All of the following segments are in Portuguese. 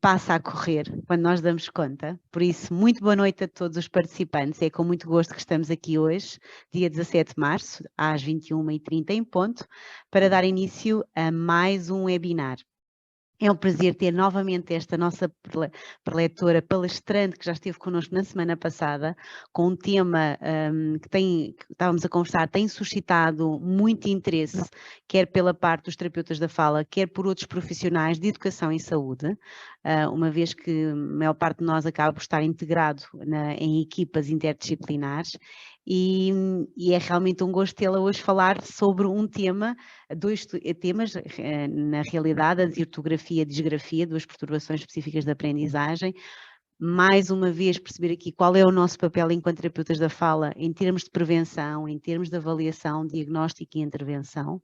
passa a correr quando nós damos conta. Por isso, muito boa noite a todos os participantes. É com muito gosto que estamos aqui hoje, dia 17 de março, às 21h30 em ponto, para dar início a mais um webinar. É um prazer ter novamente esta nossa preletora palestrante que já esteve connosco na semana passada, com um tema que estávamos a conversar, tem suscitado muito interesse, quer pela parte dos terapeutas da fala, quer por outros profissionais de educação e saúde, uma vez que a maior parte de nós acaba por estar integrado em equipas interdisciplinares, e é realmente um gosto tê-la hoje falar sobre um tema, dois temas, na realidade, a de ortografia e a disgrafia, duas perturbações específicas de aprendizagem. Mais uma vez, perceber aqui qual é o nosso papel enquanto terapeutas da fala em termos de prevenção, em termos de avaliação, diagnóstico e intervenção.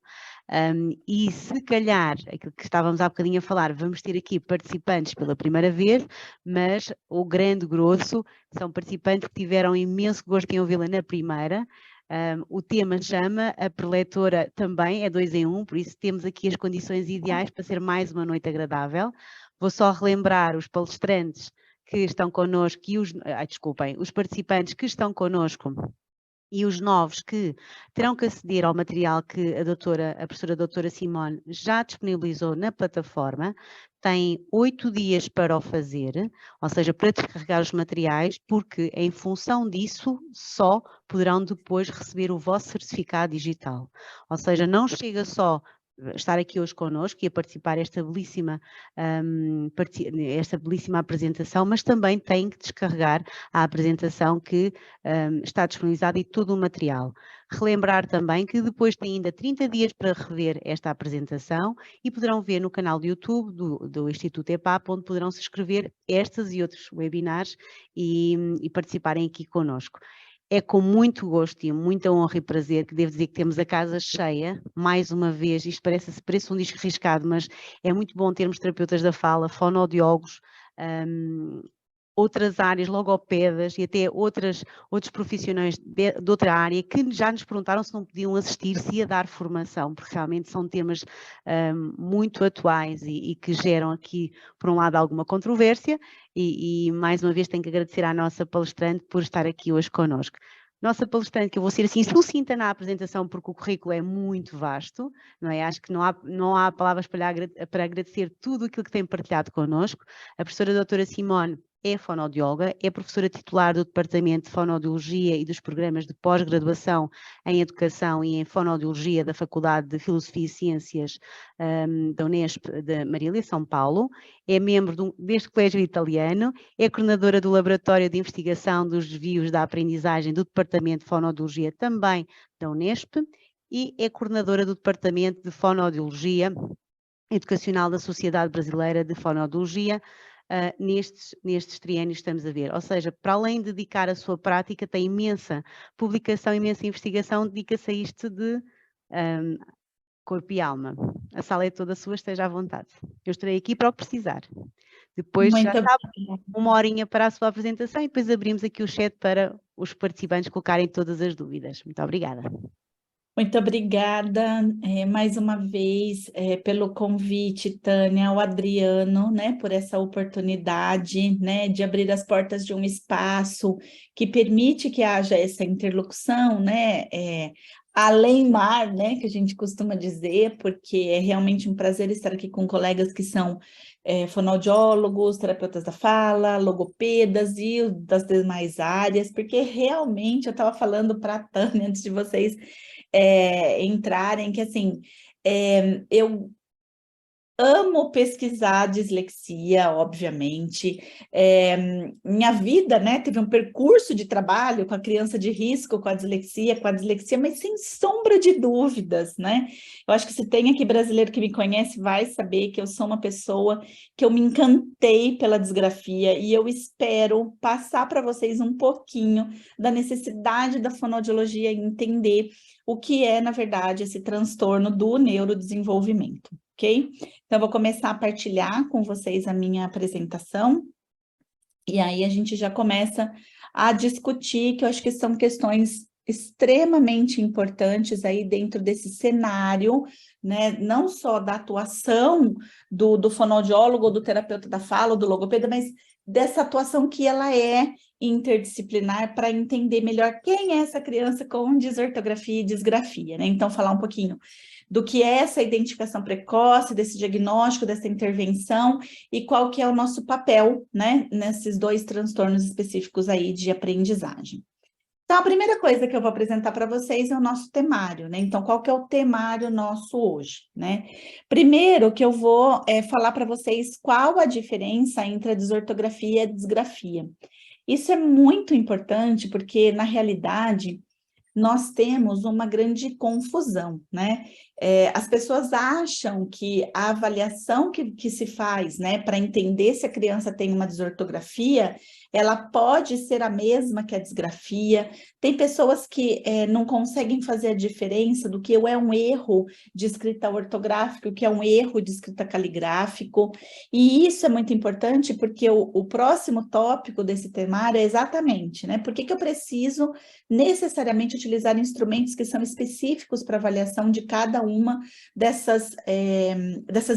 E se calhar, aquilo que estávamos há bocadinho a falar, vamos ter aqui participantes pela primeira vez, mas o grande grosso são participantes que tiveram imenso gosto em ouvi-la na primeira. O tema chama, a preletora também é 2 em 1, por isso temos aqui as condições ideais para ser mais uma noite agradável. Vou só relembrar os palestrantes que estão connosco e os participantes que estão connosco e os novos que terão que aceder ao material que a professora doutora Simone já disponibilizou na plataforma. Têm 8 dias para o fazer, ou seja, para descarregar os materiais, porque em função disso só poderão depois receber o vosso certificado digital. Ou seja, não chega só estar aqui hoje connosco e a participar esta belíssima apresentação, mas também tem que descarregar a apresentação que está disponibilizada e todo o material. Relembrar também que depois tem ainda 30 dias para rever esta apresentação e poderão ver no canal do YouTube do Instituto EPAP, onde poderão se inscrever estas e outros webinars e participarem aqui connosco. É com muito gosto e muita honra e prazer que devo dizer que temos a casa cheia, mais uma vez. Isto parece um disco riscado, mas é muito bom termos terapeutas da fala, fonoaudiólogos, outras áreas, logopedas e até outros profissionais de outra área que já nos perguntaram se não podiam assistir, se ia dar formação, porque realmente são temas muito atuais e que geram aqui, por um lado, alguma controvérsia e mais uma vez tenho que agradecer à nossa palestrante por estar aqui hoje connosco. Nossa palestrante, que eu vou ser assim sucinta na apresentação porque o currículo é muito vasto, não é? Acho que não há palavras para agradecer tudo aquilo que tem partilhado connosco. A professora doutora Simone é fonoaudióloga, é professora titular do Departamento de Fonoaudiologia e dos programas de pós-graduação em Educação e em Fonoaudiologia da Faculdade de Filosofia e Ciências da Unesp de Marília, São Paulo, é membro deste colégio italiano, é coordenadora do Laboratório de Investigação dos Desvios da Aprendizagem do Departamento de Fonoaudiologia também da Unesp e é coordenadora do Departamento de Fonoaudiologia Educacional da Sociedade Brasileira de Fonoaudiologia, nestes triênios estamos a ver. Ou seja, para além de dedicar a sua prática, tem imensa publicação, imensa investigação, dedica-se a isto de corpo e alma. A sala é toda sua, esteja à vontade. Eu estarei aqui para o precisar. Depois já sabe, uma horinha para a sua apresentação e depois abrimos aqui o chat para os participantes colocarem todas as dúvidas. Muito obrigada. Muito obrigada mais uma vez pelo convite, Tânia, ao Adriano, né, por essa oportunidade, né, de abrir as portas de um espaço que permite que haja essa interlocução, né, além mar, né, que a gente costuma dizer, porque é realmente um prazer estar aqui com colegas que são fonoaudiólogos, terapeutas da fala, logopedas e das demais áreas, porque realmente eu estava falando para a Tânia antes de vocês entrarem, que assim, eu amo pesquisar dislexia, obviamente. Minha vida, né, teve um percurso de trabalho com a criança de risco, com a dislexia, mas sem sombra de dúvidas, né? Eu acho que se tem aqui brasileiro que me conhece vai saber que eu sou uma pessoa que eu me encantei pela disgrafia e eu espero passar para vocês um pouquinho da necessidade da fonoaudiologia e entender o que é, na verdade, esse transtorno do neurodesenvolvimento, ok? Então, eu vou começar a partilhar com vocês a minha apresentação, e aí a gente já começa a discutir, que eu acho que são questões extremamente importantes aí dentro desse cenário, né, não só da atuação do fonoaudiólogo, do terapeuta da fala, do logopeda, mas dessa atuação que ela é interdisciplinar para entender melhor quem é essa criança com desortografia e disgrafia, né? Então, falar um pouquinho do que é essa identificação precoce, desse diagnóstico, dessa intervenção e qual que é o nosso papel, né, nesses 2 transtornos específicos aí de aprendizagem. Então, a primeira coisa que eu vou apresentar para vocês é o nosso temário, né? Então, qual que é o temário nosso hoje, né? Primeiro que eu vou falar para vocês qual a diferença entre a desortografia e a disgrafia. Isso é muito importante porque, na realidade, nós temos uma grande confusão, né? As pessoas acham que a avaliação que se faz, né, para entender se a criança tem uma desortografia, ela pode ser a mesma que a disgrafia. Tem pessoas que não conseguem fazer a diferença do que é um erro de escrita ortográfica, o que é um erro de escrita caligráfico, e isso é muito importante porque o próximo tópico desse temário é exatamente, né, por que eu preciso necessariamente utilizar instrumentos que são específicos para avaliação de cada uma dessas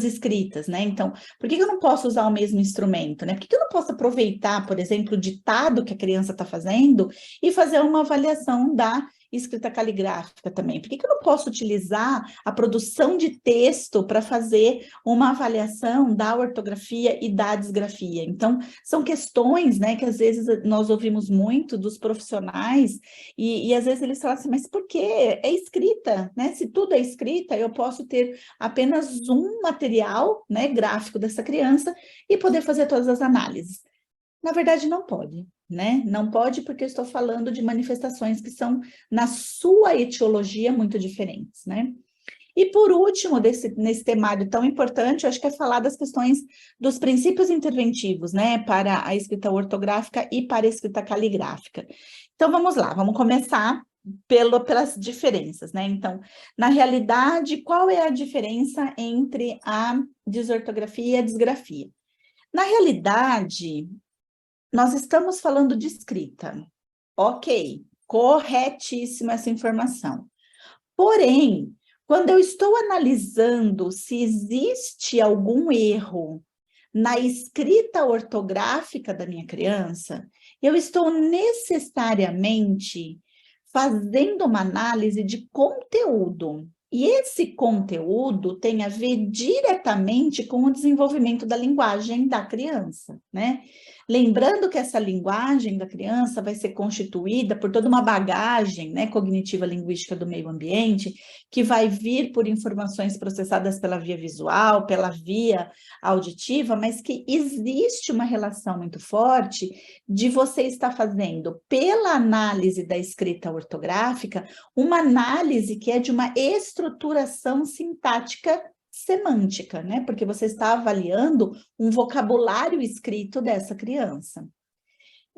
escritas, né? Então, por que eu não posso usar o mesmo instrumento, né? Por que eu não posso aproveitar, por exemplo, o ditado que a criança está fazendo e fazer uma avaliação da escrita caligráfica também? Por que eu não posso utilizar a produção de texto para fazer uma avaliação da ortografia e da disgrafia? Então, são questões, né, que às vezes nós ouvimos muito dos profissionais e às vezes eles falam assim, mas por quê? É escrita, né? Se tudo é escrita, eu posso ter apenas um material, né, gráfico dessa criança e poder fazer todas as análises. Na verdade, não pode, né? Não pode porque eu estou falando de manifestações que são, na sua etiologia, muito diferentes, né? E por último, nesse temário tão importante, eu acho que é falar das questões dos princípios interventivos, né, para a escrita ortográfica e para a escrita caligráfica. Então, vamos lá, vamos começar pelas diferenças, né? Então, na realidade, qual é a diferença entre a desortografia e a disgrafia? Na realidade, nós estamos falando de escrita. Ok, corretíssima essa informação. Porém, quando eu estou analisando se existe algum erro na escrita ortográfica da minha criança, eu estou necessariamente fazendo uma análise de conteúdo. E esse conteúdo tem a ver diretamente com o desenvolvimento da linguagem da criança, né? Lembrando que essa linguagem da criança vai ser constituída por toda uma bagagem, né, cognitiva linguística do meio ambiente, que vai vir por informações processadas pela via visual, pela via auditiva, mas que existe uma relação muito forte de você estar fazendo, pela análise da escrita ortográfica, uma análise que é de uma estruturação sintática semântica, né? Porque você está avaliando um vocabulário escrito dessa criança.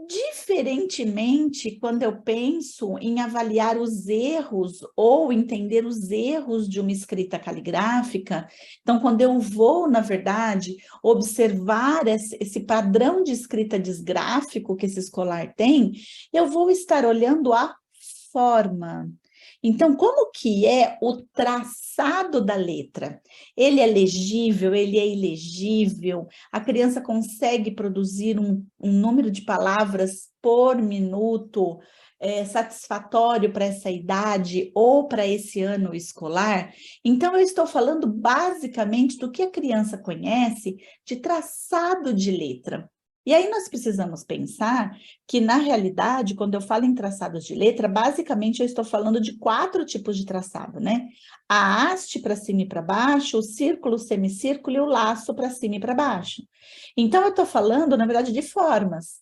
Diferentemente, quando eu penso em avaliar os erros ou entender os erros de uma escrita caligráfica, então, quando eu vou, na verdade, observar esse padrão de escrita disgráfico que esse escolar tem, eu vou estar olhando a forma. Então, como que é o traçado da letra? Ele é legível, ele é ilegível? A criança consegue produzir um número de palavras por minuto satisfatório para essa idade ou para esse ano escolar? Então, eu estou falando basicamente do que a criança conhece de traçado de letra. E aí nós precisamos pensar que, na realidade, quando eu falo em traçados de letra, basicamente eu estou falando de 4 tipos de traçado, né? A haste para cima e para baixo, o círculo, o semicírculo e o laço para cima e para baixo. Então, eu estou falando, na verdade, de formas.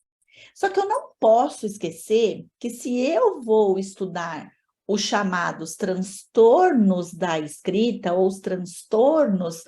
Só que eu não posso esquecer que se eu vou estudar os chamados transtornos da escrita ou os transtornos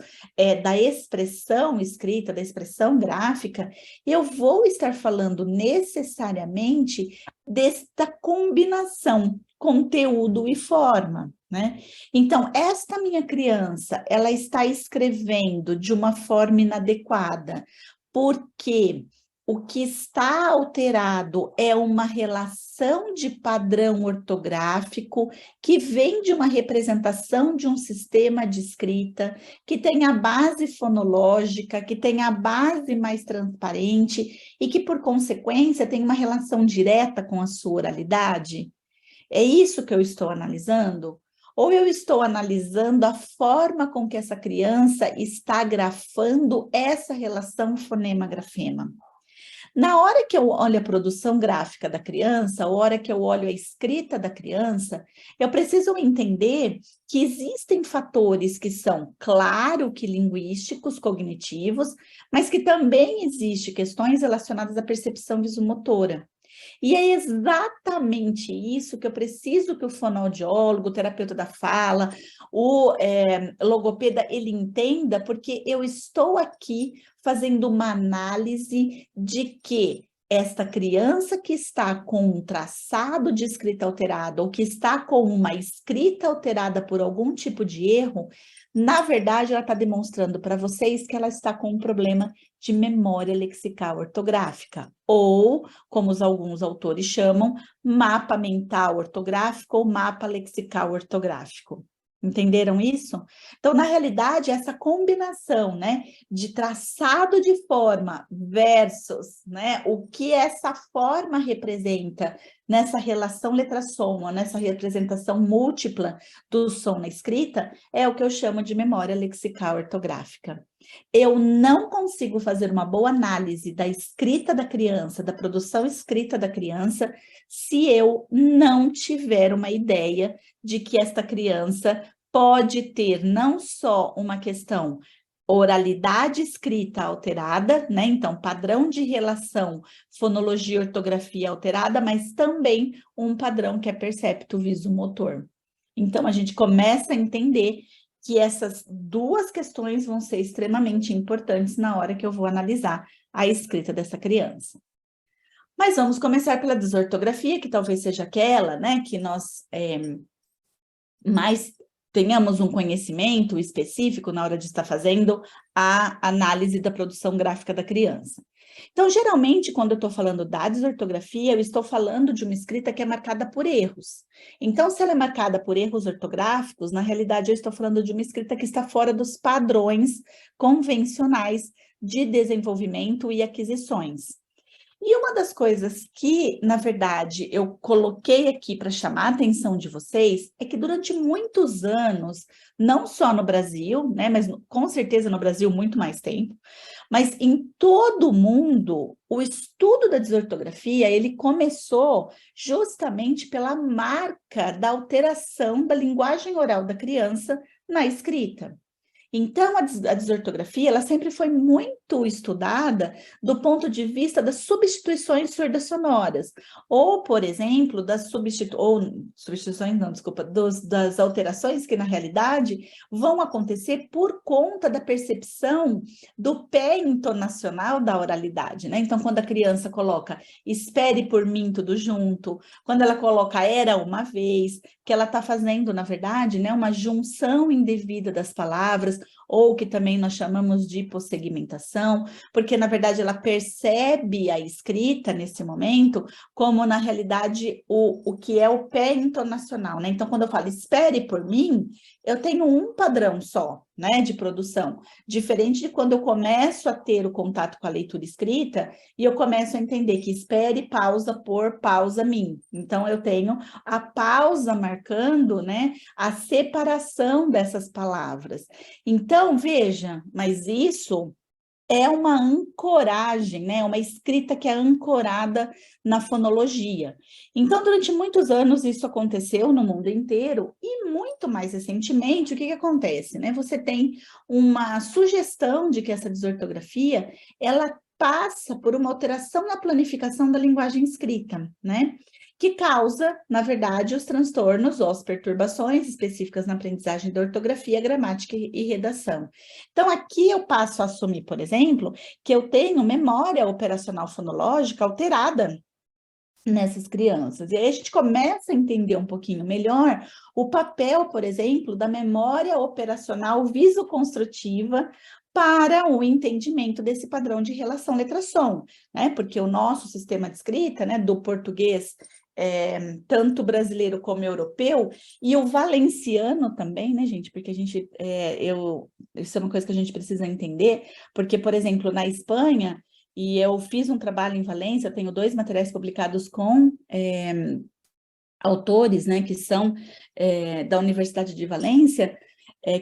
da expressão escrita, da expressão gráfica, eu vou estar falando necessariamente desta combinação conteúdo e forma, né? Então, esta minha criança, ela está escrevendo de uma forma inadequada, porque o que está alterado é uma relação de padrão ortográfico que vem de uma representação de um sistema de escrita, que tem a base fonológica, que tem a base mais transparente e que, por consequência, tem uma relação direta com a sua oralidade? É isso que eu estou analisando? Ou eu estou analisando a forma com que essa criança está grafando essa relação fonema-grafema? Na hora que eu olho a produção gráfica da criança, a hora que eu olho a escrita da criança, eu preciso entender que existem fatores que são, claro que linguísticos, cognitivos, mas que também existem questões relacionadas à percepção visomotora. E é exatamente isso que eu preciso que o fonoaudiólogo, o terapeuta da fala, o logopeda, ele entenda, porque eu estou aqui fazendo uma análise de que esta criança que está com um traçado de escrita alterada ou que está com uma escrita alterada por algum tipo de erro, na verdade, ela está demonstrando para vocês que ela está com um problema de memória lexical ortográfica, ou, como alguns autores chamam, mapa mental ortográfico ou mapa lexical ortográfico. Entenderam isso? Então, na realidade, essa combinação, né, de traçado de forma versus, né, o que essa forma representa nessa relação letra-som, nessa representação múltipla do som na escrita, é o que eu chamo de memória lexical ortográfica. Eu não consigo fazer uma boa análise da escrita da criança, da produção escrita da criança, se eu não tiver uma ideia de que esta criança pode ter não só uma questão oralidade escrita alterada, né? Então, padrão de relação, fonologia, ortografia alterada, mas também um padrão que é percepto visomotor. Então, a gente começa a entender que essas duas questões vão ser extremamente importantes na hora que eu vou analisar a escrita dessa criança. Mas vamos começar pela desortografia, que talvez seja aquela, né, que nós mais tenhamos um conhecimento específico na hora de estar fazendo a análise da produção gráfica da criança. Então, geralmente, quando eu estou falando da desortografia, eu estou falando de uma escrita que é marcada por erros. Então, se ela é marcada por erros ortográficos, na realidade, eu estou falando de uma escrita que está fora dos padrões convencionais de desenvolvimento e aquisições. E uma das coisas que, na verdade, eu coloquei aqui para chamar a atenção de vocês é que durante muitos anos, não só no Brasil, né, mas com certeza no Brasil muito mais tempo, mas em todo o mundo, o estudo da desortografia, ele começou justamente pela marca da alteração da linguagem oral da criança na escrita. Então, a desortografia, ela sempre foi muito estudada do ponto de vista das substituições surdas-sonoras, ou, por exemplo, das das alterações que, na realidade, vão acontecer por conta da percepção do pé entonacional da oralidade, né? Então, quando a criança coloca espere por mim tudo junto, quando ela coloca era uma vez, que ela está fazendo, na verdade, né, uma junção indevida das palavras, ou que também nós chamamos de hipossegmentação, porque, na verdade, ela percebe a escrita nesse momento como, na realidade, o que é o pé entonacional, né? Então, quando eu falo espere por mim, eu tenho um padrão só, né, de produção, diferente de quando eu começo a ter o contato com a leitura escrita e eu começo a entender que espere, pausa, por, pausa, mim. Então, eu tenho a pausa marcando, né, a separação dessas palavras. Então, veja, mas isso é uma ancoragem, né? Uma escrita que é ancorada na fonologia. Então, durante muitos anos, isso aconteceu no mundo inteiro, e muito mais recentemente, o que acontece, né? Você tem uma sugestão de que essa desortografia, ela passa por uma alteração na planificação da linguagem escrita, né? Que causa, na verdade, os transtornos ou as perturbações específicas na aprendizagem da ortografia, gramática e redação. Então, aqui eu passo a assumir, por exemplo, que eu tenho memória operacional fonológica alterada nessas crianças. E aí a gente começa a entender um pouquinho melhor o papel, por exemplo, da memória operacional visoconstrutiva para o entendimento desse padrão de relação letra-som, né? Porque o nosso sistema de escrita, né, do português, tanto brasileiro como europeu, e o valenciano também, né, gente? Porque a gente, isso é uma coisa que a gente precisa entender, porque, por exemplo, na Espanha, e eu fiz um trabalho em Valência, tenho 2 materiais publicados com autores, né, que são da Universidade de Valência,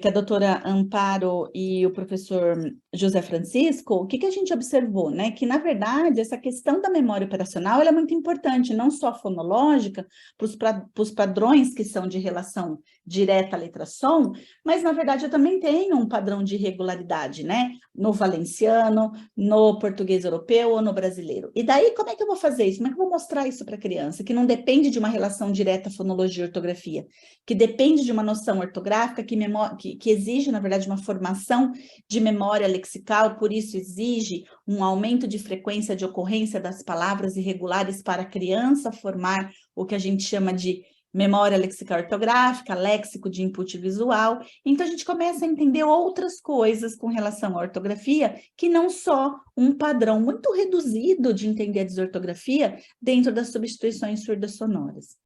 que a doutora Amparo e o professor José Francisco, o que a gente observou, né? Que, na verdade, essa questão da memória operacional ela é muito importante, não só fonológica, para os padrões que são de relação direta à letra-som, mas, na verdade, eu também tenho um padrão de regularidade, né? No valenciano, no português europeu ou no brasileiro. E daí, como é que eu vou fazer isso? Como é que eu vou mostrar isso para a criança? Que não depende de uma relação direta fonologia e ortografia, que depende de uma noção ortográfica que exige, na verdade, uma formação de memória lexical, por isso exige um aumento de frequência de ocorrência das palavras irregulares para a criança formar o que a gente chama de memória lexical ortográfica, léxico de input visual. Então, a gente começa a entender outras coisas com relação à ortografia, que não só um padrão muito reduzido de entender a desortografia dentro das substituições surdas-sonoras.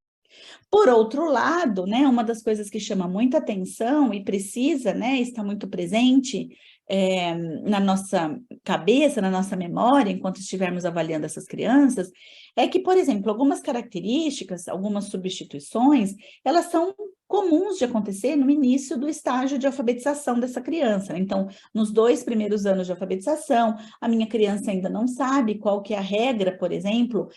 Por outro lado, né, uma das coisas que chama muita atenção e precisa, né, estar muito presente na nossa cabeça, na nossa memória, enquanto estivermos avaliando essas crianças, é que, por exemplo, algumas características, algumas substituições, elas são comuns de acontecer no início do estágio de alfabetização dessa criança. Então, nos 2 primeiros anos de alfabetização, a minha criança ainda não sabe qual que é a regra, por exemplo,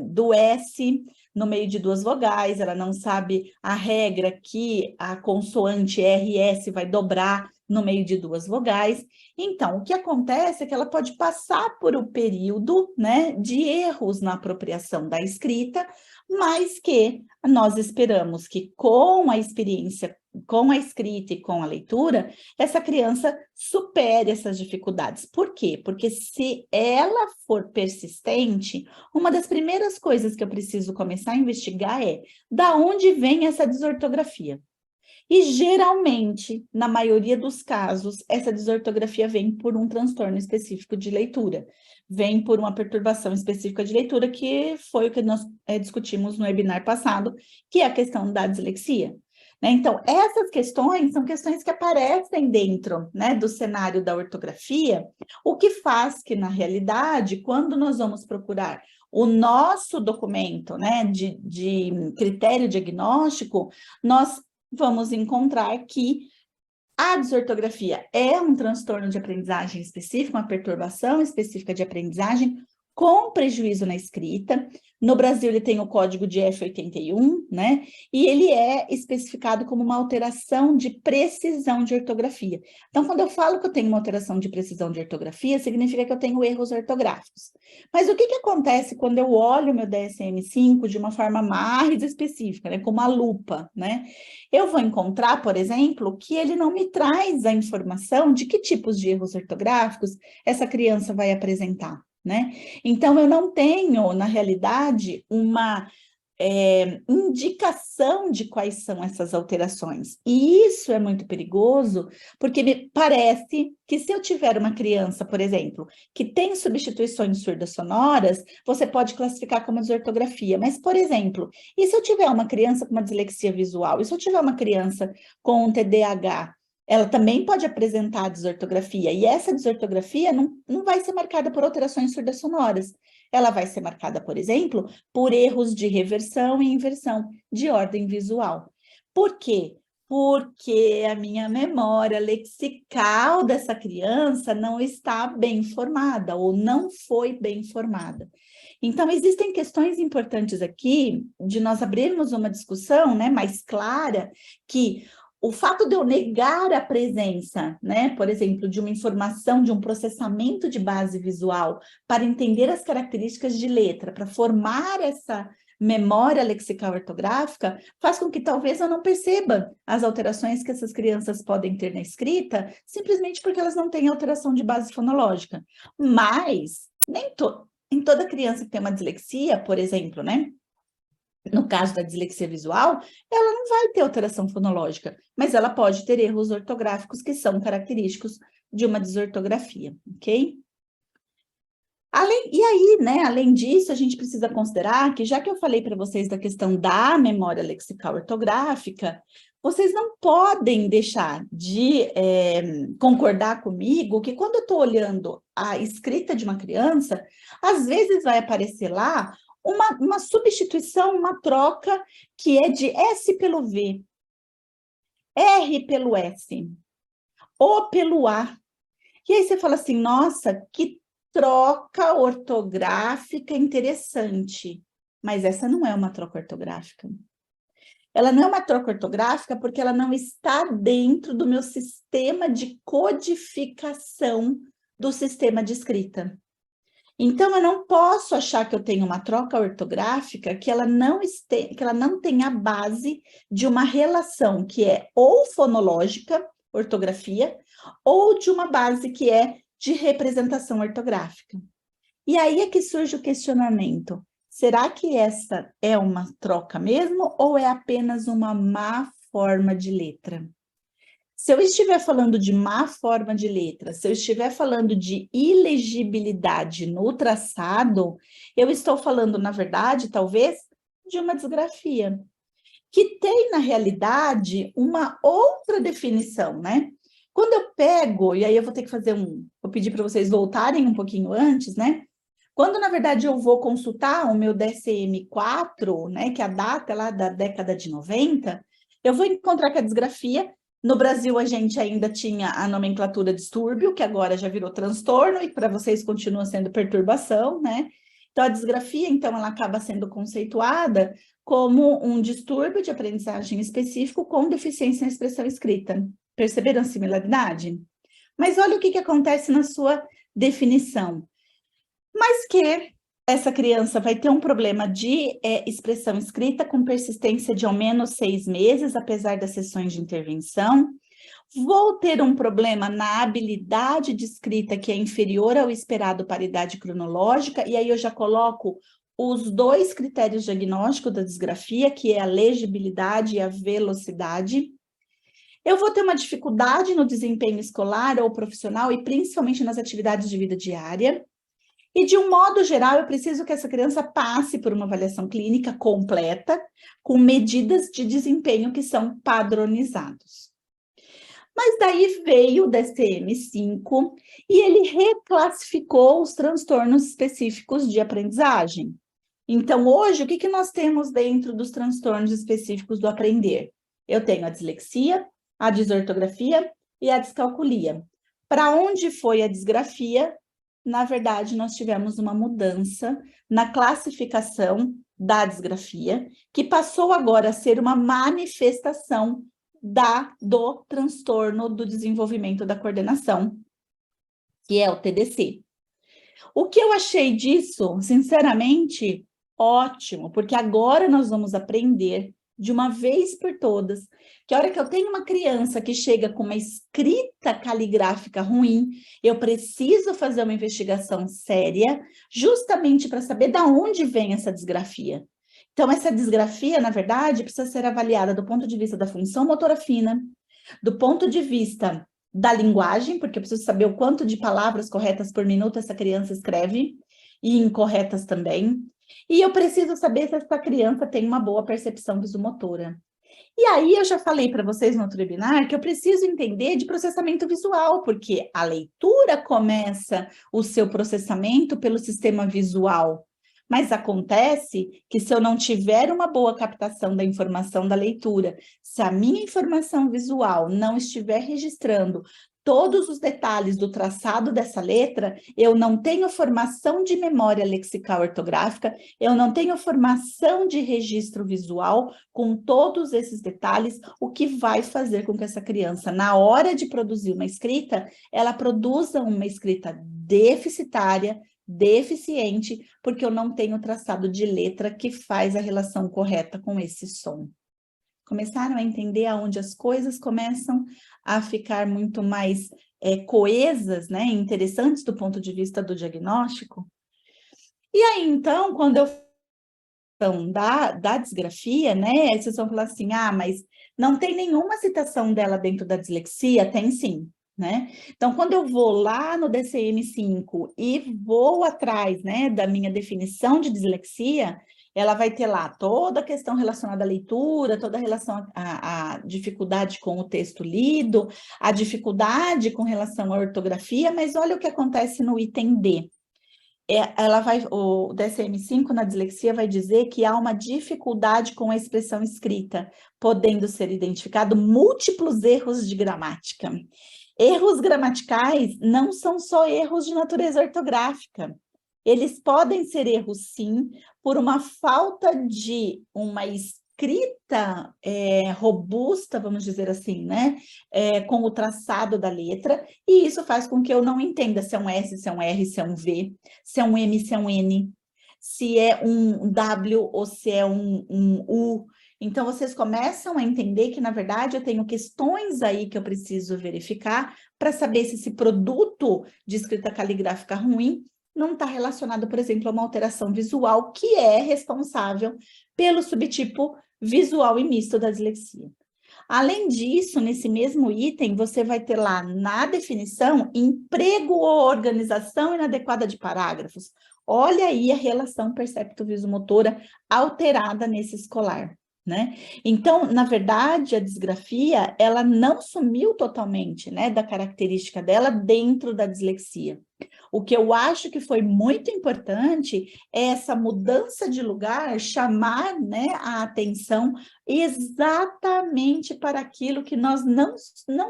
do S no meio de 2 vogais, ela não sabe a regra que a consoante RS vai dobrar no meio de 2 vogais. Então, o que acontece é que ela pode passar por um período, né, de erros na apropriação da escrita, mas que nós esperamos que com a experiência, com a escrita e com a leitura, essa criança supere essas dificuldades. Por quê? Porque se ela for persistente, uma das primeiras coisas que eu preciso começar a investigar é da onde vem essa desortografia. E, geralmente, na maioria dos casos, essa desortografia vem por um transtorno específico de leitura, vem por uma perturbação específica de leitura, que foi o que nós discutimos no webinar passado, que é a questão da dislexia. Né? Então, essas questões são questões que aparecem dentro, né, do cenário da ortografia, o que faz que, na realidade, quando nós vamos procurar o nosso documento, né, de critério diagnóstico, nós vamos encontrar que a desortografia é um transtorno de aprendizagem específico, uma perturbação específica de aprendizagem com prejuízo na escrita. No Brasil, ele tem o código de F81, né? E ele é especificado como uma alteração de precisão de ortografia. Então, quando eu falo que eu tenho uma alteração de precisão de ortografia, significa que eu tenho erros ortográficos. Mas o que acontece quando eu olho o meu DSM-5 de uma forma mais específica, né? Com uma lupa, né? Eu vou encontrar, por exemplo, que ele não me traz a informação de que tipos de erros ortográficos essa criança vai apresentar. Né? Então, eu não tenho, na realidade, uma indicação de quais são essas alterações. E isso é muito perigoso, porque me parece que se eu tiver uma criança, por exemplo, que tem substituições surdas-sonoras, você pode classificar como desortografia. Mas, por exemplo, e se eu tiver uma criança com uma dislexia visual? E se eu tiver uma criança com um TDAH? Ela também pode apresentar desortografia, e essa desortografia não vai ser marcada por alterações surdas-sonoras. Ela vai ser marcada, por exemplo, por erros de reversão e inversão de ordem visual. Por quê? Porque a minha memória lexical dessa criança não está bem formada, ou não foi bem formada. Então, existem questões importantes aqui de nós abrirmos uma discussão, né, mais clara, que o fato de eu negar a presença, né, por exemplo, de uma informação, de um processamento de base visual para entender as características de letra, para formar essa memória lexical ortográfica, faz com que talvez eu não perceba as alterações que essas crianças podem ter na escrita, simplesmente porque elas não têm alteração de base fonológica. Mas, em toda criança que tem uma dislexia, por exemplo, né, no caso da dislexia visual, ela não vai ter alteração fonológica, mas ela pode ter erros ortográficos que são característicos de uma desortografia, ok? Além disso, a gente precisa considerar que, já que eu falei para vocês da questão da memória lexical ortográfica, vocês não podem deixar de concordar comigo que quando eu estou olhando a escrita de uma criança, às vezes vai aparecer lá uma substituição, uma troca que é de S pelo V, R pelo S, O pelo A. E aí você fala assim, nossa, que troca ortográfica interessante. Mas essa não é uma troca ortográfica. Ela não é uma troca ortográfica porque ela não está dentro do meu sistema de codificação do sistema de escrita. Então, eu não posso achar que eu tenho uma troca ortográfica que ela não tenha a base de uma relação que é ou fonológica, ortografia, ou de uma base que é de representação ortográfica. E aí é que surge o questionamento. Será que essa é uma troca mesmo ou é apenas uma má forma de letra? Se eu estiver falando de má forma de letra, se eu estiver falando de ilegibilidade no traçado, eu estou falando, na verdade, talvez, de uma disgrafia, que tem, na realidade, uma outra definição, né? Quando eu pego, e aí eu vou ter que vou pedir para vocês voltarem um pouquinho antes, né? Quando, na verdade, eu vou consultar o meu DSM-4, né, que é a data lá da década de 90, eu vou encontrar que a disgrafia, no Brasil, a gente ainda tinha a nomenclatura distúrbio, que agora já virou transtorno, e para vocês continua sendo perturbação, né? Então, a disgrafia, então, ela acaba sendo conceituada como um distúrbio de aprendizagem específico com deficiência na expressão escrita. Perceberam a similaridade? Mas olha o que acontece na sua definição. Mas que essa criança vai ter um problema de expressão escrita com persistência de ao menos 6 meses, apesar das sessões de intervenção. Vou ter um problema na habilidade de escrita que é inferior ao esperado para a idade cronológica, e aí eu já coloco os 2 critérios diagnósticos da disgrafia, que é a legibilidade e a velocidade. Eu vou ter uma dificuldade no desempenho escolar ou profissional, e principalmente nas atividades de vida diária. E, de um modo geral, eu preciso que essa criança passe por uma avaliação clínica completa, com medidas de desempenho que são padronizados. Mas daí veio o DSM-5 e ele reclassificou os transtornos específicos de aprendizagem. Então, hoje, o que nós temos dentro dos transtornos específicos do aprender? Eu tenho a dislexia, a desortografia e a descalculia. Para onde foi a disgrafia? Na verdade, nós tivemos uma mudança na classificação da disgrafia, que passou agora a ser uma manifestação do transtorno do desenvolvimento da coordenação, que é o TDC. O que eu achei disso, sinceramente, ótimo, porque agora nós vamos aprender de uma vez por todas, que a hora que eu tenho uma criança que chega com uma escrita caligráfica ruim, eu preciso fazer uma investigação séria, justamente para saber de onde vem essa disgrafia. Então, essa disgrafia, na verdade, precisa ser avaliada do ponto de vista da função motora fina, do ponto de vista da linguagem, porque eu preciso saber o quanto de palavras corretas por minuto essa criança escreve, e incorretas também. E eu preciso saber se essa criança tem uma boa percepção visomotora. E aí eu já falei para vocês no outro webinar que eu preciso entender de processamento visual, porque a leitura começa o seu processamento pelo sistema visual. Mas acontece que se eu não tiver uma boa captação da informação da leitura, se a minha informação visual não estiver registrando todos os detalhes do traçado dessa letra, eu não tenho formação de memória lexical ortográfica, eu não tenho formação de registro visual com todos esses detalhes, o que vai fazer com que essa criança, na hora de produzir uma escrita, ela produza uma escrita deficitária, deficiente, porque eu não tenho traçado de letra que faz a relação correta com esse som. Começaram a entender aonde as coisas começam a ficar muito mais coesas, né, interessantes do ponto de vista do diagnóstico? E aí, então, quando eu falo da disgrafia, né, vocês vão falar assim, mas não tem nenhuma citação dela dentro da dislexia? Tem sim. né? Então, quando eu vou lá no DCM-5 e vou atrás, né, da minha definição de dislexia, ela vai ter lá toda a questão relacionada à leitura, toda a relação à dificuldade com o texto lido, a dificuldade com relação à ortografia, mas olha o que acontece no item D. O DSM-5 na dislexia vai dizer que há uma dificuldade com a expressão escrita, podendo ser identificado múltiplos erros de gramática. Erros gramaticais não são só erros de natureza ortográfica. Eles podem ser erros, sim, por uma falta de uma escrita robusta, vamos dizer assim, né? Com o traçado da letra, e isso faz com que eu não entenda se é um S, se é um R, se é um V, se é um M, se é um N, se é um W ou se é um U. Então, vocês começam a entender que, na verdade, eu tenho questões aí que eu preciso verificar para saber se esse produto de escrita caligráfica ruim não está relacionado, por exemplo, a uma alteração visual que é responsável pelo subtipo visual e misto da dislexia. Além disso, nesse mesmo item, você vai ter lá na definição emprego ou organização inadequada de parágrafos. Olha aí a relação percepto-visomotora alterada nesse escolar, né? Então, na verdade, a disgrafia, ela não sumiu totalmente, né, da característica dela dentro da dislexia. O que eu acho que foi muito importante é essa mudança de lugar chamar, né, a atenção exatamente para aquilo que nós não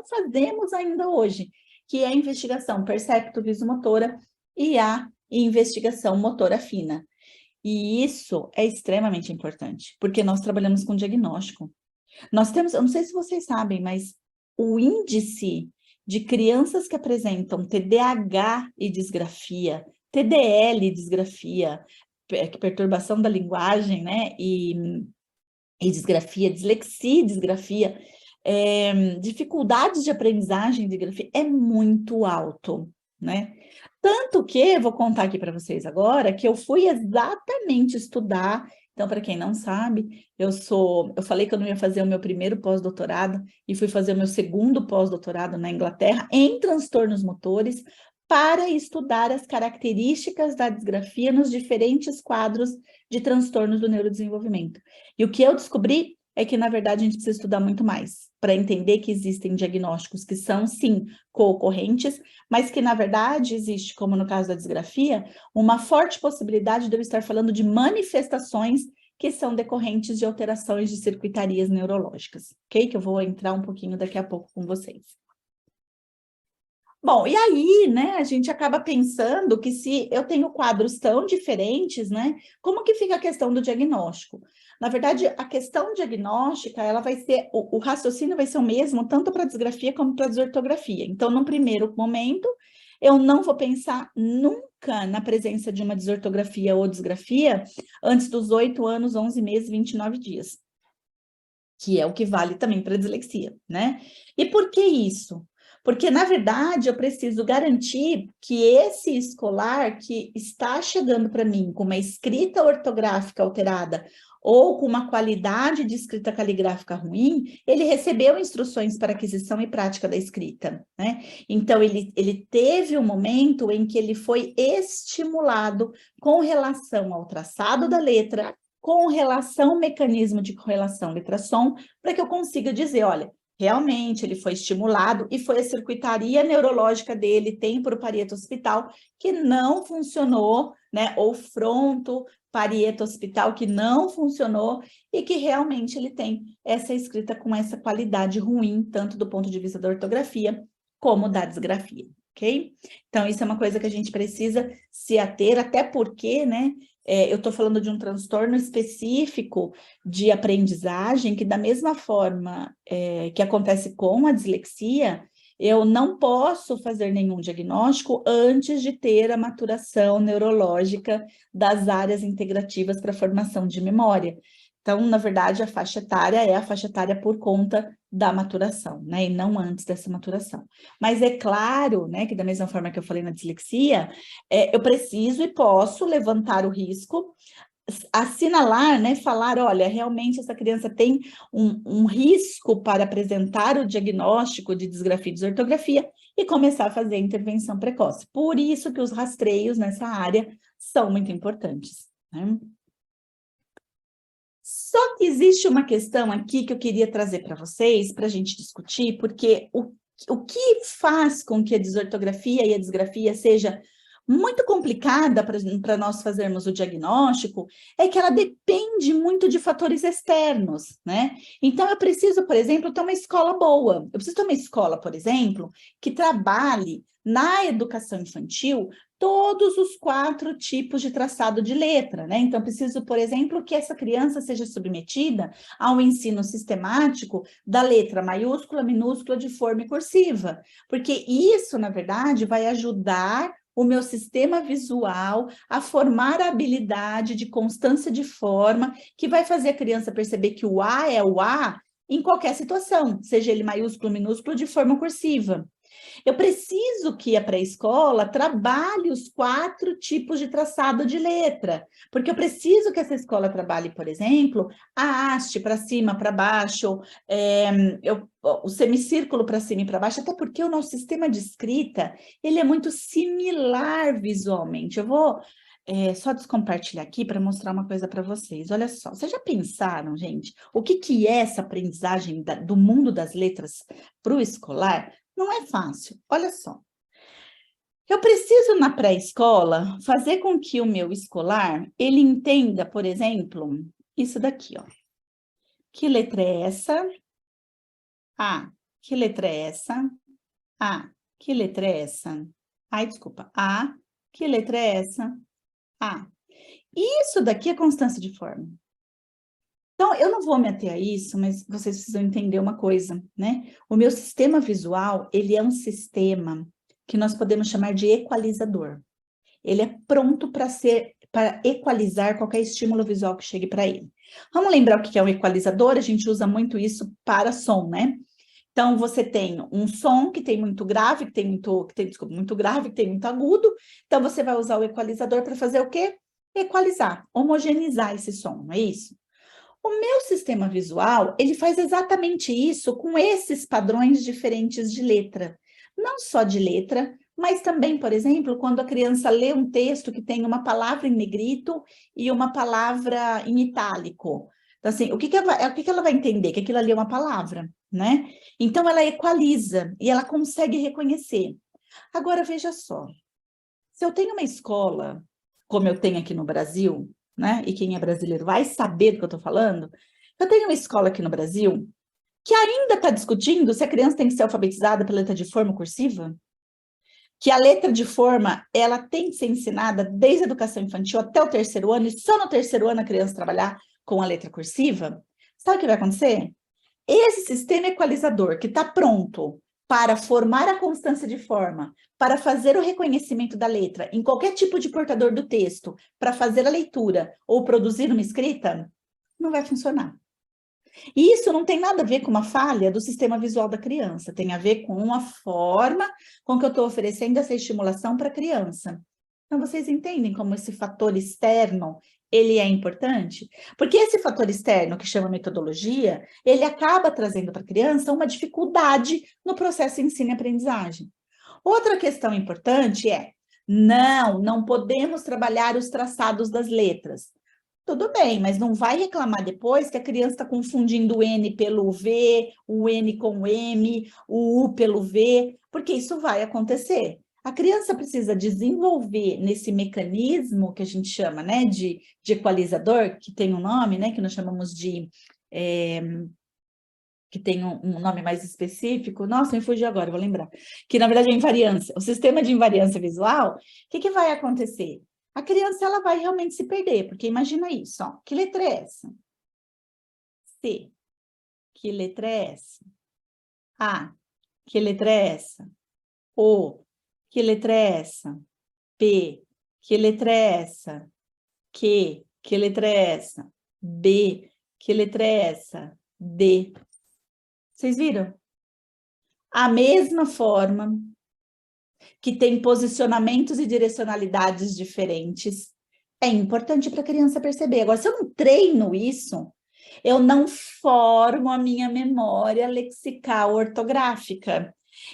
fazemos ainda hoje, que é a investigação percepto-visomotora e a investigação motora fina. E isso é extremamente importante, porque nós trabalhamos com diagnóstico. Nós temos, eu não sei se vocês sabem, mas o índice de crianças que apresentam TDAH e disgrafia, TDL e disgrafia, perturbação da linguagem, né, e disgrafia, dislexia e disgrafia, dificuldades de aprendizagem de grafia, é muito alto, né? Tanto que, vou contar aqui para vocês agora, que eu fui exatamente estudar. Então, para quem não sabe, eu falei que eu não ia fazer o meu primeiro pós-doutorado e fui fazer o meu segundo pós-doutorado na Inglaterra em transtornos motores para estudar as características da disgrafia nos diferentes quadros de transtornos do neurodesenvolvimento. E o que eu descobri é que, na verdade, a gente precisa estudar muito mais para entender que existem diagnósticos que são, sim, co-ocorrentes, mas que, na verdade, existe, como no caso da disgrafia, uma forte possibilidade de eu estar falando de manifestações que são decorrentes de alterações de circuitarias neurológicas, ok? Que eu vou entrar um pouquinho daqui a pouco com vocês. Bom, e aí, né, a gente acaba pensando que se eu tenho quadros tão diferentes, né, como que fica a questão do diagnóstico? Na verdade, a questão diagnóstica, ela vai ser, o raciocínio vai ser o mesmo, tanto para disgrafia como para desortografia. Então, no primeiro momento, eu não vou pensar nunca na presença de uma desortografia ou disgrafia antes dos 8 anos, 11 meses, 29 dias, que é o que vale também para dislexia, né? E por que isso? Porque, na verdade, eu preciso garantir que esse escolar que está chegando para mim com uma escrita ortográfica alterada ou com uma qualidade de escrita caligráfica ruim, ele recebeu instruções para aquisição e prática da escrita, né? Então, ele teve um momento em que ele foi estimulado com relação ao traçado da letra, com relação ao mecanismo de correlação letra-som, para que eu consiga dizer, olha, realmente, ele foi estimulado e foi a circuitaria neurológica dele, temporo-parieto hospital, que não funcionou, né? Ou fronto-parieto hospital, que não funcionou e que realmente ele tem essa escrita com essa qualidade ruim, tanto do ponto de vista da ortografia como da disgrafia, ok? Então, isso é uma coisa que a gente precisa se ater, até porque, né? Eu estou falando de um transtorno específico de aprendizagem, que da mesma forma que acontece com a dislexia, eu não posso fazer nenhum diagnóstico antes de ter a maturação neurológica das áreas integrativas para a formação de memória. Então, na verdade, a faixa etária é a faixa etária por conta da maturação, né? E não antes dessa maturação. Mas é claro, né, que da mesma forma que eu falei na dislexia, eu preciso e posso levantar o risco, assinalar, né, falar, olha, realmente essa criança tem um risco para apresentar o diagnóstico de disgrafia e desortografia, e começar a fazer a intervenção precoce. Por isso que os rastreios nessa área são muito importantes, né? Só que existe uma questão aqui que eu queria trazer para vocês, para a gente discutir, porque o que faz com que a desortografia e a disgrafia seja muito complicada para nós fazermos o diagnóstico é que ela depende muito de fatores externos, né? Então, eu preciso, por exemplo, ter uma escola boa. Eu preciso ter uma escola, por exemplo, que trabalhe na educação infantil todos os 4 tipos de traçado de letra, né? Então, preciso, por exemplo, que essa criança seja submetida ao ensino sistemático da letra maiúscula, minúscula, de forma e cursiva, porque isso, na verdade, vai ajudar o meu sistema visual a formar a habilidade de constância de forma, que vai fazer a criança perceber que o A é o A em qualquer situação, seja ele maiúsculo, minúsculo, de forma cursiva. Eu preciso que a pré-escola trabalhe os 4 tipos de traçado de letra, porque eu preciso que essa escola trabalhe, por exemplo, a haste para cima, para baixo, o semicírculo para cima e para baixo, até porque o nosso sistema de escrita, ele é muito similar visualmente. Eu vou só descompartilhar aqui para mostrar uma coisa para vocês. Olha só, vocês já pensaram, gente, o que é essa aprendizagem do mundo das letras para o escolar? Não é fácil. Olha só. Eu preciso, na pré-escola, fazer com que o meu escolar, ele entenda, por exemplo, isso daqui, ó. Que letra é essa? A. Que letra é essa? A. Que letra é essa? Ai, desculpa. A. Que letra é essa? A. Isso daqui é constância de forma. Então, eu não vou me ater a isso, mas vocês precisam entender uma coisa, né? O meu sistema visual, ele é um sistema que nós podemos chamar de equalizador. Ele é pronto para equalizar qualquer estímulo visual que chegue para ele. Vamos lembrar o que é um equalizador? A gente usa muito isso para som, né? Então, você tem um som que tem muito grave, muito grave, que tem muito agudo. Então, você vai usar o equalizador para fazer o quê? Equalizar, homogeneizar esse som, não é isso? O meu sistema visual, ele faz exatamente isso com esses padrões diferentes de letra. Não só de letra, mas também, por exemplo, quando a criança lê um texto que tem uma palavra em negrito e uma palavra em itálico. Então, assim, o que ela vai entender? Que aquilo ali é uma palavra, né? Então, ela equaliza e ela consegue reconhecer. Agora, veja só. Se eu tenho uma escola, como eu tenho aqui no Brasil, né? E quem é brasileiro vai saber do que eu estou falando. Eu tenho uma escola aqui no Brasil que ainda está discutindo se a criança tem que ser alfabetizada pela letra de forma cursiva, que a letra de forma, ela tem que ser ensinada desde a educação infantil até o 3º ano, e só no 3º ano a criança trabalhar com a letra cursiva. Sabe o que vai acontecer? Esse sistema equalizador que está pronto para formar a constância de forma, para fazer o reconhecimento da letra em qualquer tipo de portador do texto, para fazer a leitura ou produzir uma escrita, não vai funcionar. E isso não tem nada a ver com uma falha do sistema visual da criança, tem a ver com a forma com que eu estou oferecendo essa estimulação para a criança. Então, vocês entendem como esse fator externo, ele é importante? Porque esse fator externo, que chama metodologia, ele acaba trazendo para a criança uma dificuldade no processo de ensino e aprendizagem. Outra questão importante é, não podemos trabalhar os traçados das letras. Tudo bem, mas não vai reclamar depois que a criança está confundindo o N pelo V, o N com o M, o U pelo V, porque isso vai acontecer. A criança precisa desenvolver nesse mecanismo que a gente chama, né, de equalizador, que tem um nome, né, que nós chamamos de... que tem um nome mais específico. Nossa, me fugiu agora, vou lembrar. Que, na verdade, é invariância. O sistema de invariância visual, o que vai acontecer? A criança, ela vai realmente se perder, porque imagina isso, ó. Que letra é essa? C. Que letra é essa? A. Que letra é essa? O. Que letra é essa? P. Que letra é essa? Q. Que letra é essa? B. Que letra é essa? D. Vocês viram? A mesma forma que tem posicionamentos e direcionalidades diferentes, é importante para a criança perceber. Agora, se eu não treino isso, eu não formo a minha memória lexical ortográfica.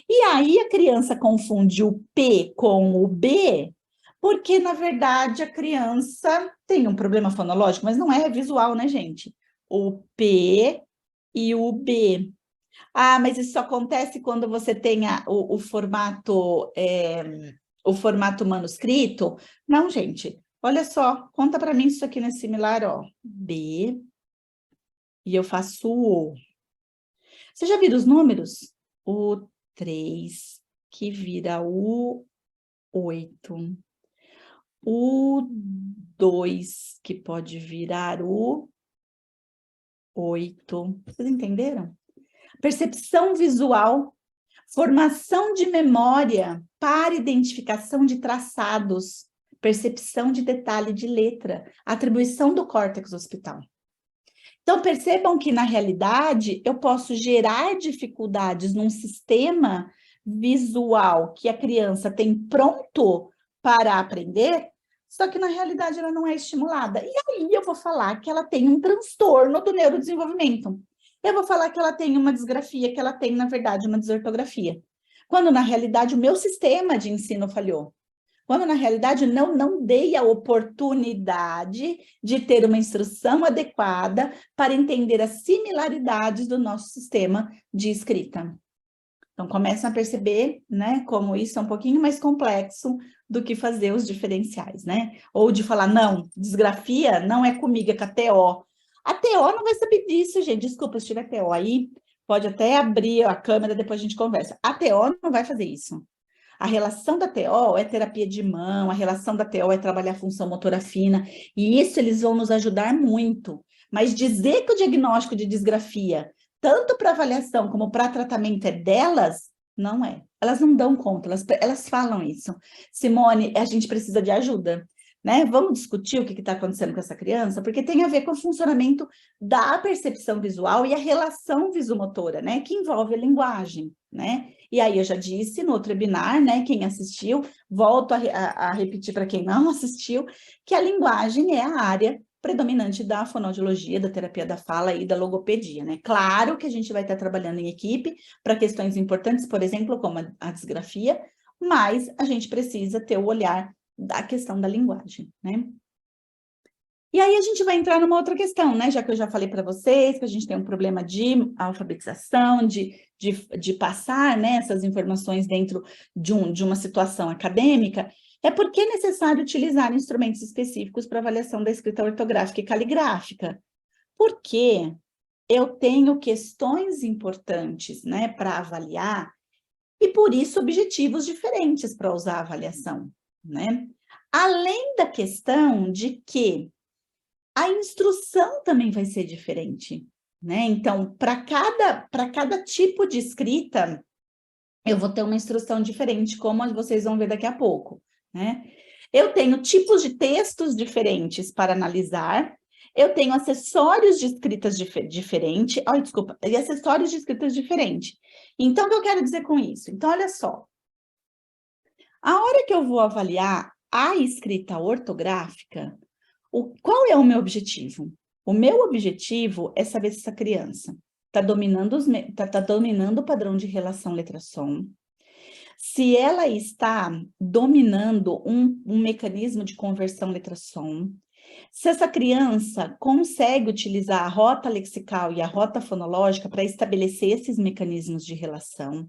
E aí a criança confunde o P com o B, porque, na verdade, a criança tem um problema fonológico, mas não é visual, né, gente? O P e o B. Ah, mas isso acontece quando você tem o formato manuscrito? Não, gente. Olha só, conta para mim isso aqui nesse similar, ó. B, e eu faço o. Você já viu os números? O 3, que vira o 8. O 2, que pode virar o 8. Vocês entenderam? Percepção visual, formação de memória para identificação de traçados, percepção de detalhe de letra, atribuição do córtex occipital. Então, percebam que, na realidade, eu posso gerar dificuldades num sistema visual que a criança tem pronto para aprender, só que, na realidade, ela não é estimulada. E aí eu vou falar que ela tem um transtorno do neurodesenvolvimento. Eu vou falar que ela tem uma disgrafia, que ela tem, na verdade, uma desortografia. Quando, na realidade, o meu sistema de ensino falhou. Quando, na realidade, não dei a oportunidade de ter uma instrução adequada para entender as similaridades do nosso sistema de escrita. Então, começam a perceber, né, como isso é um pouquinho mais complexo do que fazer os diferenciais, né? Ou de falar, não, disgrafia não é comigo, é com a TO. A TO não vai saber disso, gente. Desculpa, se tiver TO aí, pode até abrir a câmera, depois a gente conversa. A TO não vai fazer isso. A relação da TO é terapia de mão, a relação da TO é trabalhar a função motora fina, e isso eles vão nos ajudar muito. Mas dizer que o diagnóstico de disgrafia, tanto para avaliação como para tratamento, é delas, não é. Elas não dão conta, elas falam isso. Simone, a gente precisa de ajuda, né? Vamos discutir o que está acontecendo com essa criança, porque tem a ver com o funcionamento da percepção visual e a relação visomotora, né? Que envolve a linguagem, né? E aí eu já disse no outro webinar, né? Quem assistiu, volto a repetir para quem não assistiu, que a linguagem é a área predominante da fonoaudiologia, da terapia da fala e da logopedia, né? Claro que a gente vai estar trabalhando em equipe para questões importantes, por exemplo, como a disgrafia, mas a gente precisa ter o olhar da questão da linguagem, né? E aí a gente vai entrar numa outra questão, né? Já que eu já falei para vocês que a gente tem um problema de alfabetização, de passar, né, essas informações dentro de uma situação acadêmica, é porque é necessário utilizar instrumentos específicos para avaliação da escrita ortográfica e caligráfica. Porque eu tenho questões importantes, né, para avaliar, e por isso objetivos diferentes para usar a avaliação, né? Além da questão de que a instrução também vai ser diferente, né? Então, para cada tipo de escrita, eu vou ter uma instrução diferente, como vocês vão ver daqui a pouco, né? Eu tenho tipos de textos diferentes para analisar, eu tenho acessórios de escritas diferentes, desculpa, e acessórios de escritas diferentes. Então, o que eu quero dizer com isso? Então, olha só, a hora que eu vou avaliar a escrita ortográfica, qual é o meu objetivo? O meu objetivo é saber se essa criança está dominando, dominando o padrão de relação letra-som, se ela está dominando um mecanismo de conversão letra-som, se essa criança consegue utilizar a rota lexical e a rota fonológica para estabelecer esses mecanismos de relação.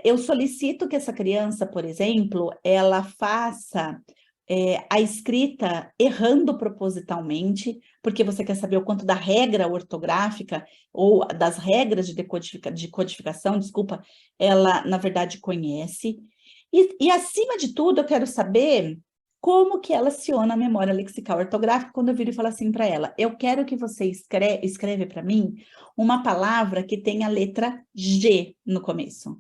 Eu solicito que essa criança, por exemplo, ela faça a escrita errando propositalmente, porque você quer saber o quanto da regra ortográfica ou das regras de codificação, desculpa, ela, na verdade, conhece. E, acima de tudo, eu quero saber como que ela aciona a memória lexical ortográfica quando eu viro e falo assim para ela, eu quero que você escreve para mim uma palavra que tenha a letra G no começo.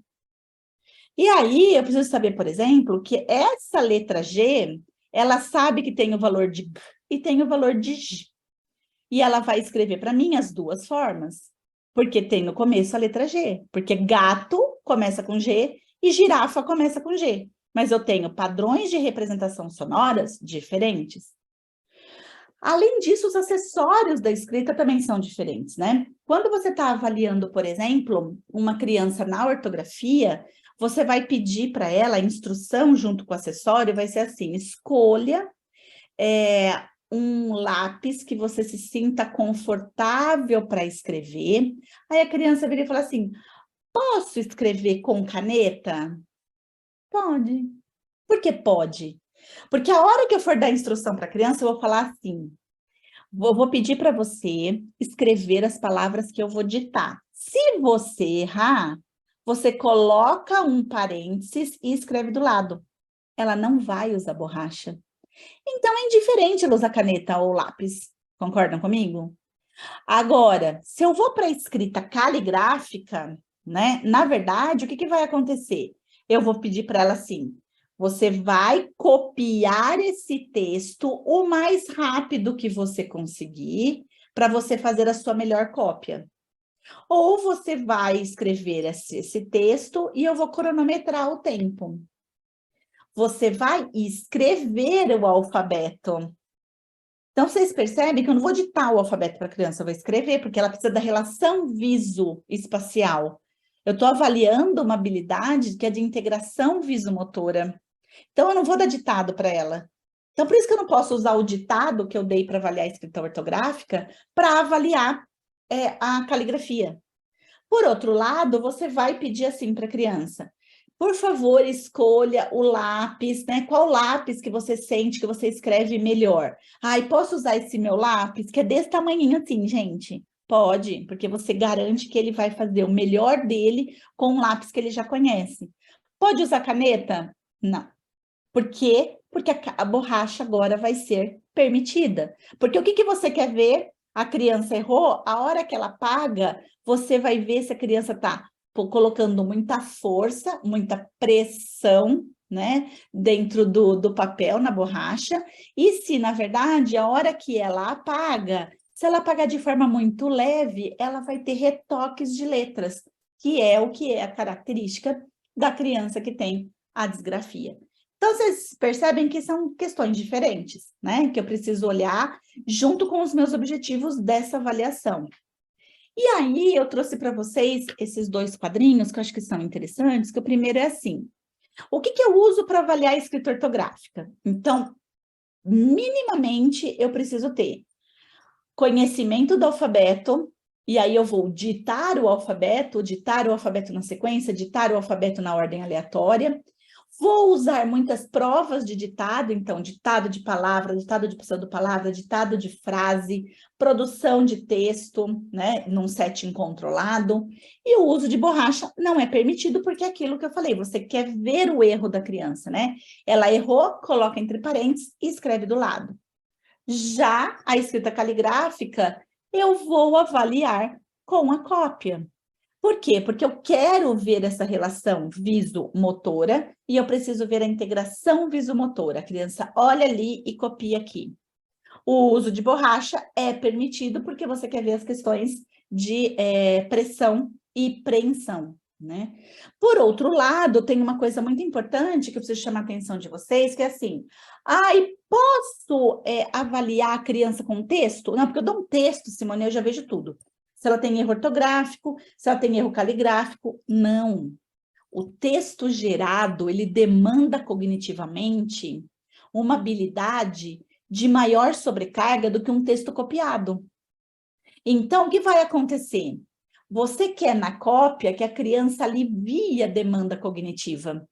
E aí, eu preciso saber, por exemplo, que essa letra G, ela sabe que tem o valor de G e tem o valor de G. E ela vai escrever para mim as duas formas, porque tem no começo a letra G, porque gato começa com G e girafa começa com G. Mas eu tenho padrões de representação sonoras diferentes. Além disso, os acessórios da escrita também são diferentes, né? Quando você está avaliando, por exemplo, uma criança na ortografia, você vai pedir para ela a instrução junto com o acessório, vai ser assim: escolha um lápis que você se sinta confortável para escrever. Aí a criança vira e fala assim: posso escrever com caneta? Pode. Por que pode? Porque a hora que eu for dar instrução para a criança, eu vou falar assim: vou pedir para você escrever as palavras que eu vou ditar. Se você errar, você coloca um parênteses e escreve do lado. Ela não vai usar borracha. Então, é indiferente ela usar caneta ou lápis. Concordam comigo? Agora, se eu vou para a escrita caligráfica, né? Na verdade, o que vai acontecer? Eu vou pedir para ela assim: você vai copiar esse texto o mais rápido que você conseguir para você fazer a sua melhor cópia. Ou você vai escrever esse texto e eu vou cronometrar o tempo. Você vai escrever o alfabeto. Então, vocês percebem que eu não vou ditar o alfabeto para a criança, eu vou escrever, porque ela precisa da relação visoespacial. Eu estou avaliando uma habilidade que é de integração visomotora. Então, eu não vou dar ditado para ela. Então, por isso que eu não posso usar o ditado que eu dei para avaliar a escrita ortográfica para avaliar a caligrafia. Por outro lado, você vai pedir assim para a criança: por favor, escolha o lápis, né? Qual lápis que você sente que você escreve melhor? Ai, posso usar esse meu lápis, que é desse tamanhinho assim, gente? Pode, porque você garante que ele vai fazer o melhor dele com um lápis que ele já conhece. Pode usar caneta? Não. Por quê? Porque a borracha agora vai ser permitida. Porque o que você quer ver? A criança errou, a hora que ela apaga, você vai ver se a criança está colocando muita força, muita pressão, né, dentro do papel, na borracha, e se, na verdade, a hora que ela apaga, se ela apagar de forma muito leve, ela vai ter retoques de letras, que é o que é a característica da criança que tem a disgrafia. Então, vocês percebem que são questões diferentes, né? Que eu preciso olhar junto com os meus objetivos dessa avaliação. E aí, eu trouxe para vocês esses dois quadrinhos que eu acho que são interessantes, que o primeiro é assim: o que eu uso para avaliar a escrita ortográfica? Então, minimamente, eu preciso ter conhecimento do alfabeto, e aí eu vou ditar o alfabeto na sequência, ditar o alfabeto na ordem aleatória. Vou usar muitas provas de ditado, então, ditado de palavra, ditado de pseudopalavra, ditado de frase, produção de texto, né, num setting controlado. E o uso de borracha não é permitido, porque é aquilo que eu falei, você quer ver o erro da criança, né? Ela errou, coloca entre parênteses e escreve do lado. Já a escrita caligráfica, eu vou avaliar com a cópia. Por quê? Porque eu quero ver essa relação visomotora e eu preciso ver a integração visomotora. A criança olha ali e copia aqui. O uso de borracha é permitido porque você quer ver as questões de pressão e preensão, né? Por outro lado, tem uma coisa muito importante que eu preciso chamar a atenção de vocês, que é assim: posso avaliar a criança com texto? Não, porque eu dou um texto, Simone, eu já vejo tudo. Se ela tem erro ortográfico, se ela tem erro caligráfico, não. O texto gerado, ele demanda cognitivamente uma habilidade de maior sobrecarga do que um texto copiado. Então, o que vai acontecer? Você quer na cópia que a criança alivie a demanda cognitiva.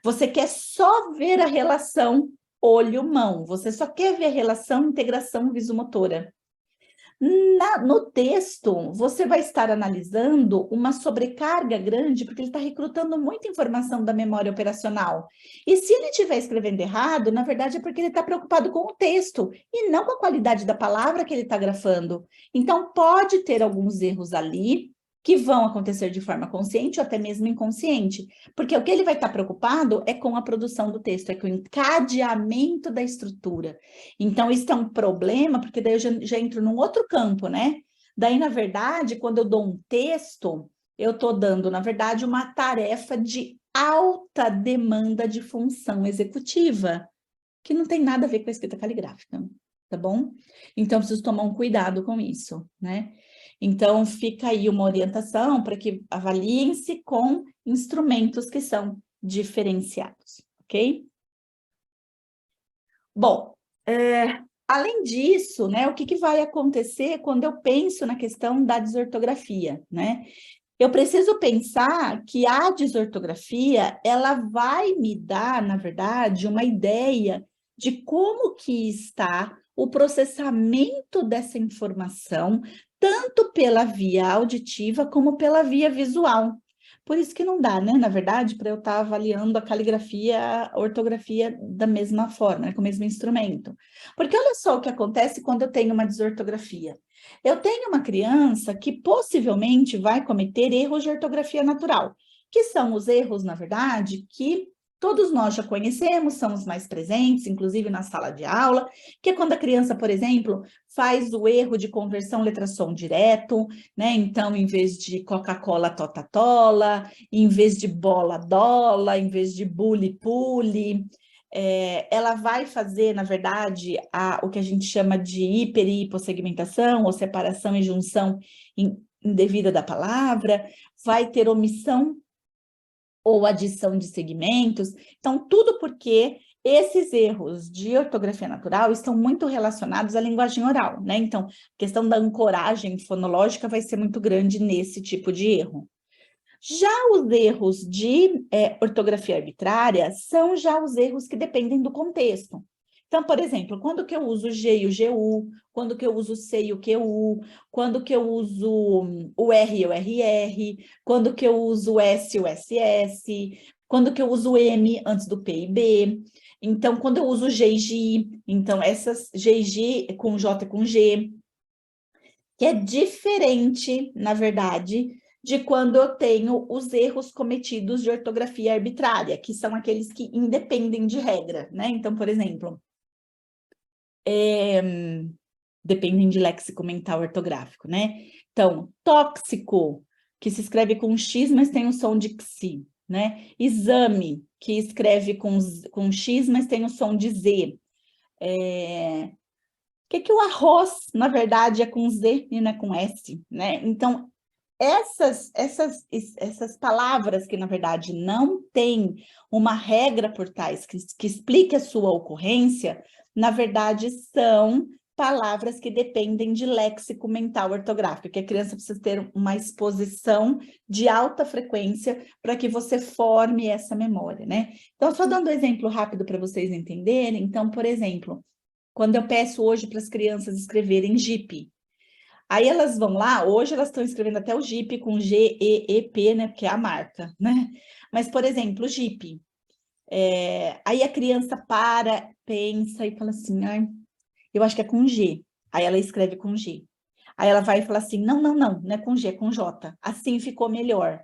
Você quer só ver a relação olho-mão. Você só quer ver a relação integração visomotora. No texto, você vai estar analisando uma sobrecarga grande, porque ele está recrutando muita informação da memória operacional. E se ele estiver escrevendo errado, na verdade é porque ele está preocupado com o texto e não com a qualidade da palavra que ele está grafando. Então, pode ter alguns erros ali que vão acontecer de forma consciente ou até mesmo inconsciente, porque o que ele vai estar preocupado é com a produção do texto, é com o encadeamento da estrutura. Então, isso é um problema, porque daí eu já entro num outro campo, né? Daí, na verdade, quando eu dou um texto, eu estou dando, na verdade, uma tarefa de alta demanda de função executiva, que não tem nada a ver com a escrita caligráfica. tá bom? Então, eu preciso tomar um cuidado com isso, né? Então, fica aí uma orientação para que avaliem-se com instrumentos que são diferenciados, ok? Bom, além disso, né, o que vai acontecer quando eu penso na questão da desortografia, né? Eu preciso pensar que a desortografia, ela vai me dar, na verdade, uma ideia de como que está o processamento dessa informação, tanto pela via auditiva como pela via visual. Por isso que não dá, né, na verdade, para eu estar avaliando a caligrafia, a ortografia da mesma forma, né, com o mesmo instrumento. Porque olha só o que acontece quando eu tenho uma desortografia. Eu tenho uma criança que possivelmente vai cometer erros de ortografia natural, que são os erros, na verdade, que todos nós já conhecemos, são os mais presentes, inclusive na sala de aula, que é quando a criança, por exemplo, faz o erro de conversão letra-som direto, né? Então, em vez de Coca-Cola, Tota-Tola, em vez de bola, dola, em vez de bule-pule, ela vai fazer, na verdade, o que a gente chama de hiper e hipossegmentação, ou separação e junção indevida da palavra, vai ter omissão ou adição de segmentos. Então, tudo porque esses erros de ortografia natural estão muito relacionados à linguagem oral, né? Então, a questão da ancoragem fonológica vai ser muito grande nesse tipo de erro. Já os erros de ortografia arbitrária são já os erros que dependem do contexto. Então, por exemplo, quando que eu uso o G e o GU, quando que eu uso o C e o QU, quando que eu uso o R e o RR, quando que eu uso o S e o SS, quando que eu uso o M antes do P e B. Então, quando eu uso o G e G, então essas G e G com J e com G, que é diferente, na verdade, de quando eu tenho os erros cometidos de ortografia arbitrária, que são aqueles que independem de regra, né? Então, por exemplo, dependem de léxico mental ortográfico, né? Então, tóxico, que se escreve com X, mas tem o som de XI, né? Exame, que escreve com X, mas tem o som de Z. Que o arroz, na verdade, é com Z e não é com S, né? Então, essas palavras que, na verdade, não têm uma regra por trás que explique a sua ocorrência, na verdade, são palavras que dependem de léxico mental ortográfico, que a criança precisa ter uma exposição de alta frequência para que você forme essa memória, né? Então, só dando um exemplo rápido para vocês entenderem. Então, por exemplo, quando eu peço hoje para as crianças escreverem Jeep, aí elas vão lá, hoje elas estão escrevendo até o Jeep com G-E-E-P, né, porque é a marca, né? Mas, por exemplo, Jeep, aí a criança para, pensa e fala assim, ai, eu acho que é com G. Aí ela escreve com G. Aí ela vai e fala assim, não é com G, é com J. Assim ficou melhor.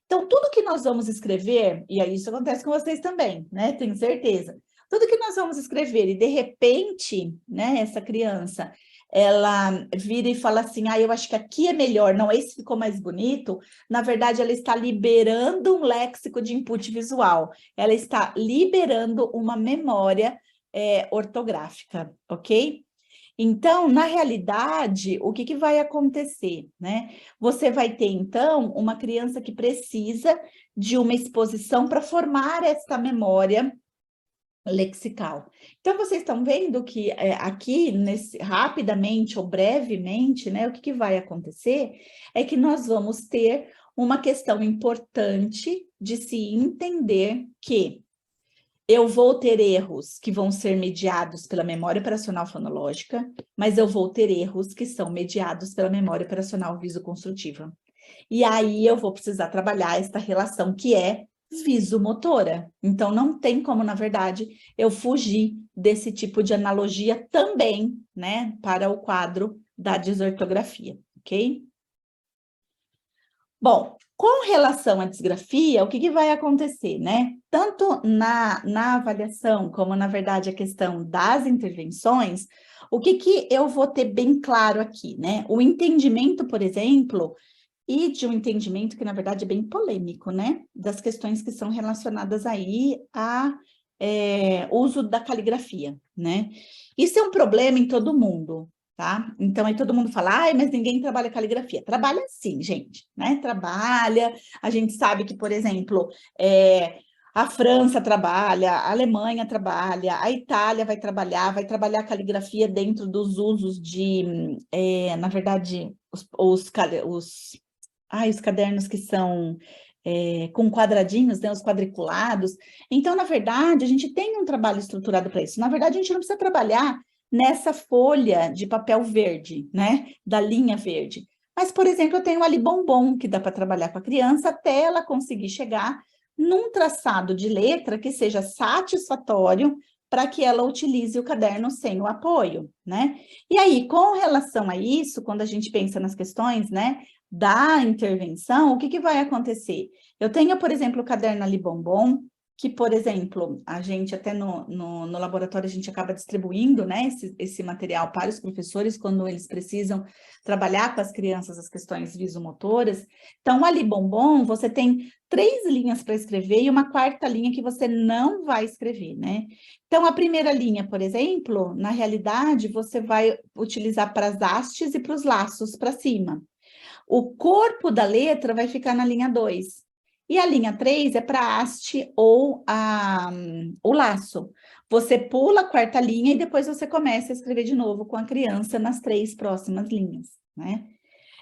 Então, tudo que nós vamos escrever, e aí isso acontece com vocês também, né? Tenho certeza. Tudo que nós vamos escrever e, de repente, né, essa criança, ela vira e fala assim, eu acho que aqui é melhor, não, esse ficou mais bonito. Na verdade, ela está liberando um léxico de input visual. Ela está liberando uma memória ortográfica, ok? Então, na realidade, o que vai acontecer, né? Você vai ter, então, uma criança que precisa de uma exposição para formar essa memória lexical. Então, vocês estão vendo que aqui, rapidamente ou brevemente, né, o que vai acontecer é que nós vamos ter uma questão importante de se entender que eu vou ter erros que vão ser mediados pela memória operacional fonológica, mas eu vou ter erros que são mediados pela memória operacional visoconstrutiva. E aí eu vou precisar trabalhar esta relação que é visomotora. Então, não tem como, na verdade, eu fugir desse tipo de analogia também, né, para o quadro da desortografia, ok? Bom, com relação à disgrafia, o que vai acontecer, né? Tanto na avaliação, como, na verdade, a questão das intervenções, o que eu vou ter bem claro aqui, né? O entendimento, por exemplo, e de um entendimento que, na verdade, é bem polêmico, né? Das questões que são relacionadas aí a uso da caligrafia, né? Isso é um problema em todo mundo, tá? Então, aí todo mundo fala, ai, mas ninguém trabalha caligrafia. Trabalha sim, gente, né? Trabalha, a gente sabe que, por exemplo, a França trabalha, a Alemanha trabalha, a Itália vai trabalhar a caligrafia dentro dos usos de, na verdade, os cadernos que são com quadradinhos, né, os quadriculados. Então, na verdade, a gente tem um trabalho estruturado para isso. Na verdade, a gente não precisa trabalhar nessa folha de papel verde, né, da linha verde. Mas, por exemplo, eu tenho ali bombom, que dá para trabalhar com a criança até ela conseguir chegar num traçado de letra que seja satisfatório para que ela utilize o caderno sem o apoio, né? E aí, com relação a isso, quando a gente pensa nas questões, né, da intervenção, o que vai acontecer? Eu tenho, por exemplo, o caderno ali bombom, que, por exemplo, a gente até no laboratório a gente acaba distribuindo, né, esse material para os professores quando eles precisam trabalhar com as crianças as questões visomotoras. Então, ali bombom, você tem 3 linhas para escrever e uma 4ª linha que você não vai escrever, né? Então, a primeira linha, por exemplo, na realidade, você vai utilizar para as hastes e para os laços para cima. O corpo da letra vai ficar na linha 2. E a linha 3 é para a haste ou o laço. Você pula a 4ª linha e depois você começa a escrever de novo com a criança nas 3 próximas linhas, né?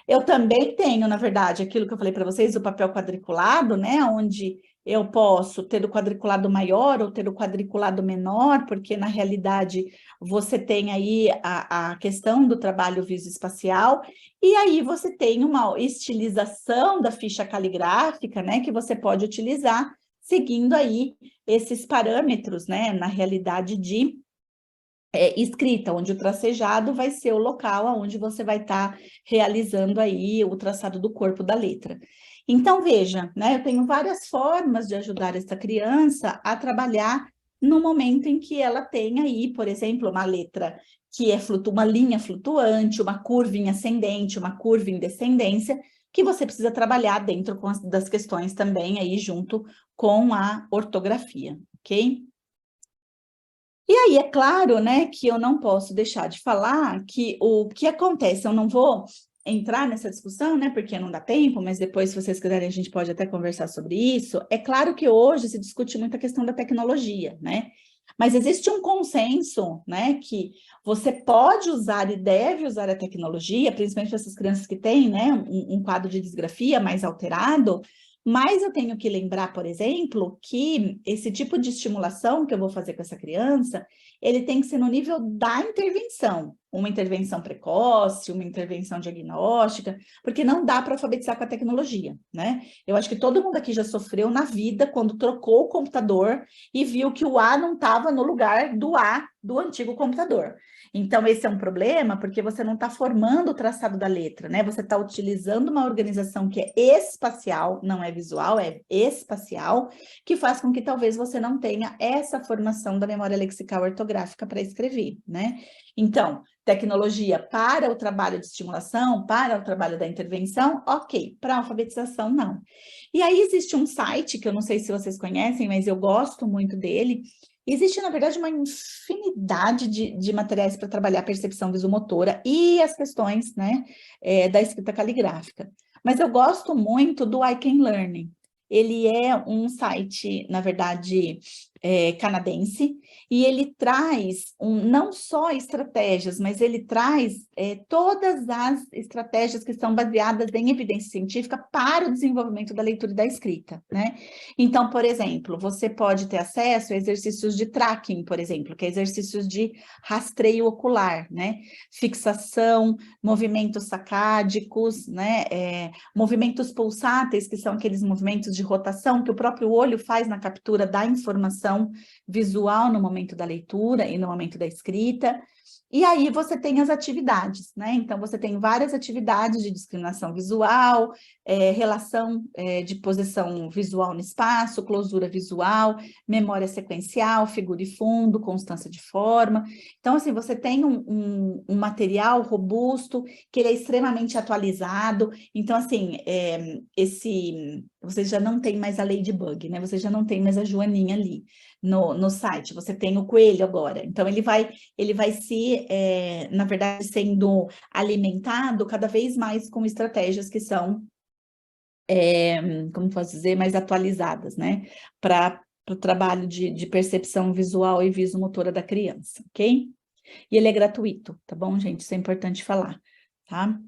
Eu também tenho, na verdade, aquilo que eu falei para vocês, o papel quadriculado, né? Onde eu posso ter o quadriculado maior ou ter o quadriculado menor, porque na realidade você tem aí a questão do trabalho visoespacial, e aí você tem uma estilização da ficha caligráfica, né? Que você pode utilizar seguindo aí esses parâmetros, né? Na realidade de escrita, onde o tracejado vai ser o local onde você vai estar realizando aí o traçado do corpo da letra. Então, veja, né, eu tenho várias formas de ajudar essa criança a trabalhar no momento em que ela tem aí, por exemplo, uma letra que é uma linha flutuante, uma curva em ascendente, uma curva em descendência, que você precisa trabalhar dentro das questões também aí junto com a ortografia, ok? E aí, é claro, né, que eu não posso deixar de falar que o que acontece, eu não vou entrar nessa discussão, né, porque não dá tempo, mas depois, se vocês quiserem, a gente pode até conversar sobre isso. É claro que hoje se discute muito a questão da tecnologia, né, mas existe um consenso, né, que você pode usar e deve usar a tecnologia, principalmente para essas crianças que têm, né, um quadro de disgrafia mais alterado. Mas eu tenho que lembrar, por exemplo, que esse tipo de estimulação que eu vou fazer com essa criança, ele tem que ser no nível da intervenção, uma intervenção precoce, uma intervenção diagnóstica, porque não dá para alfabetizar com a tecnologia, né? Eu acho que todo mundo aqui já sofreu na vida quando trocou o computador e viu que o A não estava no lugar do A do antigo computador. Então, esse é um problema, porque você não está formando o traçado da letra, né? Você está utilizando uma organização que é espacial, não é visual, é espacial, que faz com que talvez você não tenha essa formação da memória lexical ortográfica para escrever, né? Então, tecnologia para o trabalho de estimulação, para o trabalho da intervenção, ok. Para a alfabetização, não. E aí existe um site, que eu não sei se vocês conhecem, mas eu gosto muito dele. Existe, na verdade, uma infinidade de materiais para trabalhar a percepção visomotora e as questões, né, da escrita caligráfica. Mas eu gosto muito do I Can Learn. Ele é um site, na verdade, canadense, e ele traz não só estratégias, mas ele traz todas as estratégias que são baseadas em evidência científica para o desenvolvimento da leitura e da escrita, né? Então, por exemplo, você pode ter acesso a exercícios de tracking, por exemplo, que é exercícios de rastreio ocular, né? Fixação, movimentos sacádicos, né? Movimentos pulsáteis, que são aqueles movimentos de rotação que o próprio olho faz na captura da informação visual no momento da leitura e no momento da escrita. E aí você tem as atividades, né? Então, você tem várias atividades de discriminação visual, relação de posição visual no espaço, closura visual, memória sequencial, figura e fundo, constância de forma. Então, assim, você tem um material robusto, que ele é extremamente atualizado. Então, assim, você já não tem mais a Ladybug, né? Você já não tem mais a Joaninha ali. no site. Você tem o coelho agora. Então, ele vai se, na verdade, sendo alimentado cada vez mais com estratégias que são, como posso dizer, mais atualizadas, né? Para o trabalho de percepção visual e visomotora da criança, ok? E ele é gratuito, tá bom, gente? Isso é importante falar, tá?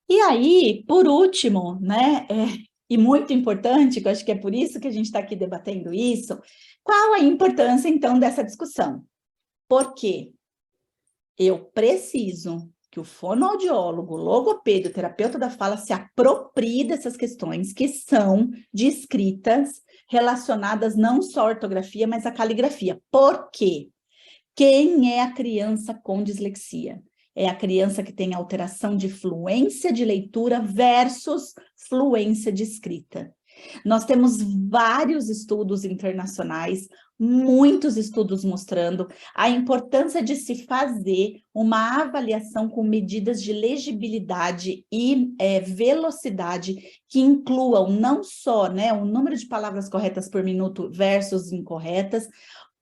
E aí, por último, né, e muito importante, que eu acho que é por isso que a gente está aqui debatendo isso, qual a importância, então, dessa discussão? Porque eu preciso que o fonoaudiólogo, o logopeda, o terapeuta da fala se aproprie dessas questões que são de escritas relacionadas não só à ortografia, mas à caligrafia. Por quê? Quem é a criança com dislexia? É a criança que tem alteração de fluência de leitura versus fluência de escrita. Nós temos vários estudos internacionais, muitos estudos mostrando a importância de se fazer uma avaliação com medidas de legibilidade e velocidade que incluam não só, né, o número de palavras corretas por minuto versus incorretas,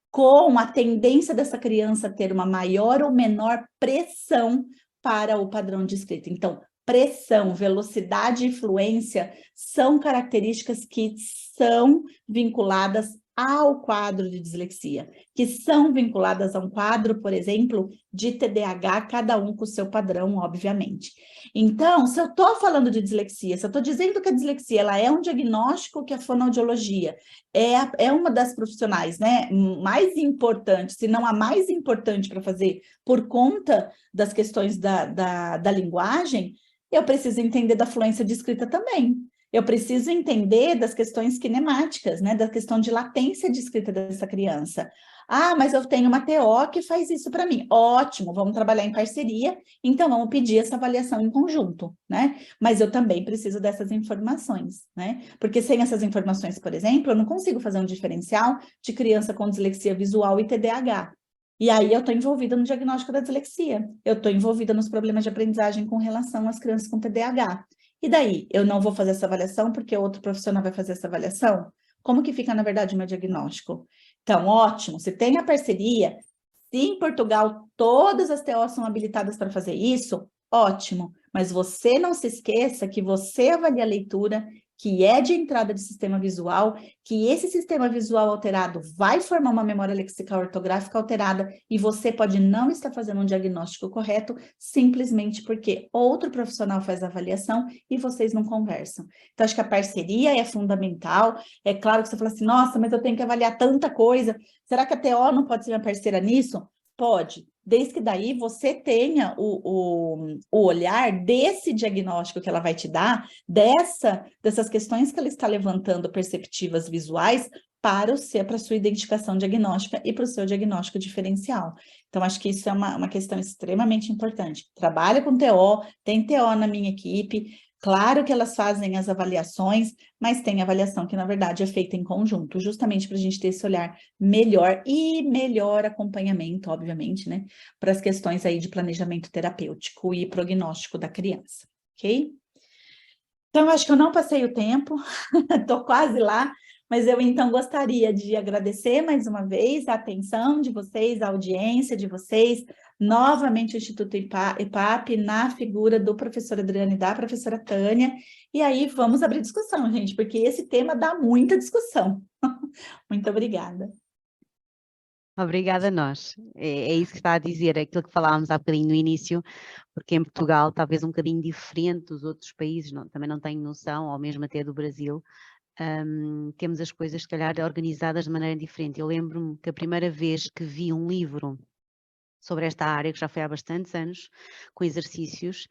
com a tendência dessa criança ter uma maior ou menor pressão para o padrão de escrita. Então, pressão, velocidade e fluência são características que são vinculadas ao quadro de dislexia, que são vinculadas a um quadro, por exemplo, de TDAH, cada um com o seu padrão, obviamente. Então, se eu estou falando de dislexia, se eu estou dizendo que a dislexia ela é um diagnóstico que a fonoaudiologia é uma das profissionais, né, mais importantes, se não a mais importante para fazer por conta das questões da linguagem, eu preciso entender da fluência de escrita também. Eu preciso entender das questões kinemáticas, né, da questão de latência de escrita dessa criança. Ah, mas eu tenho uma TO que faz isso para mim. Ótimo, vamos trabalhar em parceria, então vamos pedir essa avaliação em conjunto, né? Mas eu também preciso dessas informações, né? Porque sem essas informações, por exemplo, eu não consigo fazer um diferencial de criança com dislexia visual e TDAH. E aí eu estou envolvida no diagnóstico da dislexia, eu estou envolvida nos problemas de aprendizagem com relação às crianças com TDAH. E daí, eu não vou fazer essa avaliação porque outro profissional vai fazer essa avaliação? Como que fica, na verdade, o meu diagnóstico? Então, ótimo, se tem a parceria, se em Portugal todas as TOs são habilitadas para fazer isso, ótimo. Mas você não se esqueça que você avalia a leitura, que é de entrada de sistema visual, que esse sistema visual alterado vai formar uma memória lexical ortográfica alterada e você pode não estar fazendo um diagnóstico correto simplesmente porque outro profissional faz a avaliação e vocês não conversam. Então, acho que a parceria é fundamental. É claro que você fala assim, nossa, mas eu tenho que avaliar tanta coisa. Será que a TO não pode ser minha parceira nisso? Pode, desde que daí você tenha o olhar desse diagnóstico que ela vai te dar, dessas questões que ela está levantando perceptivas visuais para a sua identificação diagnóstica e para o seu diagnóstico diferencial. Então, acho que isso é uma questão extremamente importante. Trabalha com TO, tem TO na minha equipe, claro que elas fazem as avaliações, mas tem avaliação que, na verdade, é feita em conjunto, justamente para a gente ter esse olhar melhor e melhor acompanhamento, obviamente, né, para as questões aí de planejamento terapêutico e prognóstico da criança, ok? Então, eu acho que eu não passei o tempo, estou quase lá, mas eu então gostaria de agradecer mais uma vez a atenção de vocês, a audiência de vocês, novamente o Instituto EPAP, na figura do professor Adriano e da professora Tânia, e aí vamos abrir discussão, gente, porque esse tema dá muita discussão. Muito obrigada. Obrigada a nós. É isso que está a dizer, aquilo que falávamos há bocadinho no início, porque em Portugal, talvez um bocadinho diferente dos outros países, também não tenho noção, ou mesmo até do Brasil, temos as coisas, se calhar, organizadas de maneira diferente. Eu lembro-me que a primeira vez que vi um livro sobre esta área, que já foi há bastantes anos, com exercícios,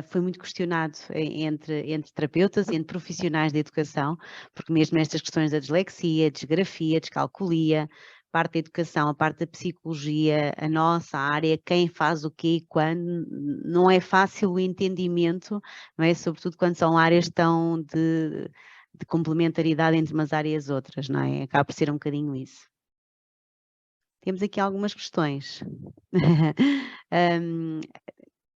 foi muito questionado entre terapeutas e entre profissionais de educação, porque mesmo nestas questões da dislexia, desgrafia, descalculia, parte da educação, a parte da psicologia, a nossa área, quem faz o quê e quando, não é fácil o entendimento, não é? Sobretudo quando são áreas tão de complementaridade entre umas áreas e outras, não é? Acaba por ser um bocadinho isso. Temos aqui algumas questões.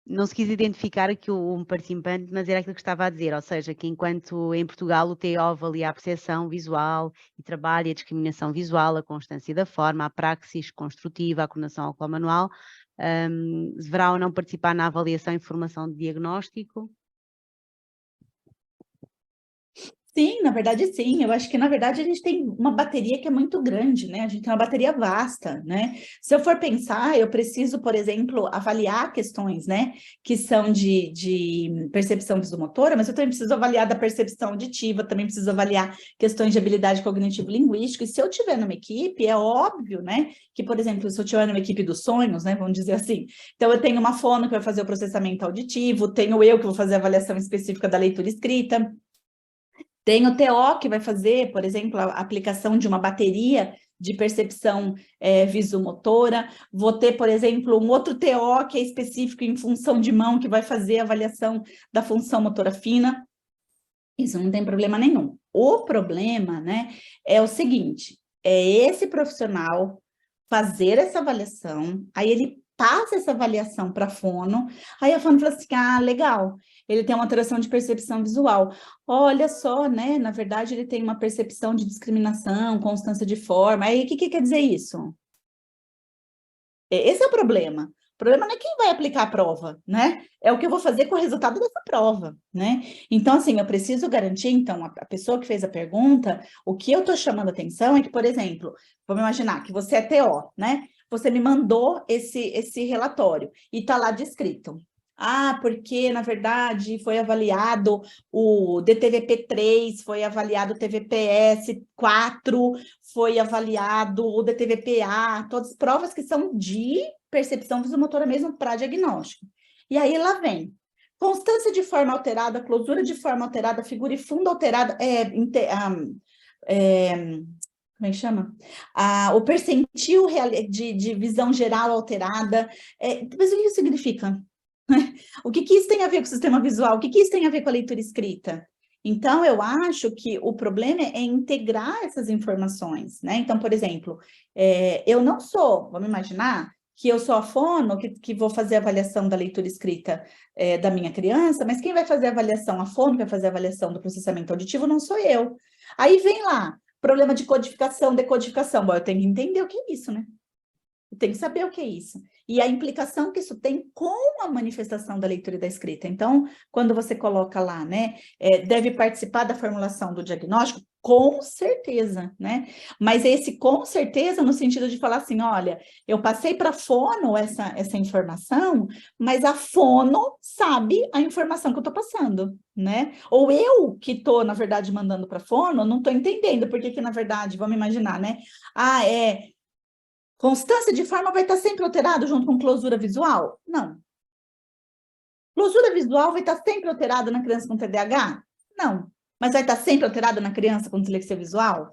não se quis identificar aqui um participante, mas era aquilo que estava a dizer, ou seja, que enquanto em Portugal o TO avalia a percepção visual e trabalha a discriminação visual, a constância da forma, a praxis construtiva, a coordenação ao manual, deverá ou não participar na avaliação e formação de diagnóstico? Sim, na verdade, sim. Eu acho que, na verdade, a gente tem uma bateria que é muito grande, né? A gente tem uma bateria vasta, né? Se eu for pensar, eu preciso, por exemplo, avaliar questões, né? Que são de percepção visomotora, mas eu também preciso avaliar da percepção auditiva, também preciso avaliar questões de habilidade cognitivo-linguística. E se eu tiver numa equipe, é óbvio, né? Que, por exemplo, se eu tiver numa equipe dos sonhos, né? Vamos dizer assim. Então, eu tenho uma fono que vai fazer o processamento auditivo, tenho eu que vou fazer a avaliação específica da leitura escrita. Tem o TO que vai fazer, por exemplo, a aplicação de uma bateria de percepção visomotora. Vou ter, por exemplo, um outro TO que é específico em função de mão, que vai fazer a avaliação da função motora fina. Isso não tem problema nenhum. O problema, né, é o seguinte, é esse profissional fazer essa avaliação, aí ele passa essa avaliação para a fono, aí a fono fala assim, ah, legal, ele tem uma alteração de percepção visual. Olha só, né, na verdade ele tem uma percepção de discriminação, constância de forma, aí o que quer dizer isso? Esse é o problema. O problema não é quem vai aplicar a prova, né? É o que eu vou fazer com o resultado dessa prova, né? Então, assim, eu preciso garantir, então, a pessoa que fez a pergunta, o que eu estou chamando a atenção é que, por exemplo, vamos imaginar que você é TO, né? Você me mandou esse relatório e está lá descrito. Ah, porque, na verdade, foi avaliado o DTVP3, foi avaliado o TVPS4, foi avaliado o DTVPA, todas as provas que são de percepção visomotora mesmo para diagnóstico. E aí lá vem constância de forma alterada, closura de forma alterada, figura e fundo alterada, como é que chama? O percentil de visão geral alterada. Mas o que isso significa? O que isso tem a ver com o sistema visual? O que isso tem a ver com a leitura escrita? Então, eu acho que o problema é integrar essas informações, né? Então, por exemplo, eu não sou, vamos imaginar, que eu sou a fono, que vou fazer a avaliação da leitura escrita da minha criança, mas quem vai fazer a avaliação, a fono vai fazer a avaliação do processamento auditivo, não sou eu. Aí vem lá, problema de codificação, decodificação. Bom, eu tenho que entender o que é isso, né? Eu tenho que saber o que é isso. E a implicação que isso tem com a manifestação da leitura e da escrita. Então, quando você coloca lá, né, deve participar da formulação do diagnóstico, com certeza, né? Mas esse com certeza no sentido de falar assim, olha, eu passei para a fono essa informação, mas a fono sabe a informação que eu estou passando, né? Ou eu que estou, na verdade, mandando para a fono, não estou entendendo, porque que, na verdade, vamos imaginar, né? Constância de forma vai estar sempre alterado junto com closura visual? Não. Closura visual vai estar sempre alterada na criança com TDAH? Não. Mas vai estar sempre alterada na criança com dislexia visual?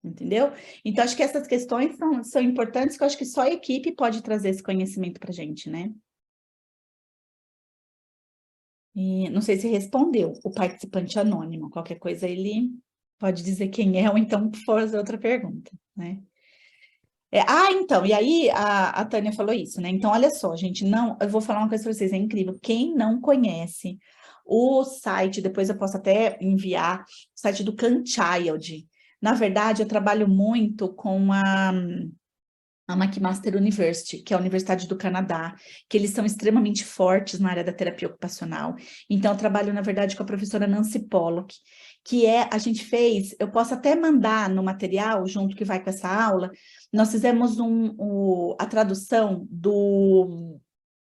Entendeu? Então, acho que essas questões são importantes, que eu acho que só a equipe pode trazer esse conhecimento para a gente, né? E não sei se respondeu o participante anônimo. Qualquer coisa ele pode dizer quem é, ou então fazer outra pergunta, né? Então, e aí a Tânia falou isso, né? Então, olha só, gente, eu vou falar uma coisa para vocês, é incrível. Quem não conhece o site, depois eu posso até enviar, o site do CanChild. Na verdade, eu trabalho muito com a McMaster University, que é a Universidade do Canadá, que eles são extremamente fortes na área da terapia ocupacional. Então, eu trabalho, na verdade, com a professora Nancy Pollock, que a gente fez, eu posso até mandar no material, junto que vai com essa aula, nós fizemos a tradução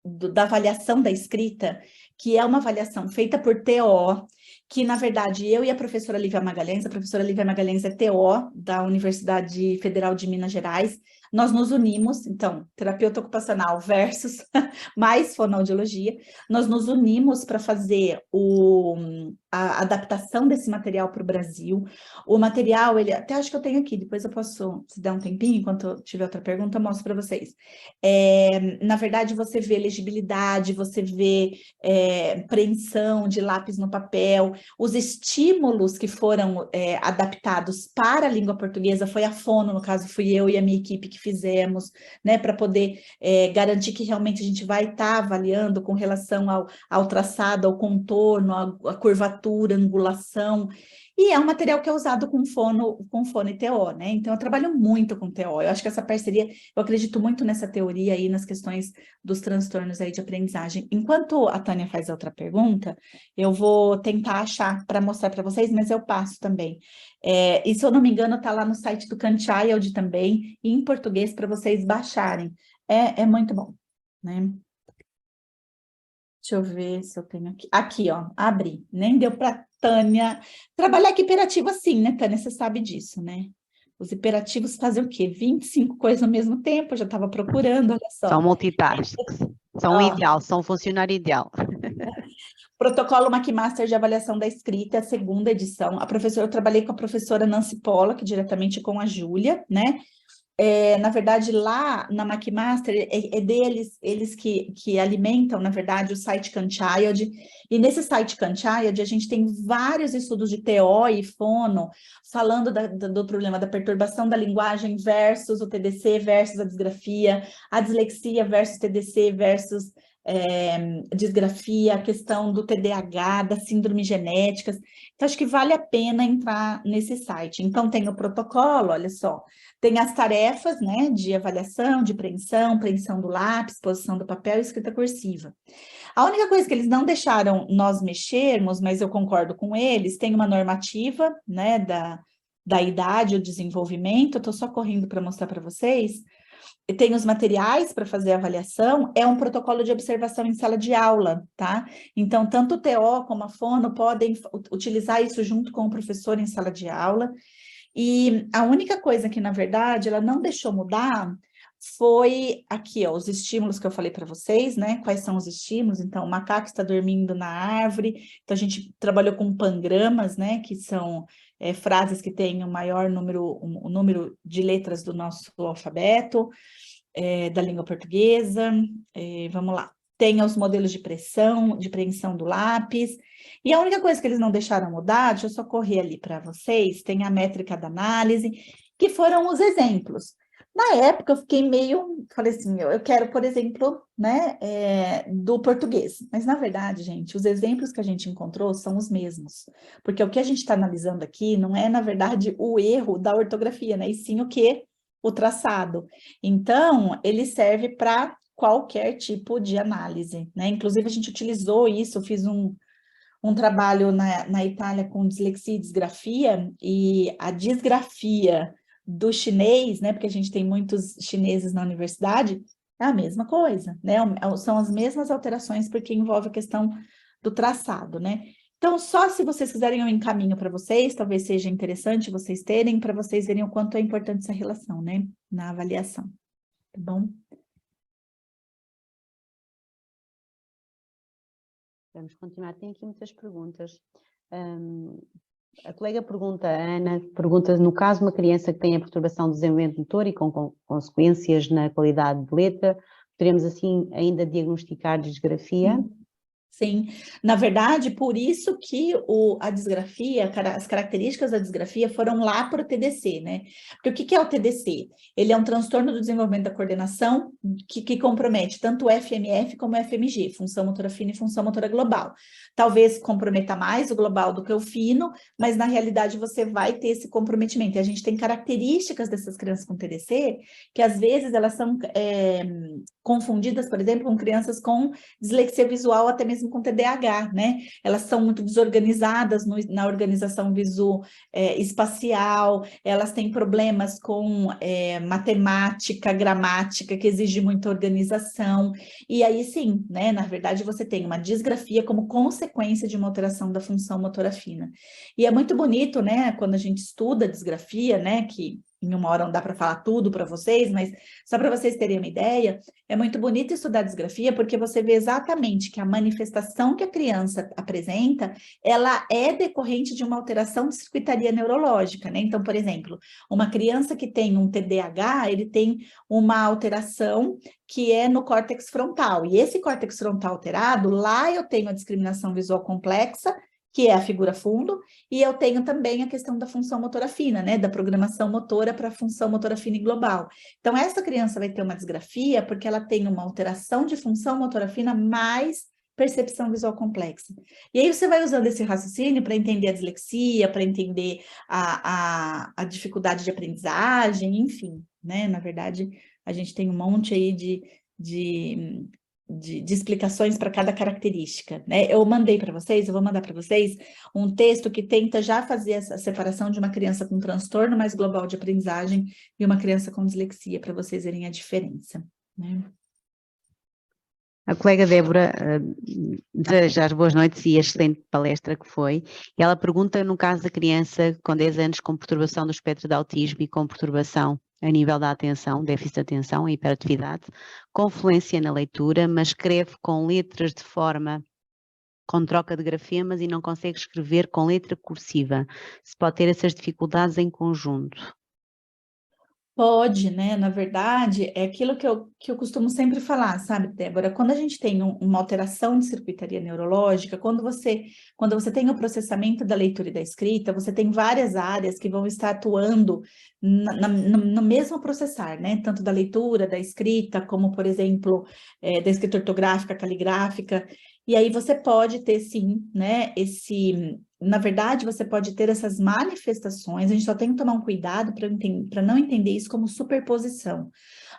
da avaliação da escrita, que é uma avaliação feita por TO, que, na verdade, eu e a professora Lívia Magalhães é TO da Universidade Federal de Minas Gerais, nós nos unimos, então, terapeuta ocupacional versus mais fonoaudiologia, nós nos unimos para fazer a adaptação desse material para o Brasil. O material, até acho que eu tenho aqui, depois eu posso, se der um tempinho, enquanto tiver outra pergunta, eu mostro para vocês. Na verdade, você vê legibilidade, você vê preensão de lápis no papel, os estímulos que foram adaptados para a língua portuguesa, foi a fono, no caso, fui eu e a minha equipe que fizemos, né, para poder garantir que realmente a gente vai estar avaliando com relação ao traçado, ao contorno, à curvatura, angulação. E é um material que é usado com fono e TO, né? Então, eu trabalho muito com TO. Eu acho que essa parceria, eu acredito muito nessa teoria aí, nas questões dos transtornos aí de aprendizagem. Enquanto a Tânia faz a outra pergunta, eu vou tentar achar para mostrar para vocês, mas eu passo também. E se eu não me engano, está lá no site do Kantchild também, em português, para vocês baixarem. É muito bom, né? Deixa eu ver se eu tenho aqui. Aqui, ó, abri. Nem deu para Tânia. Trabalhar com hiperativo assim, né, Tânia? Você sabe disso, né? Os hiperativos fazem o quê? 25 coisas ao mesmo tempo, eu já estava procurando, olha só. São multitasks, são Ó, ideal, são um funcionário ideal. Protocolo McMaster de Avaliação da Escrita, a segunda edição. Eu trabalhei com a professora Nancy Pollock, diretamente com a Júlia, né? Na verdade, lá na McMaster, é deles, eles que alimentam, na verdade, o site Kantchild, e nesse site Kantchild a gente tem vários estudos de TO e fono, falando do problema da perturbação da linguagem versus o TDC versus a disgrafia, a dislexia versus TDC versus disgrafia, a questão do TDAH, das síndromes genéticas. Então, acho que vale a pena entrar nesse site. Então, tem o protocolo, olha só, tem as tarefas, né, de avaliação, de preensão do lápis, posição do papel e escrita cursiva. A única coisa que eles não deixaram nós mexermos, mas eu concordo com eles, tem uma normativa, né, da idade, o desenvolvimento, eu estou só correndo para mostrar para vocês, e tem os materiais para fazer a avaliação, é um protocolo de observação em sala de aula, tá? Então, tanto o TO como a fono podem utilizar isso junto com o professor em sala de aula, e a única coisa que, na verdade, ela não deixou mudar foi aqui, ó, os estímulos que eu falei para vocês, né? Quais são os estímulos? Então, o macaco está dormindo na árvore, então a gente trabalhou com pangramas, né? Que são frases que têm o número de letras do nosso alfabeto, da língua portuguesa. Vamos lá. Tem os modelos de pressão, de preensão do lápis. E a única coisa que eles não deixaram mudar, deixa eu só correr ali para vocês, tem a métrica da análise, que foram os exemplos. Na época, eu fiquei falei assim, eu quero, por exemplo, né, do português. Mas, na verdade, gente, os exemplos que a gente encontrou são os mesmos. Porque o que a gente está analisando aqui não é, na verdade, o erro da ortografia, né? E sim o quê? O traçado. Então, ele serve para qualquer tipo de análise, né? Inclusive, a gente utilizou isso, eu fiz um trabalho na Itália com dislexia e disgrafia, e a disgrafia do chinês, né, porque a gente tem muitos chineses na universidade, é a mesma coisa, né, são as mesmas alterações porque envolve a questão do traçado, né. Então, só se vocês quiserem eu encaminho para vocês, talvez seja interessante vocês terem, para vocês verem o quanto é importante essa relação, né, na avaliação, tá bom? Vamos continuar, tem aqui muitas perguntas. A colega pergunta, a Ana, pergunta, no caso de uma criança que tenha perturbação do desenvolvimento motor e com consequências na qualidade de letra, poderemos assim ainda diagnosticar disgrafia? Sim, na verdade, por isso que a disgrafia, as características da disgrafia foram lá para o TDC, né? Porque o que é o TDC? Ele é um transtorno do desenvolvimento da coordenação que compromete tanto o FMF como o FMG, função motora fina e função motora global. Talvez comprometa mais o global do que o fino, mas na realidade você vai ter esse comprometimento. E a gente tem características dessas crianças com TDC que às vezes elas são confundidas, por exemplo, com crianças com dislexia visual, até mesmo com TDAH, né? Elas são muito desorganizadas na organização espacial, elas têm problemas com matemática, gramática, que exige muita organização, e aí sim, né? Na verdade, você tem uma disgrafia como consequência de uma alteração da função motora fina. E é muito bonito, né? Quando a gente estuda a disgrafia, né? Que em uma hora não dá para falar tudo para vocês, mas só para vocês terem uma ideia, é muito bonito estudar disgrafia porque você vê exatamente que a manifestação que a criança apresenta, ela é decorrente de uma alteração de circuitaria neurológica, né? Então, por exemplo, uma criança que tem um TDAH, ele tem uma alteração que é no córtex frontal, e esse córtex frontal alterado, lá eu tenho a discriminação visual complexa que é a figura fundo, e eu tenho também a questão da função motora fina, né, da programação motora para a função motora fina e global. Então, essa criança vai ter uma disgrafia porque ela tem uma alteração de função motora fina mais percepção visual complexa. E aí você vai usando esse raciocínio para entender a dislexia, para entender a dificuldade de aprendizagem, enfim, né, na verdade, a gente tem um monte aí de explicações para cada característica, né? Eu mandei para vocês, eu vou mandar para vocês um texto que tenta já fazer essa separação de uma criança com transtorno mais global de aprendizagem e uma criança com dislexia, para vocês verem a diferença, né? A colega Débora deseja as boas noites e a excelente palestra que foi. E ela pergunta, no caso da criança com 10 anos com perturbação do espectro de autismo e com perturbação a nível da atenção, déficit de atenção e hiperatividade, com fluência na leitura, mas escreve com letras de forma com troca de grafemas e não consegue escrever com letra cursiva. Se pode ter essas dificuldades em conjunto. Pode, né? Na verdade, é aquilo que eu costumo sempre falar, sabe, Débora? Quando a gente tem uma alteração de circuitaria neurológica, quando você tem o processamento da leitura e da escrita, você tem várias áreas que vão estar atuando no mesmo processar, né? Tanto da leitura, da escrita, como, por exemplo, da escrita ortográfica, caligráfica. E aí você pode ter, sim, né, na verdade, você pode ter essas manifestações, a gente só tem que tomar um cuidado para não entender isso como superposição.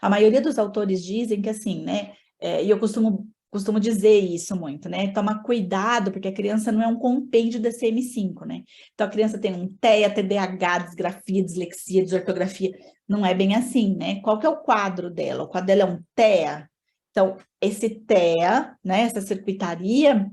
A maioria dos autores dizem que assim, né, e eu costumo dizer isso muito, né, toma cuidado, porque a criança não é um compêndio DSM-5, né, então a criança tem um TEA, TDAH, disgrafia, dislexia, desortografia, não é bem assim, né, qual que é o quadro dela? O quadro dela é um TEA, então esse TEA, né, essa circuitaria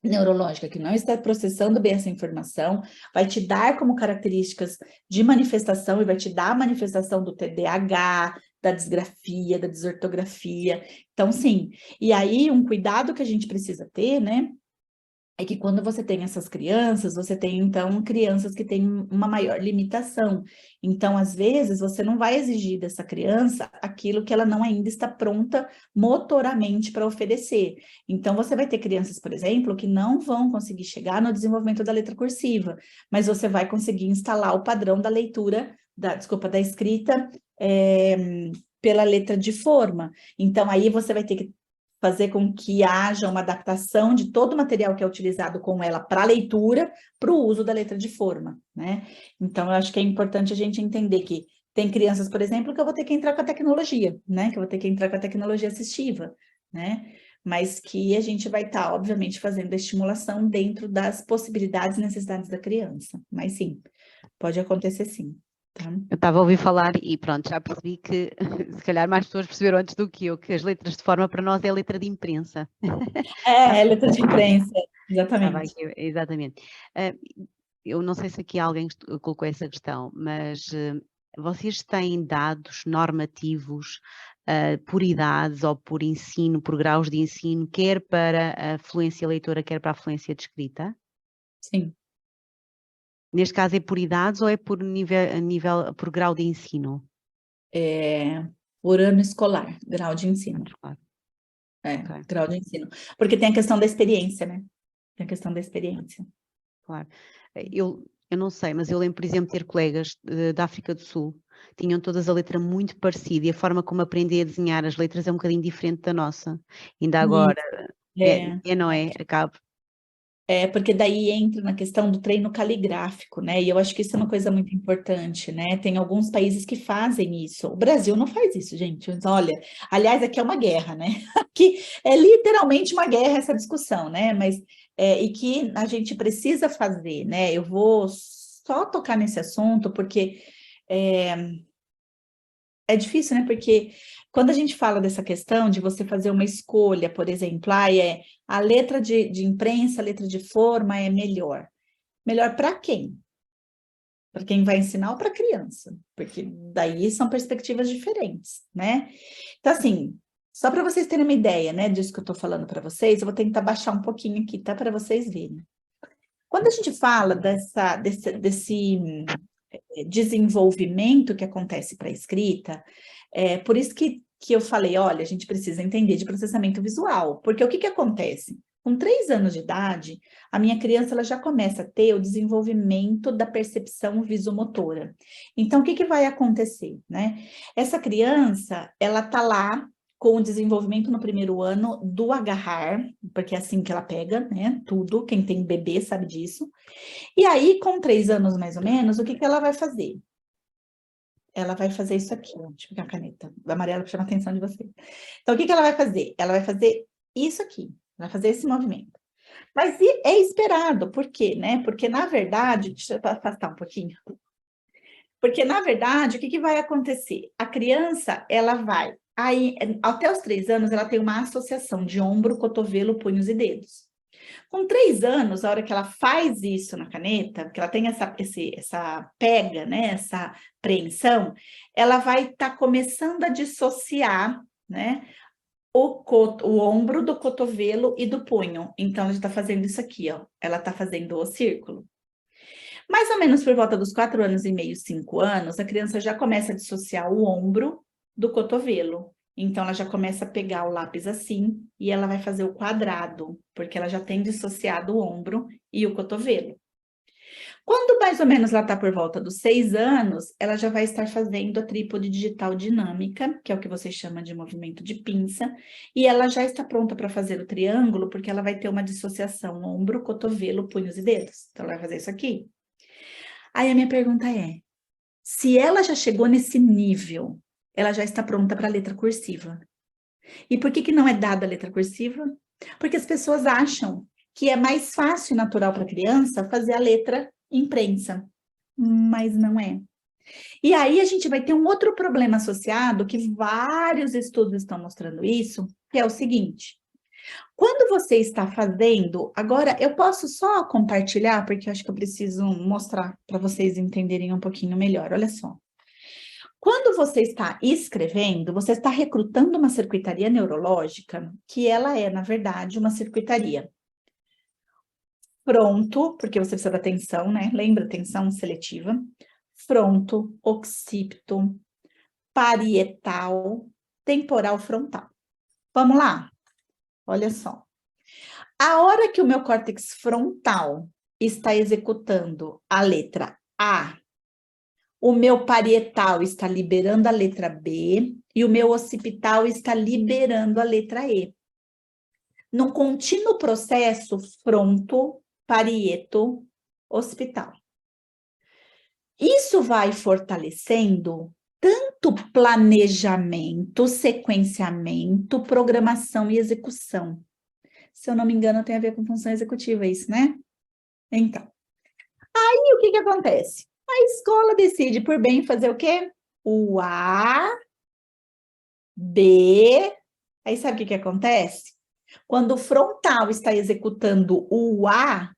neurológica que não está processando bem essa informação, vai te dar como características de manifestação e vai te dar a manifestação do TDAH, da disgrafia, da desortografia. Então, sim. E aí, um cuidado que a gente precisa ter, né? É que quando você tem essas crianças, você tem, então, crianças que têm uma maior limitação. Então, às vezes, você não vai exigir dessa criança aquilo que ela não ainda está pronta motoramente para oferecer. Então, você vai ter crianças, por exemplo, que não vão conseguir chegar no desenvolvimento da letra cursiva, mas você vai conseguir instalar o padrão da leitura, da escrita, pela letra de forma. Então, aí você vai ter que fazer com que haja uma adaptação de todo o material que é utilizado com ela para a leitura, para o uso da letra de forma, né? Então, eu acho que é importante a gente entender que tem crianças, por exemplo, que eu vou ter que entrar com a tecnologia, né? Que eu vou ter que entrar com a tecnologia assistiva, né? Mas que a gente vai estar, obviamente, fazendo a estimulação dentro das possibilidades e necessidades da criança. Mas sim, pode acontecer sim. Tá? Eu estava a ouvir falar e pronto, já percebi que se calhar mais pessoas perceberam antes do que eu, que as letras de forma para nós é letra de imprensa. É letra de imprensa, Estava exatamente. aqui, exatamente. Eu não sei se aqui alguém colocou essa questão, mas vocês têm dados normativos por idades ou por ensino, por graus de ensino, quer para a fluência leitora, quer para a fluência de escrita? Sim. Neste caso é por idades ou é por nível por grau de ensino? Por ano escolar, grau de ensino. Claro. Ok. Grau de ensino. Porque tem a questão da experiência, né? Tem a questão da experiência. Claro. Eu não sei, mas eu lembro, por exemplo, ter colegas da África do Sul, tinham todas a letra muito parecida e a forma como aprendem a desenhar as letras é um bocadinho diferente da nossa. Ainda agora, não é? Acaba. Porque daí entra na questão do treino caligráfico, né? E eu acho que isso é uma coisa muito importante, né? Tem alguns países que fazem isso. O Brasil não faz isso, gente. Mas olha, aliás, aqui é uma guerra, né? Aqui é literalmente uma guerra essa discussão, né? Mas e que a gente precisa fazer, né? Eu vou só tocar nesse assunto porque é difícil, né? Porque quando a gente fala dessa questão de você fazer uma escolha, por exemplo, a letra de imprensa, a letra de forma é melhor. Melhor para quem? Para quem vai ensinar ou para a criança? Porque daí são perspectivas diferentes, né? Então, assim, só para vocês terem uma ideia, né, disso que eu estou falando para vocês, eu vou tentar baixar um pouquinho aqui, tá? Para vocês verem. Quando a gente fala desse desenvolvimento que acontece para a escrita, por isso que eu falei, olha, a gente precisa entender de processamento visual, porque o que acontece? Com 3 anos de idade, a minha criança ela já começa a ter o desenvolvimento da percepção visomotora. Então, o que vai acontecer, né? Essa criança, ela tá lá com o desenvolvimento no primeiro ano do agarrar, porque é assim que ela pega, né? Tudo, quem tem bebê sabe disso. E aí, com 3 anos mais ou menos, o que ela vai fazer? Ela vai fazer isso aqui, ó. Deixa eu pegar a caneta amarela para chamar a atenção de vocês. Então, o que ela vai fazer? Ela vai fazer isso aqui, vai fazer esse movimento. Mas é esperado, por quê, né? Porque, na verdade, deixa eu afastar um pouquinho. Porque, na verdade, o que vai acontecer? A criança, ela vai, aí, até os 3 anos, ela tem uma associação de ombro, cotovelo, punhos e dedos. Com 3 anos, a hora que ela faz isso na caneta, que ela tem essa pega, né, essa preensão, ela vai estar começando a dissociar, né, o ombro do cotovelo e do punho. Então, ela já está fazendo isso aqui, ó. Ela está fazendo o círculo. Mais ou menos por volta dos 4 anos e meio, 5 anos, a criança já começa a dissociar o ombro do cotovelo. Então, ela já começa a pegar o lápis assim e ela vai fazer o quadrado, porque ela já tem dissociado o ombro e o cotovelo. Quando mais ou menos ela está por volta dos 6 anos, ela já vai estar fazendo a trípode digital dinâmica, que é o que você chama de movimento de pinça, e ela já está pronta para fazer o triângulo, porque ela vai ter uma dissociação ombro, cotovelo, punhos e dedos. Então, ela vai fazer isso aqui. Aí a minha pergunta é, se ela já chegou nesse nível, ela já está pronta para a letra cursiva. E por que não é dada a letra cursiva? Porque as pessoas acham que é mais fácil e natural para a criança fazer a letra em prensa, mas não é. E aí a gente vai ter um outro problema associado, que vários estudos estão mostrando isso, que é o seguinte: quando você está fazendo, agora eu posso só compartilhar, porque eu acho que eu preciso mostrar para vocês entenderem um pouquinho melhor. Olha só. Quando você está escrevendo, você está recrutando uma circuitaria neurológica, que ela é, na verdade, uma circuitaria fronto, porque você precisa da tensão, né? Lembra, tensão seletiva. Fronto, occipito, parietal, temporal frontal. Vamos lá? Olha só. A hora que o meu córtex frontal está executando a letra A, o meu parietal está liberando a letra B e o meu occipital está liberando a letra E. Num contínuo processo fronto, parieto, occipital. Isso vai fortalecendo tanto planejamento, sequenciamento, programação e execução. Se eu não me engano, tem a ver com função executiva isso, né? Então, aí o que acontece? A escola decide por bem fazer o quê? O A, B. Aí sabe o que acontece? Quando o frontal está executando o A,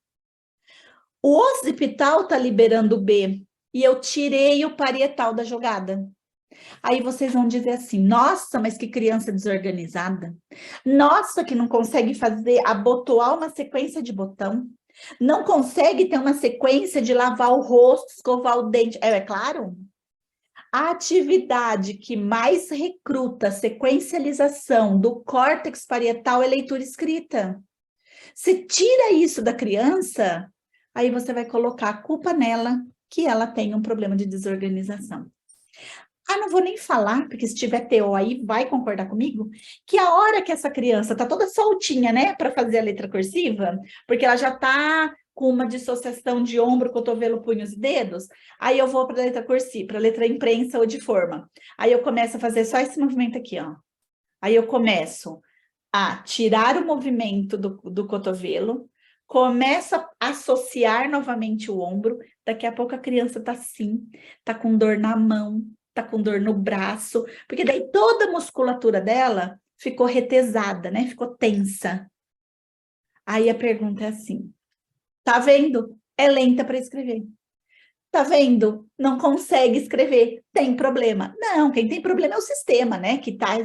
o occipital está liberando o B. E eu tirei o parietal da jogada. Aí vocês vão dizer assim, nossa, mas que criança desorganizada. Nossa, que não consegue fazer, abotoar uma sequência de botão. Não consegue ter uma sequência de lavar o rosto, escovar o dente. É claro, a atividade que mais recruta sequencialização do córtex parietal é leitura escrita. Se tira isso da criança, aí você vai colocar a culpa nela, que ela tem um problema de desorganização. Ah, não vou nem falar, porque se tiver TO aí, vai concordar comigo, que a hora que essa criança tá toda soltinha, né, para fazer a letra cursiva, porque ela já tá com uma dissociação de ombro, cotovelo, punhos e dedos, aí eu vou para a letra cursiva, para a letra imprensa ou de forma. Aí eu começo a fazer só esse movimento aqui, ó. Aí eu começo a tirar o movimento do cotovelo, começo a associar novamente o ombro, daqui a pouco a criança tá assim, tá com dor na mão, tá com dor no braço, porque daí toda a musculatura dela ficou retesada, né? Ficou tensa. Aí a pergunta é assim, tá vendo? É lenta para escrever. Tá vendo? Não consegue escrever. Tem problema. Não, quem tem problema é o sistema, né? Que tá...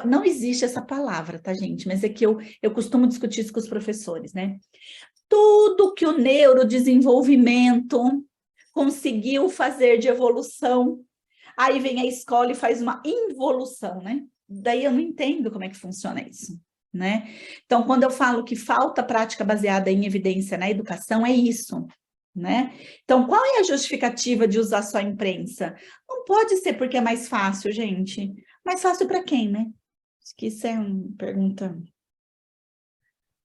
Não existe essa palavra, tá, gente? Mas é que eu costumo discutir isso com os professores, né? Tudo que o neurodesenvolvimento conseguiu fazer de evolução, aí vem a escola e faz uma involução, né? Daí eu não entendo como é que funciona isso, né? Então, quando eu falo que falta prática baseada em evidência na educação, é isso, né? Então, qual é a justificativa de usar só a imprensa? Não pode ser porque é mais fácil, gente. Mais fácil para quem, né? Acho que isso é uma pergunta.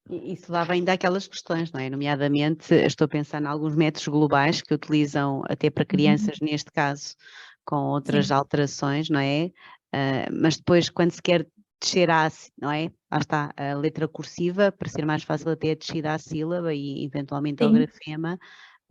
Isso lá vem daquelas questões, não é? Nomeadamente, estou a pensar em alguns métodos globais que utilizam até para crianças, neste caso, com outras Sim. alterações, não é? Mas depois, quando se quer descer não é? Lá está, a letra cursiva, para ser mais fácil até a descida à sílaba e eventualmente ao Sim. grafema,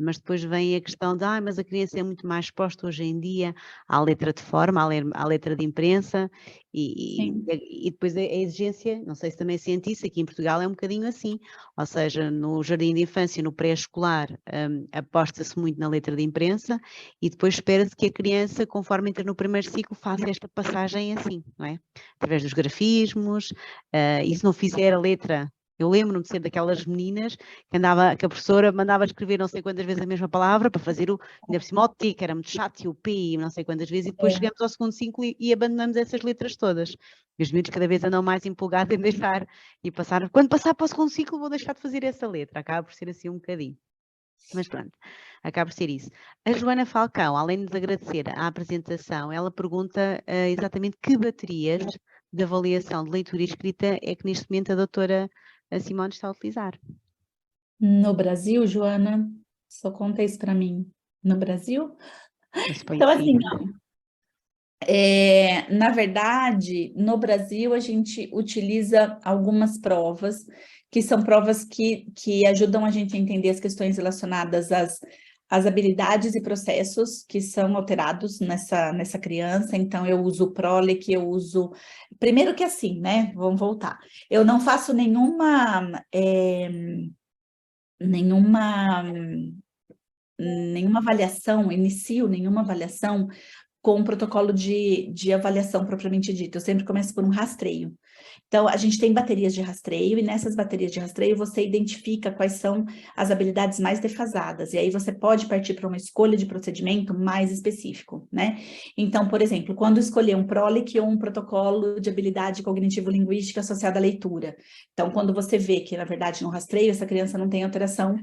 mas depois vem a questão de, mas a criança é muito mais exposta hoje em dia à letra de forma, à letra de imprensa, Sim. e depois a exigência, não sei se também sente isso, aqui em Portugal é um bocadinho assim, ou seja, no jardim de infância, no pré-escolar, aposta-se muito na letra de imprensa e depois espera-se que a criança, conforme entra no primeiro ciclo, faça esta passagem assim, não é? Através dos grafismos, e se não fizer a letra. Eu lembro-me de ser daquelas meninas que a professora mandava escrever não sei quantas vezes a mesma palavra para fazer ainda por cima o T, que era muito chato, e o P, não sei quantas vezes, e depois É. chegamos ao segundo ciclo e abandonamos essas letras todas. E os miúdos cada vez andam mais empolgados em deixar e passar. Quando passar para o segundo ciclo, vou deixar de fazer essa letra. Acaba por ser assim um bocadinho. Mas pronto, acaba por ser isso. A Joana Falcão, além de nos agradecer a apresentação, ela pergunta exatamente que baterias de avaliação de leitura e escrita é que neste momento a doutora Simone está a utilizar. No Brasil, Joana, só conta isso para mim. No Brasil? Eu suponho Então, que sim. assim, na verdade, no Brasil, a gente utiliza algumas provas, que são provas que ajudam a gente a entender as questões relacionadas às habilidades e processos que são alterados nessa criança. Então, eu uso o Prolec, eu uso... Primeiro que assim, né? Vamos voltar. Eu não faço nenhuma avaliação, inicio nenhuma avaliação com um protocolo de avaliação propriamente dito. Eu sempre começo por um rastreio. Então, a gente tem baterias de rastreio, e nessas baterias de rastreio você identifica quais são as habilidades mais defasadas, e aí você pode partir para uma escolha de procedimento mais específico, né? Então, por exemplo, quando escolher um PROLIC ou um protocolo de habilidade cognitivo-linguística associada à leitura. Então, quando você vê que, na verdade, no rastreio, essa criança não tem alteração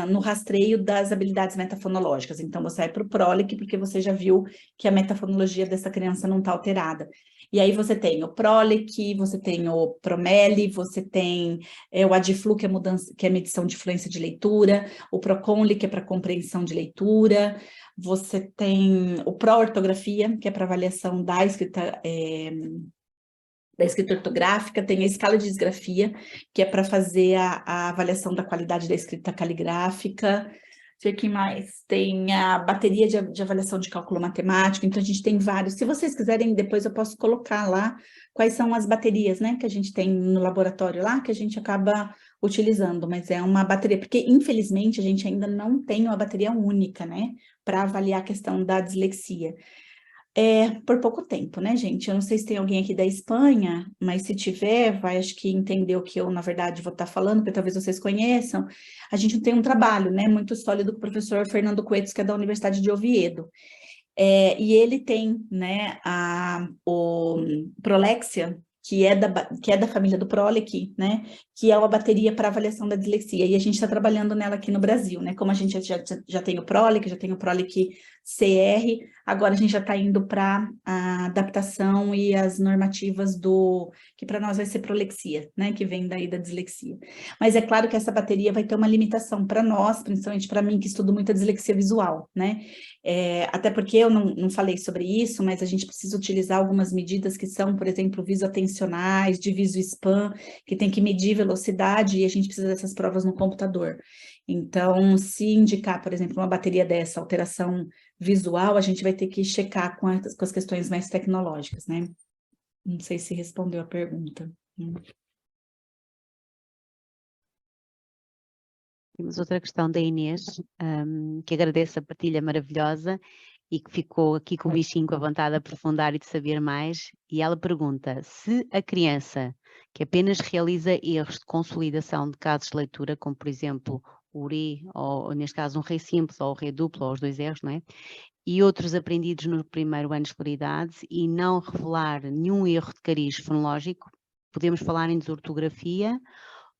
no rastreio das habilidades metafonológicas. Então, você vai para o PROLIC, porque você já viu que a metafonologia dessa criança não está alterada. E aí você tem o Prolec, você tem o Promeli, você tem o Adflu, que é medição de fluência de leitura, o Proconli, que é para compreensão de leitura, você tem o Pró-ortografia, que é para avaliação da escrita ortográfica, tem a escala de disgrafia, que é para fazer a avaliação da qualidade da escrita caligráfica. Deixa eu ver o que mais. Tem a bateria de avaliação de cálculo matemático, então a gente tem vários. Se vocês quiserem, depois eu posso colocar lá quais são as baterias, né, que a gente tem no laboratório lá, que a gente acaba utilizando, mas é uma bateria, porque infelizmente a gente ainda não tem uma bateria única, né, para avaliar a questão da dislexia. Por pouco tempo, né, gente? Eu não sei se tem alguém aqui da Espanha, mas se tiver, vai, acho que entender o que eu, na verdade, vou estar falando, porque talvez vocês conheçam. A gente tem um trabalho, né, muito sólido com o professor Fernando Coetos, que é da Universidade de Oviedo. E ele tem, né, o Prolexia, que é da família do Prolec, né, que é uma bateria para avaliação da dislexia, e a gente está trabalhando nela aqui no Brasil, né, como a gente já tem o Prolec, já tem o Prolec CR, agora a gente já está indo para a adaptação e as normativas que para nós vai ser prolexia, né, que vem daí da dislexia. Mas é claro que essa bateria vai ter uma limitação para nós, principalmente para mim, que estudo muita dislexia visual, né, até porque eu não falei sobre isso, mas a gente precisa utilizar algumas medidas que são, por exemplo, visoatencionais, de viso-span, que tem que medir velocidade, e a gente precisa dessas provas no computador. Então, se indicar, por exemplo, uma bateria dessa alteração visual, a gente vai ter que checar com as questões mais tecnológicas, né? Não sei se respondeu a pergunta. Temos outra questão da Inês, que agradeço a partilha maravilhosa e que ficou aqui com o bichinho com a vontade de aprofundar e de saber mais. E ela pergunta se a criança que apenas realiza erros de consolidação de casos de leitura, como por exemplo o RE, ou neste caso um RE simples, ou o RE duplo, ou os dois erros, não é? E outros aprendidos no primeiro ano de escolaridade e não revelar nenhum erro de cariz fonológico, podemos falar em desortografia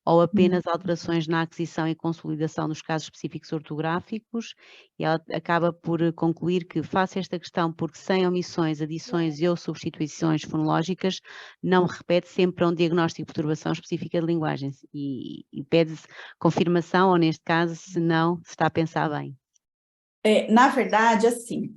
ou apenas alterações na aquisição e consolidação dos casos específicos ortográficos, e ela acaba por concluir que faça esta questão porque sem omissões, adições e ou substituições fonológicas não repete sempre a um diagnóstico de perturbação específica de linguagem e pede-se confirmação ou neste caso se não se está a pensar bem. Na verdade, assim,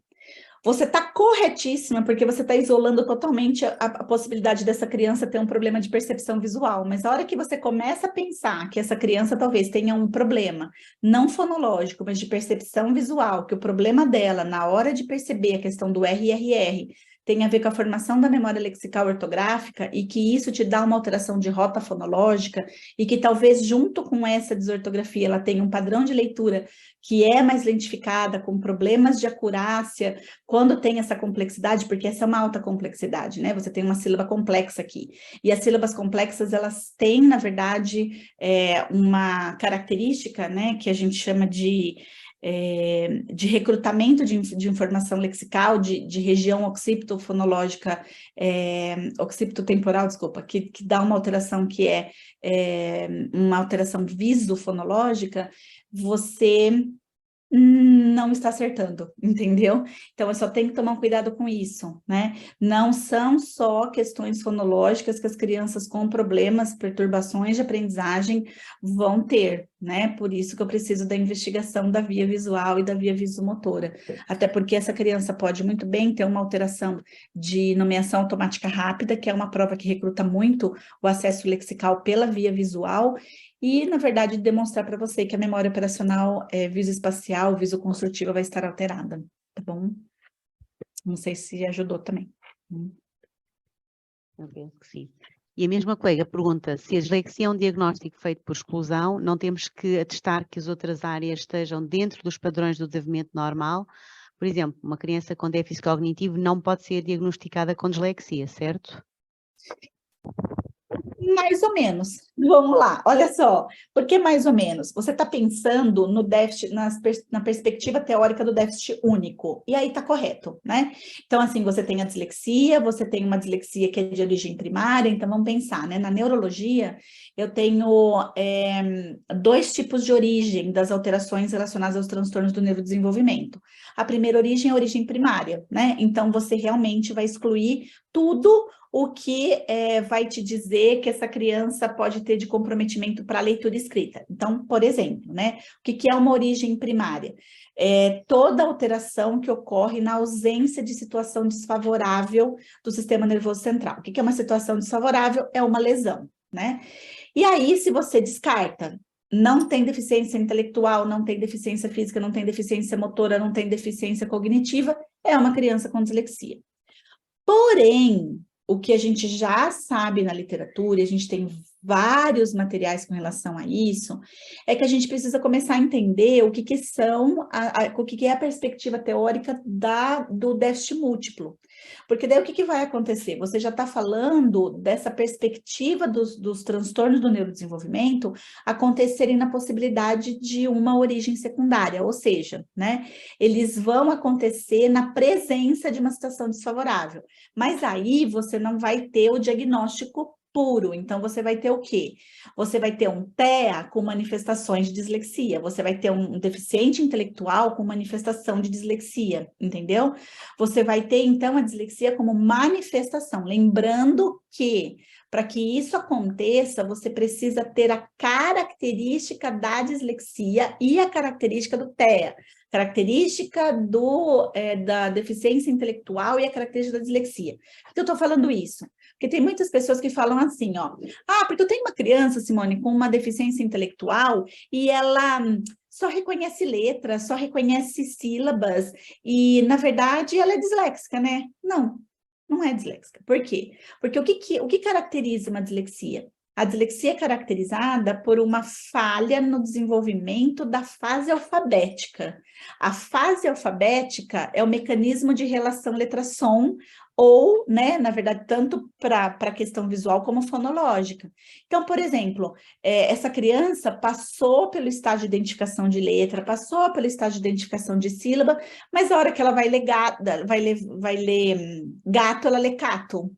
você está corretíssima, porque você está isolando totalmente a possibilidade dessa criança ter um problema de percepção visual. Mas a hora que você começa a pensar que essa criança talvez tenha um problema, não fonológico, mas de percepção visual, que o problema dela, na hora de perceber a questão do RRR, tem a ver com a formação da memória lexical ortográfica e que isso te dá uma alteração de rota fonológica e que talvez junto com essa desortografia ela tenha um padrão de leitura que é mais lentificada, com problemas de acurácia, quando tem essa complexidade, porque essa é uma alta complexidade, né? Você tem uma sílaba complexa aqui. E as sílabas complexas, elas têm, na verdade, uma característica, né, que a gente chama de recrutamento de informação lexical, de região occipitofonológica, occipitotemporal, desculpa, que dá uma alteração que é uma alteração visofonológica, você não está acertando, entendeu? Então, eu só tenho que tomar um cuidado com isso, né? Não são só questões fonológicas que as crianças com problemas, perturbações de aprendizagem vão ter, né? Por isso que eu preciso da investigação da via visual e da via visomotora. Até porque essa criança pode muito bem ter uma alteração de nomeação automática rápida, que é uma prova que recruta muito o acesso lexical pela via visual, e, na verdade, demonstrar para você que a memória operacional visoespacial, visoconstrutiva vai estar alterada, tá bom? Não sei se ajudou também. Eu penso que sim. E a mesma colega pergunta, se a dislexia é um diagnóstico feito por exclusão, não temos que atestar que as outras áreas estejam dentro dos padrões do desenvolvimento normal? Por exemplo, uma criança com déficit cognitivo não pode ser diagnosticada com dislexia, certo? Mais ou menos. Vamos lá, olha só. Por que mais ou menos? Você está pensando no déficit, na perspectiva teórica do déficit único. E aí está correto, né? Então, assim, você tem a dislexia, você tem uma dislexia que é de origem primária, então vamos pensar, né? Na neurologia, eu tenho dois tipos de origem das alterações relacionadas aos transtornos do neurodesenvolvimento. A primeira origem é a origem primária, né? Então, você realmente vai excluir tudo o que vai te dizer que essa criança pode ter de comprometimento para a leitura escrita. Então, por exemplo, né, o que é uma origem primária? Toda alteração que ocorre na ausência de situação desfavorável do sistema nervoso central. O que é uma situação desfavorável? É uma lesão, né? E aí, se você descarta, não tem deficiência intelectual, não tem deficiência física, não tem deficiência motora, não tem deficiência cognitiva, é uma criança com dislexia. Porém, o que a gente já sabe na literatura, e a gente tem vários materiais com relação a isso, é que a gente precisa começar a entender o que é a perspectiva teórica do déficit múltiplo. Porque daí o que vai acontecer? Você já está falando dessa perspectiva dos transtornos do neurodesenvolvimento acontecerem na possibilidade de uma origem secundária, ou seja, né, eles vão acontecer na presença de uma situação desfavorável. Mas aí você não vai ter o diagnóstico puro, então você vai ter o quê? Você vai ter um TEA com manifestações de dislexia, você vai ter um deficiente intelectual com manifestação de dislexia, entendeu? Você vai ter, então, a dislexia como manifestação, lembrando que, para que isso aconteça, você precisa ter a característica da dislexia e a característica do TEA, característica da deficiência intelectual e a característica da dislexia. Por que eu estou falando isso? Porque tem muitas pessoas que falam assim, ó, porque eu tenho uma criança, Simone, com uma deficiência intelectual e ela só reconhece letras, só reconhece sílabas e, na verdade, ela é disléxica, né? Não, não é disléxica. Por quê? Porque o que caracteriza uma dislexia? A dislexia é caracterizada por uma falha no desenvolvimento da fase alfabética. A fase alfabética é o mecanismo de relação letra-som, ou, né, na verdade, tanto para a questão visual como fonológica. Então, por exemplo, essa criança passou pelo estágio de identificação de letra, passou pelo estágio de identificação de sílaba, mas a hora que ela vai ler gato, ela lê cato.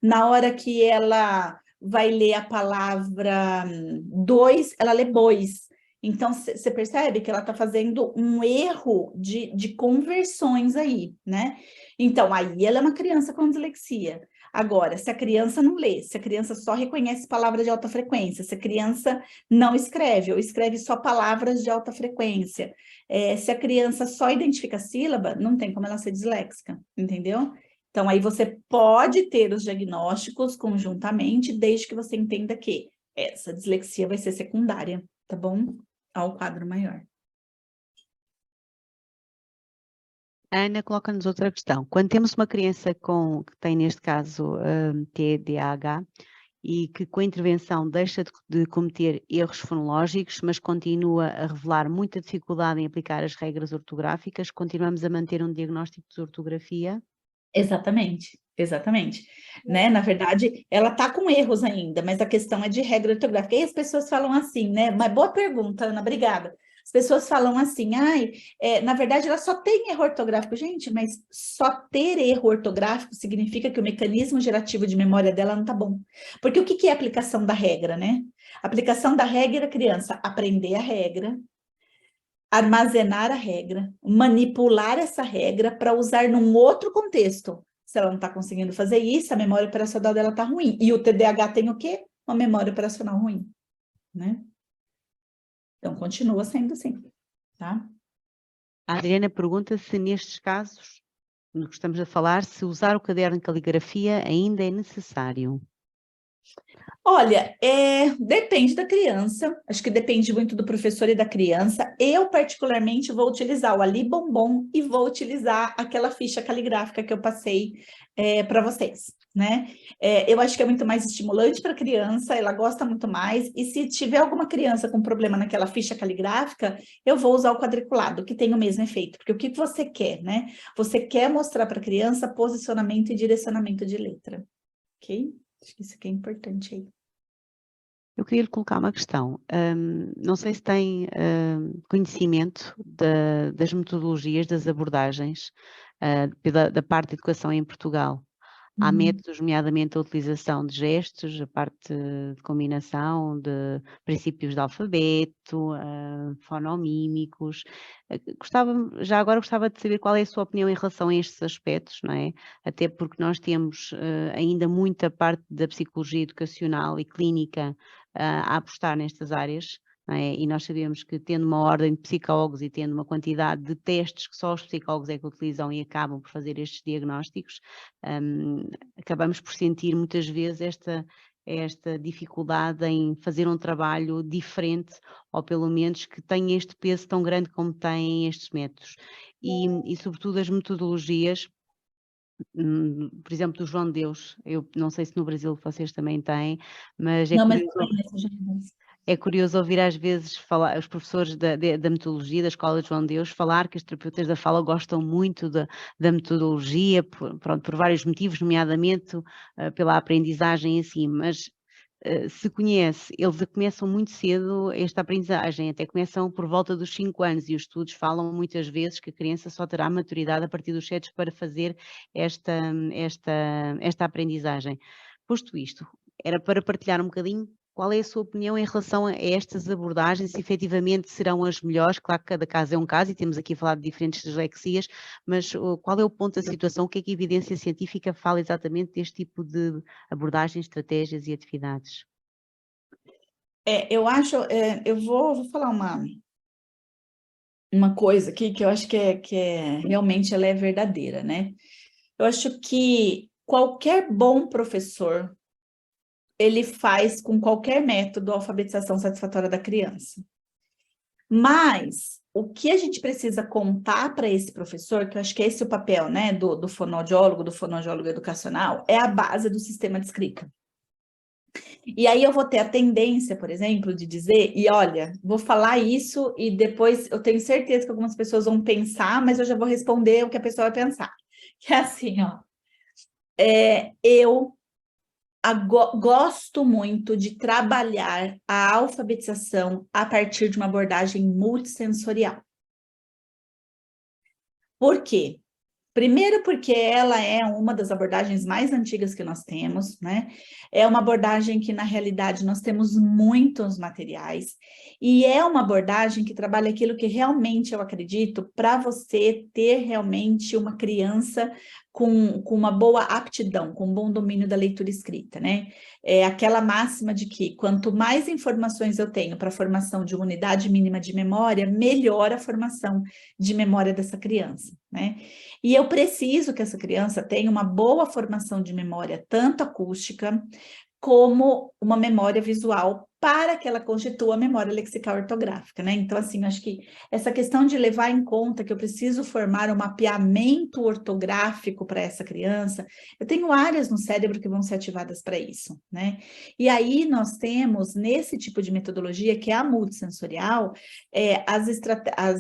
Na hora que ela vai ler a palavra dois, ela lê bois. Então, você percebe que ela está fazendo um erro de conversões aí, né? Então, aí ela é uma criança com dislexia. Agora, se a criança não lê, se a criança só reconhece palavras de alta frequência, se a criança não escreve, ou escreve só palavras de alta frequência, se a criança só identifica a sílaba, não tem como ela ser disléxica, entendeu? Então, aí você pode ter os diagnósticos conjuntamente, desde que você entenda que essa dislexia vai ser secundária, tá bom? Ao quadro maior. A Ana coloca-nos outra questão. Quando temos uma criança que tem, neste caso, TDAH, e que com a intervenção deixa de cometer erros fonológicos, mas continua a revelar muita dificuldade em aplicar as regras ortográficas, continuamos a manter um diagnóstico de ortografia? Exatamente, exatamente. Né? Na verdade, ela está com erros ainda, mas a questão é de regra ortográfica. E as pessoas falam assim, né? Mas boa pergunta, Ana, obrigada. As pessoas falam assim, na verdade, ela só tem erro ortográfico. Gente, mas só ter erro ortográfico significa que o mecanismo gerativo de memória dela não está bom. Porque o que é a aplicação da regra, né? A aplicação da regra é a criança aprender a regra, armazenar a regra, manipular essa regra para usar num outro contexto. Se ela não está conseguindo fazer isso, a memória operacional dela está ruim. E o TDAH tem o quê? Uma memória operacional ruim, né? Então, continua sendo assim, tá? A Adriana pergunta se nestes casos, no que estamos a falar, se usar o caderno de caligrafia ainda é necessário. Olha, depende da criança, acho que depende muito do professor e da criança. Eu, particularmente, vou utilizar o Ali Bombom e vou utilizar aquela ficha caligráfica que eu passei para vocês, né? Eu acho que é muito mais estimulante para a criança, ela gosta muito mais, e se tiver alguma criança com problema naquela ficha caligráfica, eu vou usar o quadriculado, que tem o mesmo efeito, porque o que você quer, né? Você quer mostrar para a criança posicionamento e direcionamento de letra, ok? Acho que isso aqui é importante aí. Eu queria lhe colocar uma questão. Não sei se tem conhecimento das metodologias, das abordagens da parte de educação em Portugal. Há métodos, nomeadamente a utilização de gestos, a parte de combinação de princípios de alfabeto, fonomímicos. Já agora gostava de saber qual é a sua opinião em relação a estes aspectos, não é? Até porque nós temos ainda muita parte da psicologia educacional e clínica a apostar nestas áreas. E nós sabemos que tendo uma ordem de psicólogos e tendo uma quantidade de testes que só os psicólogos é que utilizam e acabam por fazer estes diagnósticos, acabamos por sentir muitas vezes esta dificuldade em fazer um trabalho diferente, ou pelo menos que tenha este peso tão grande como têm estes métodos. E sobretudo as metodologias, por exemplo, do João de Deus, eu não sei se no Brasil vocês também têm, mas é Não, mas curioso. eu conheço, já. É curioso ouvir às vezes falar, os professores da metodologia da Escola de João de Deus falar que os terapeutas da fala gostam muito da metodologia, por vários motivos, nomeadamente pela aprendizagem em si, mas se conhece, eles começam muito cedo esta aprendizagem, até começam por volta dos 5 anos, e os estudos falam muitas vezes que a criança só terá maturidade a partir dos 7 para fazer esta aprendizagem. Posto isto, era para partilhar um bocadinho qual é a sua opinião em relação a estas abordagens, se efetivamente serão as melhores. Claro que cada caso é um caso e temos aqui a falar de diferentes dislexias, mas qual é o ponto da situação? O que é que a evidência científica fala exatamente deste tipo de abordagens, estratégias e atividades? Eu acho, eu vou falar uma coisa aqui que eu acho que realmente ela é verdadeira, né? Eu acho que qualquer bom professor, ele faz com qualquer método a alfabetização satisfatória da criança. Mas o que a gente precisa contar para esse professor, que eu acho que esse é o papel, né, do fonoaudiólogo educacional, é a base do sistema de escrita. E aí eu vou ter a tendência, por exemplo, de dizer, e olha, vou falar isso e depois eu tenho certeza que algumas pessoas vão pensar, mas eu já vou responder o que a pessoa vai pensar. Que é assim, ó. Eu gosto muito de trabalhar a alfabetização a partir de uma abordagem multissensorial. Por quê? Primeiro porque ela é uma das abordagens mais antigas que nós temos, né? É uma abordagem que, na realidade, nós temos muitos materiais, e é uma abordagem que trabalha aquilo que realmente eu acredito para você ter realmente uma criança com uma boa aptidão, com um bom domínio da leitura escrita, né? É aquela máxima de que quanto mais informações eu tenho para a formação de uma unidade mínima de memória, melhor a formação de memória dessa criança, né? E eu preciso que essa criança tenha uma boa formação de memória, tanto acústica, como uma memória visual, para que ela constitua a memória lexical ortográfica, né? Então, assim, acho que essa questão de levar em conta que eu preciso formar um mapeamento ortográfico para essa criança, eu tenho áreas no cérebro que vão ser ativadas para isso, né? E aí nós temos, nesse tipo de metodologia, que é a multissensorial, as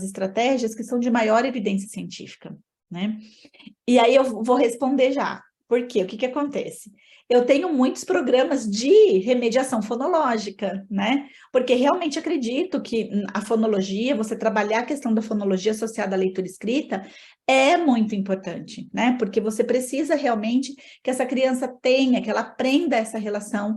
estratégias que são de maior evidência científica, né? E aí eu vou responder já. Por quê? O que acontece? Eu tenho muitos programas de remediação fonológica, né? Porque realmente acredito que a fonologia, você trabalhar a questão da fonologia associada à leitura escrita, é muito importante, né? Porque você precisa realmente que essa criança tenha, que ela aprenda essa relação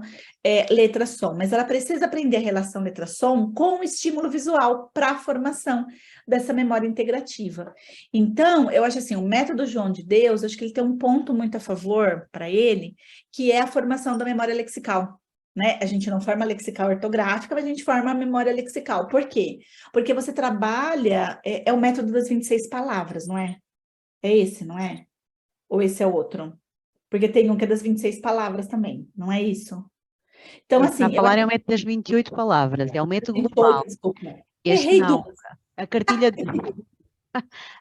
letra-som, mas ela precisa aprender a relação letra-som com o estímulo visual para a formação dessa memória integrativa. Então, eu acho assim, o método João de Deus, acho que ele tem um ponto muito a favor para ele, que é a formação da memória lexical, né? A gente não forma lexical ortográfica, mas a gente forma a memória lexical. Por quê? Porque você trabalha, é o método das 26 palavras, não é? É esse, não é? Ou esse é outro? Porque tem um que é das 26 palavras também, não é isso? Então, Esse que está a assim, eu falar acho é o método das 28 palavras, é o método que global. desculpa, Este errei não. duas. A cartilha,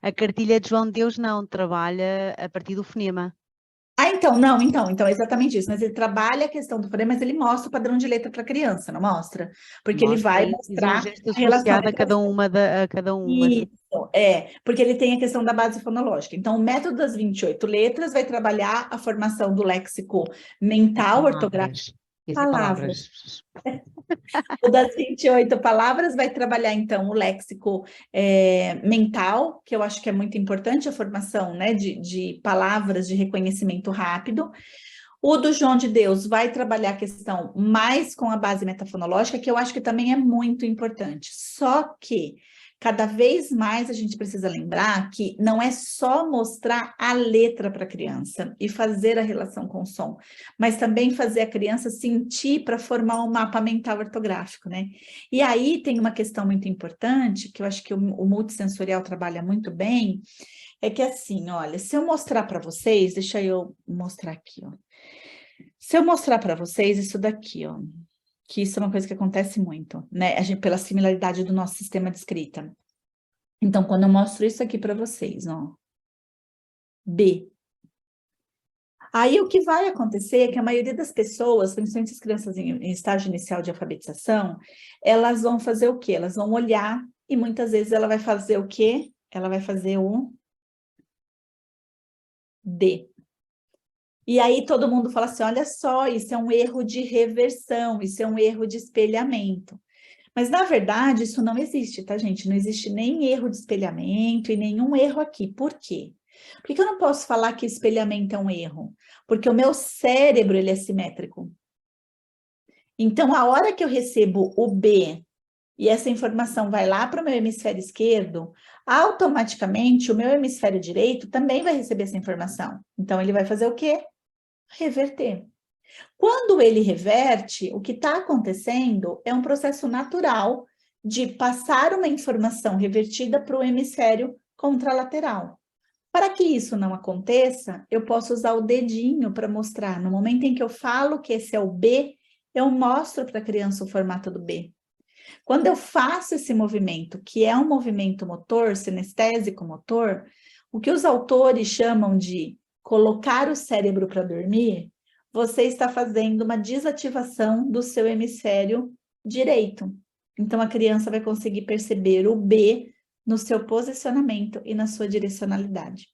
a cartilha de João de Deus não, trabalha a partir do fonema. Então, exatamente isso. Mas ele trabalha a questão do fonema, mas ele mostra o padrão de letra para a criança, não mostra? Porque ele Mostra vai e diz um mostrar gesto a relação associado a entre cada uma. A cada uma. isso, porque ele tem a questão da base fonológica. Então, o método das 28 letras vai trabalhar a formação do léxico mental, ortográfico, Palavras. Esse é palavras. palavras. O das 28 palavras vai trabalhar, então, o léxico mental, que eu acho que é muito importante, a formação, né, de palavras de reconhecimento rápido. O do João de Deus vai trabalhar a questão mais com a base metafonológica, que eu acho que também é muito importante. Só que cada vez mais a gente precisa lembrar que não é só mostrar a letra para a criança e fazer a relação com o som, mas também fazer a criança sentir para formar um mapa mental ortográfico, né? E aí tem uma questão muito importante, que eu acho que o multissensorial trabalha muito bem, é que assim, olha, se eu mostrar para vocês, deixa eu mostrar aqui, ó. Se eu mostrar para vocês isso daqui, ó, que isso é uma coisa que acontece muito, né? A gente, pela similaridade do nosso sistema de escrita. Então, quando eu mostro isso aqui para vocês, ó, B. Aí o que vai acontecer é que a maioria das pessoas, principalmente as crianças em estágio inicial de alfabetização, elas vão fazer o quê? Elas vão olhar e muitas vezes ela vai fazer o quê? Ela vai fazer o D. E aí todo mundo fala assim, olha só, isso é um erro de reversão, isso é um erro de espelhamento. Mas, na verdade, isso não existe, tá, gente? Não existe nem erro de espelhamento e nenhum erro aqui. Por quê? Por que eu não posso falar que espelhamento é um erro? Porque o meu cérebro, ele é simétrico. Então, a hora que eu recebo o B e essa informação vai lá para o meu hemisfério esquerdo, automaticamente o meu hemisfério direito também vai receber essa informação. Então, ele vai fazer o quê? Reverter. Quando ele reverte, o que está acontecendo é um processo natural de passar uma informação revertida para o hemisfério contralateral. Para que isso não aconteça, eu posso usar o dedinho para mostrar. No momento em que eu falo que esse é o B, eu mostro para a criança o formato do B. Quando eu faço esse movimento, que é um movimento motor, sinestésico motor, o que os autores chamam de colocar o cérebro para dormir, você está fazendo uma desativação do seu hemisfério direito. Então, a criança vai conseguir perceber o B no seu posicionamento e na sua direcionalidade.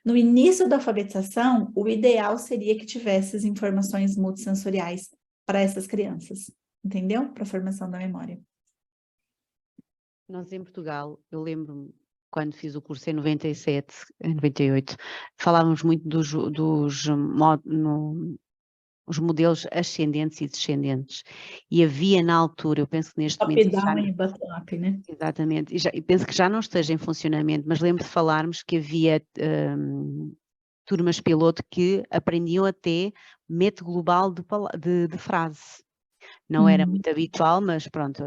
No início da alfabetização, o ideal seria que tivesse as informações multissensoriais para essas crianças, entendeu? Para a formação da memória. Nós em Portugal, eu lembro-me, quando fiz o curso em 97, em 98, falávamos muito os modelos ascendentes e descendentes. E havia na altura, eu penso que neste momento... Top-down e bottom-up, né? Exatamente, e penso que já não esteja em funcionamento, mas lembro de falarmos que havia turmas piloto que aprendiam até método global de frase. Não era muito habitual, mas pronto,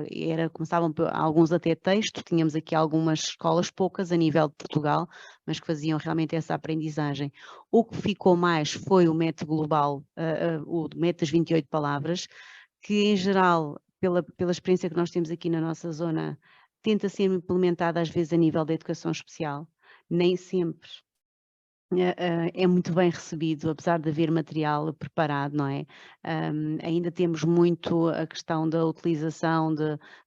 começavam alguns até texto, tínhamos aqui algumas escolas, poucas a nível de Portugal, mas que faziam realmente essa aprendizagem. O que ficou mais foi o método global, o método das 28 palavras, que em geral, pela experiência que nós temos aqui na nossa zona, tenta ser implementada às vezes a nível da educação especial, nem sempre é muito bem recebido, apesar de haver material preparado, não é? Ainda temos muito a questão da utilização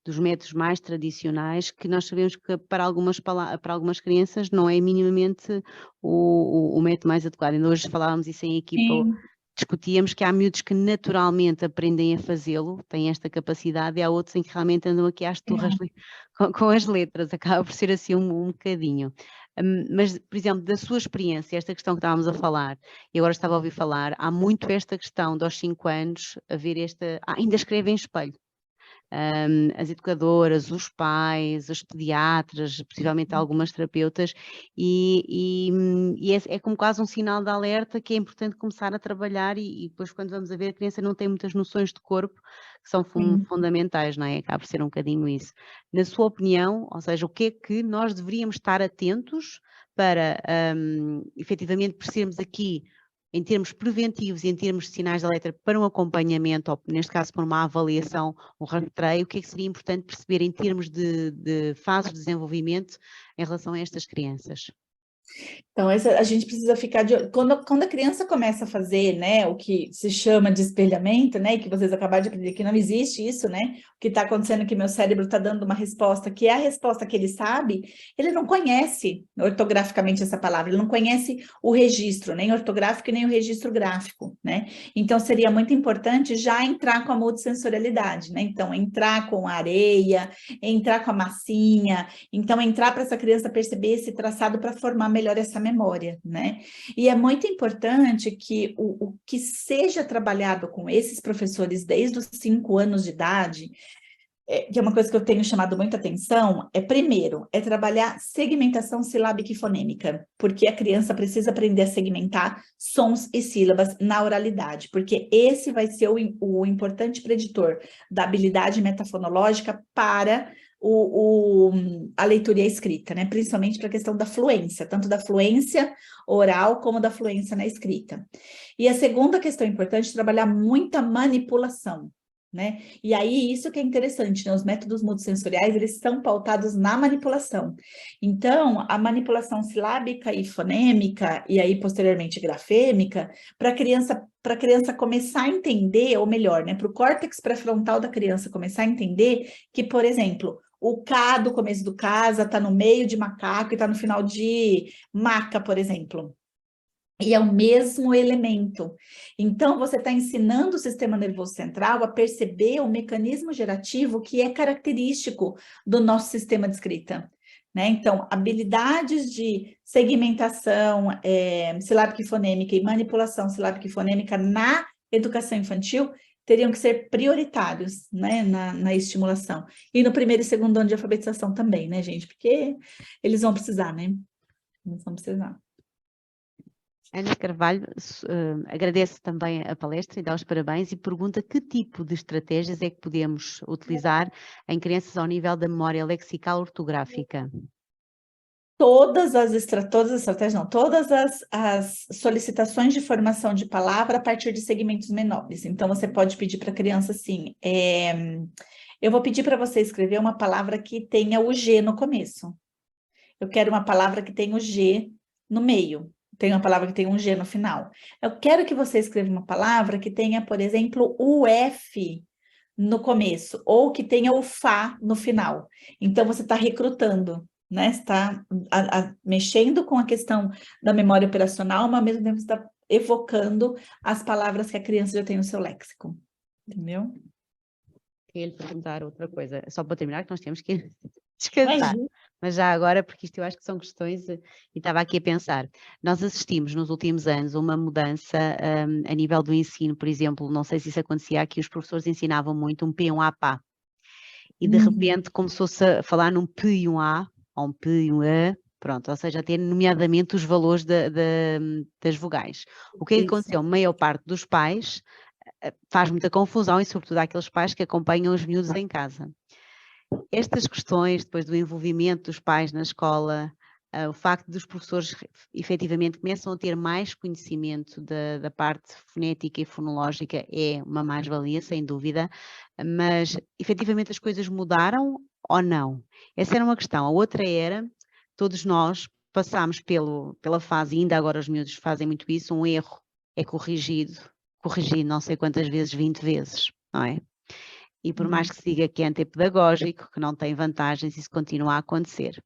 dos métodos mais tradicionais, que nós sabemos que para algumas crianças não é minimamente o método mais adequado. Ainda hoje falávamos isso em equipa, Sim. discutíamos que há miúdos que naturalmente aprendem a fazê-lo, têm esta capacidade, e há outros em que realmente andam aqui às turras com as letras, acaba por ser assim um bocadinho. Mas, por exemplo, da sua experiência, esta questão que estávamos a falar, e agora estava a ouvir falar, há muito esta questão de aos 5 anos haver ainda escrevem em espelho. As educadoras, os pais, os pediatras, possivelmente algumas terapeutas, e é como quase um sinal de alerta que é importante começar a trabalhar e depois quando vamos a ver a criança não tem muitas noções de corpo que são fundamentais, não é? Acaba por ser um bocadinho isso. Na sua opinião, ou seja, o que é que nós deveríamos estar atentos para efetivamente percebermos aqui em termos preventivos e em termos de sinais de alerta para um acompanhamento, ou neste caso para uma avaliação, um rastreio, o que é que seria importante perceber em termos de fases de desenvolvimento em relação a estas crianças? Então, a gente precisa ficar de olho. Quando a criança começa a fazer, né, o que se chama de espelhamento, né, que vocês acabaram de aprender que não existe isso, né, o que está acontecendo é que meu cérebro está dando uma resposta que é a resposta que ele sabe, ele não conhece ortograficamente essa palavra, ele não conhece o registro, nem ortográfico nem o registro gráfico, né, então seria muito importante já entrar com a multissensorialidade, né, então entrar com a areia, entrar com a massinha, então entrar para essa criança perceber esse traçado para formar melhor essa memória, né? E é muito importante que o que seja trabalhado com esses professores desde os 5 anos de idade, que é uma coisa que eu tenho chamado muita atenção, primeiro, trabalhar segmentação silábica e fonêmica, porque a criança precisa aprender a segmentar sons e sílabas na oralidade, porque esse vai ser o importante preditor da habilidade metafonológica para a leitura e a escrita, né? Principalmente para a questão da fluência, tanto da fluência oral como da fluência na escrita. E a segunda questão importante é trabalhar muita manipulação, né? E aí, isso que é interessante, né? Os métodos multissensoriais, eles são pautados na manipulação. Então, a manipulação silábica e fonêmica, e aí, posteriormente, grafêmica, para a criança começar a entender, ou melhor, né? Para o córtex pré-frontal da criança começar a entender que, por exemplo, o K do começo do casa está no meio de macaco e está no final de maca, por exemplo. E é o mesmo elemento. Então, você está ensinando o sistema nervoso central a perceber o mecanismo gerativo que é característico do nosso sistema de escrita, né? Então, habilidades de segmentação silábica e fonêmica e manipulação silábica e fonêmica na educação infantil teriam que ser prioritários, né, na estimulação. E no primeiro e segundo ano de alfabetização também, né, gente? Porque eles vão precisar, né? Eles vão precisar. Ana Carvalho agradece também a palestra e dá os parabéns e pergunta que tipo de estratégias é que podemos utilizar em crianças ao nível da memória lexical ortográfica. Todas as estratégias, não, todas as solicitações de formação de palavra a partir de segmentos menores. Então, você pode pedir para a criança assim, eu vou pedir para você escrever uma palavra que tenha o G no começo. Eu quero uma palavra que tenha o G no meio. Tem uma palavra que tem um G no final. Eu quero que você escreva uma palavra que tenha, por exemplo, o F no começo, ou que tenha o Fá no final. Então, você está recrutando, né? Você está mexendo com a questão da memória operacional, mas ao mesmo tempo você está evocando as palavras que a criança já tem no seu léxico. Entendeu? Queria lhe perguntar outra coisa, só para terminar, que nós temos que descansar. Mas já agora, porque isto eu acho que são questões, e estava aqui a pensar, nós assistimos nos últimos anos a uma mudança a nível do ensino, por exemplo, não sei se isso acontecia aqui, os professores ensinavam muito um P e um A-PA, e de repente começou-se a falar num P e um A, ou um P e um A, pronto, ou seja, a ter nomeadamente os valores das vogais. O que é que Isso. aconteceu? A maior parte dos pais faz muita confusão, e sobretudo aqueles pais que acompanham os miúdos em casa. Estas questões, depois do envolvimento dos pais na escola, o facto dos professores efetivamente começam a ter mais conhecimento da parte fonética e fonológica é uma mais-valia, sem dúvida, mas efetivamente as coisas mudaram ou não? Essa era uma questão. A outra era, todos nós passámos pela fase, e ainda agora os miúdos fazem muito isso, um erro é corrigido não sei quantas vezes, 20 vezes, não é? E por mais que se diga que é antipedagógico, que não tem vantagens, isso continua a acontecer.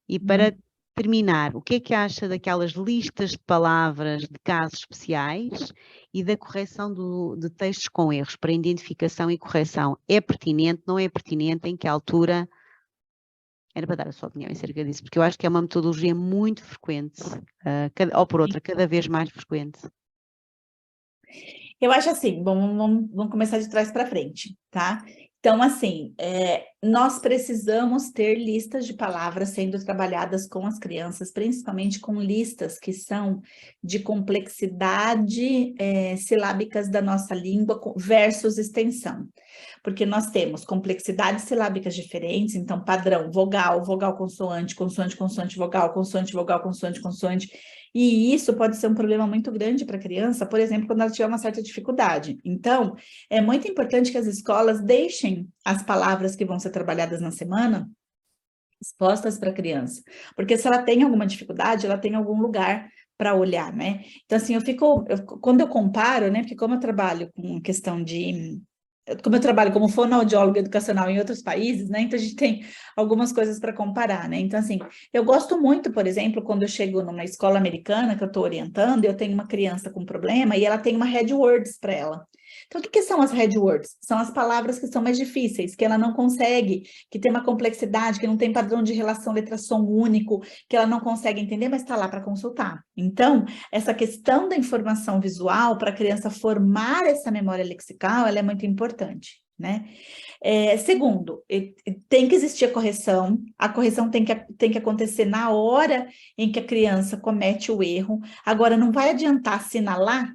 E para terminar, o que é que acha daquelas listas de palavras de casos especiais e da correção de textos com erros para identificação e correção? É pertinente, não é pertinente, em que altura? Era para dar a sua opinião acerca disso, porque eu acho que é uma metodologia muito frequente, ou por outra, cada vez mais frequente. Eu acho assim, vamos começar de trás para frente, tá? Então, assim, nós precisamos ter listas de palavras sendo trabalhadas com as crianças, principalmente com listas que são de complexidade silábicas da nossa língua versus extensão. Porque nós temos complexidades silábicas diferentes, então padrão, vogal, vogal, consoante, consoante, consoante, vogal, consoante, consoante. E isso pode ser um problema muito grande para a criança, por exemplo, quando ela tiver uma certa dificuldade. Então, é muito importante que as escolas deixem as palavras que vão ser trabalhadas na semana expostas para a criança, porque se ela tem alguma dificuldade, ela tem algum lugar para olhar, né? Então, assim, quando eu comparo, né, porque como eu trabalho com questão como eu trabalho como fonoaudióloga educacional em outros países, né? Então a gente tem algumas coisas para comparar, né? Então, assim, eu gosto muito, por exemplo, quando eu chego numa escola americana que eu estou orientando, eu tenho uma criança com problema e ela tem uma head words para ela. Então, o que são as head words? São as palavras que são mais difíceis, que ela não consegue, que tem uma complexidade, que não tem padrão de relação letra-som único, que ela não consegue entender, mas está lá para consultar. Então, essa questão da informação visual para a criança formar essa memória lexical, ela é muito importante, né? Segundo, tem que existir a correção tem que acontecer na hora em que a criança comete o erro. Agora, não vai adiantar assinalar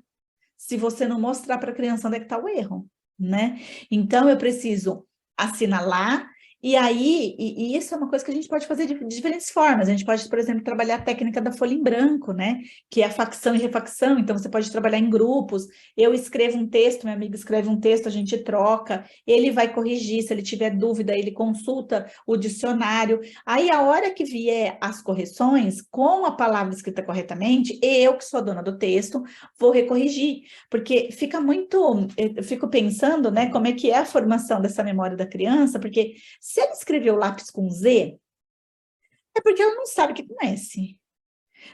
se você não mostrar para a criança onde é que está o erro, né? Então, eu preciso assinalar, e aí, e isso é uma coisa que a gente pode fazer de diferentes formas. A gente pode, por exemplo, trabalhar a técnica da folha em branco, né? Que é a facção e refacção. Então, você pode trabalhar em grupos. Eu escrevo um texto, meu amigo escreve um texto, a gente troca. Ele vai corrigir, se ele tiver dúvida, ele consulta o dicionário. Aí, a hora que vier as correções, com a palavra escrita corretamente, eu, que sou a dona do texto, vou recorrigir. Porque fica muito... Eu fico pensando, né, como é que é a formação dessa memória da criança, porque se ela escreveu lápis com Z, é porque ela não sabe o que é S.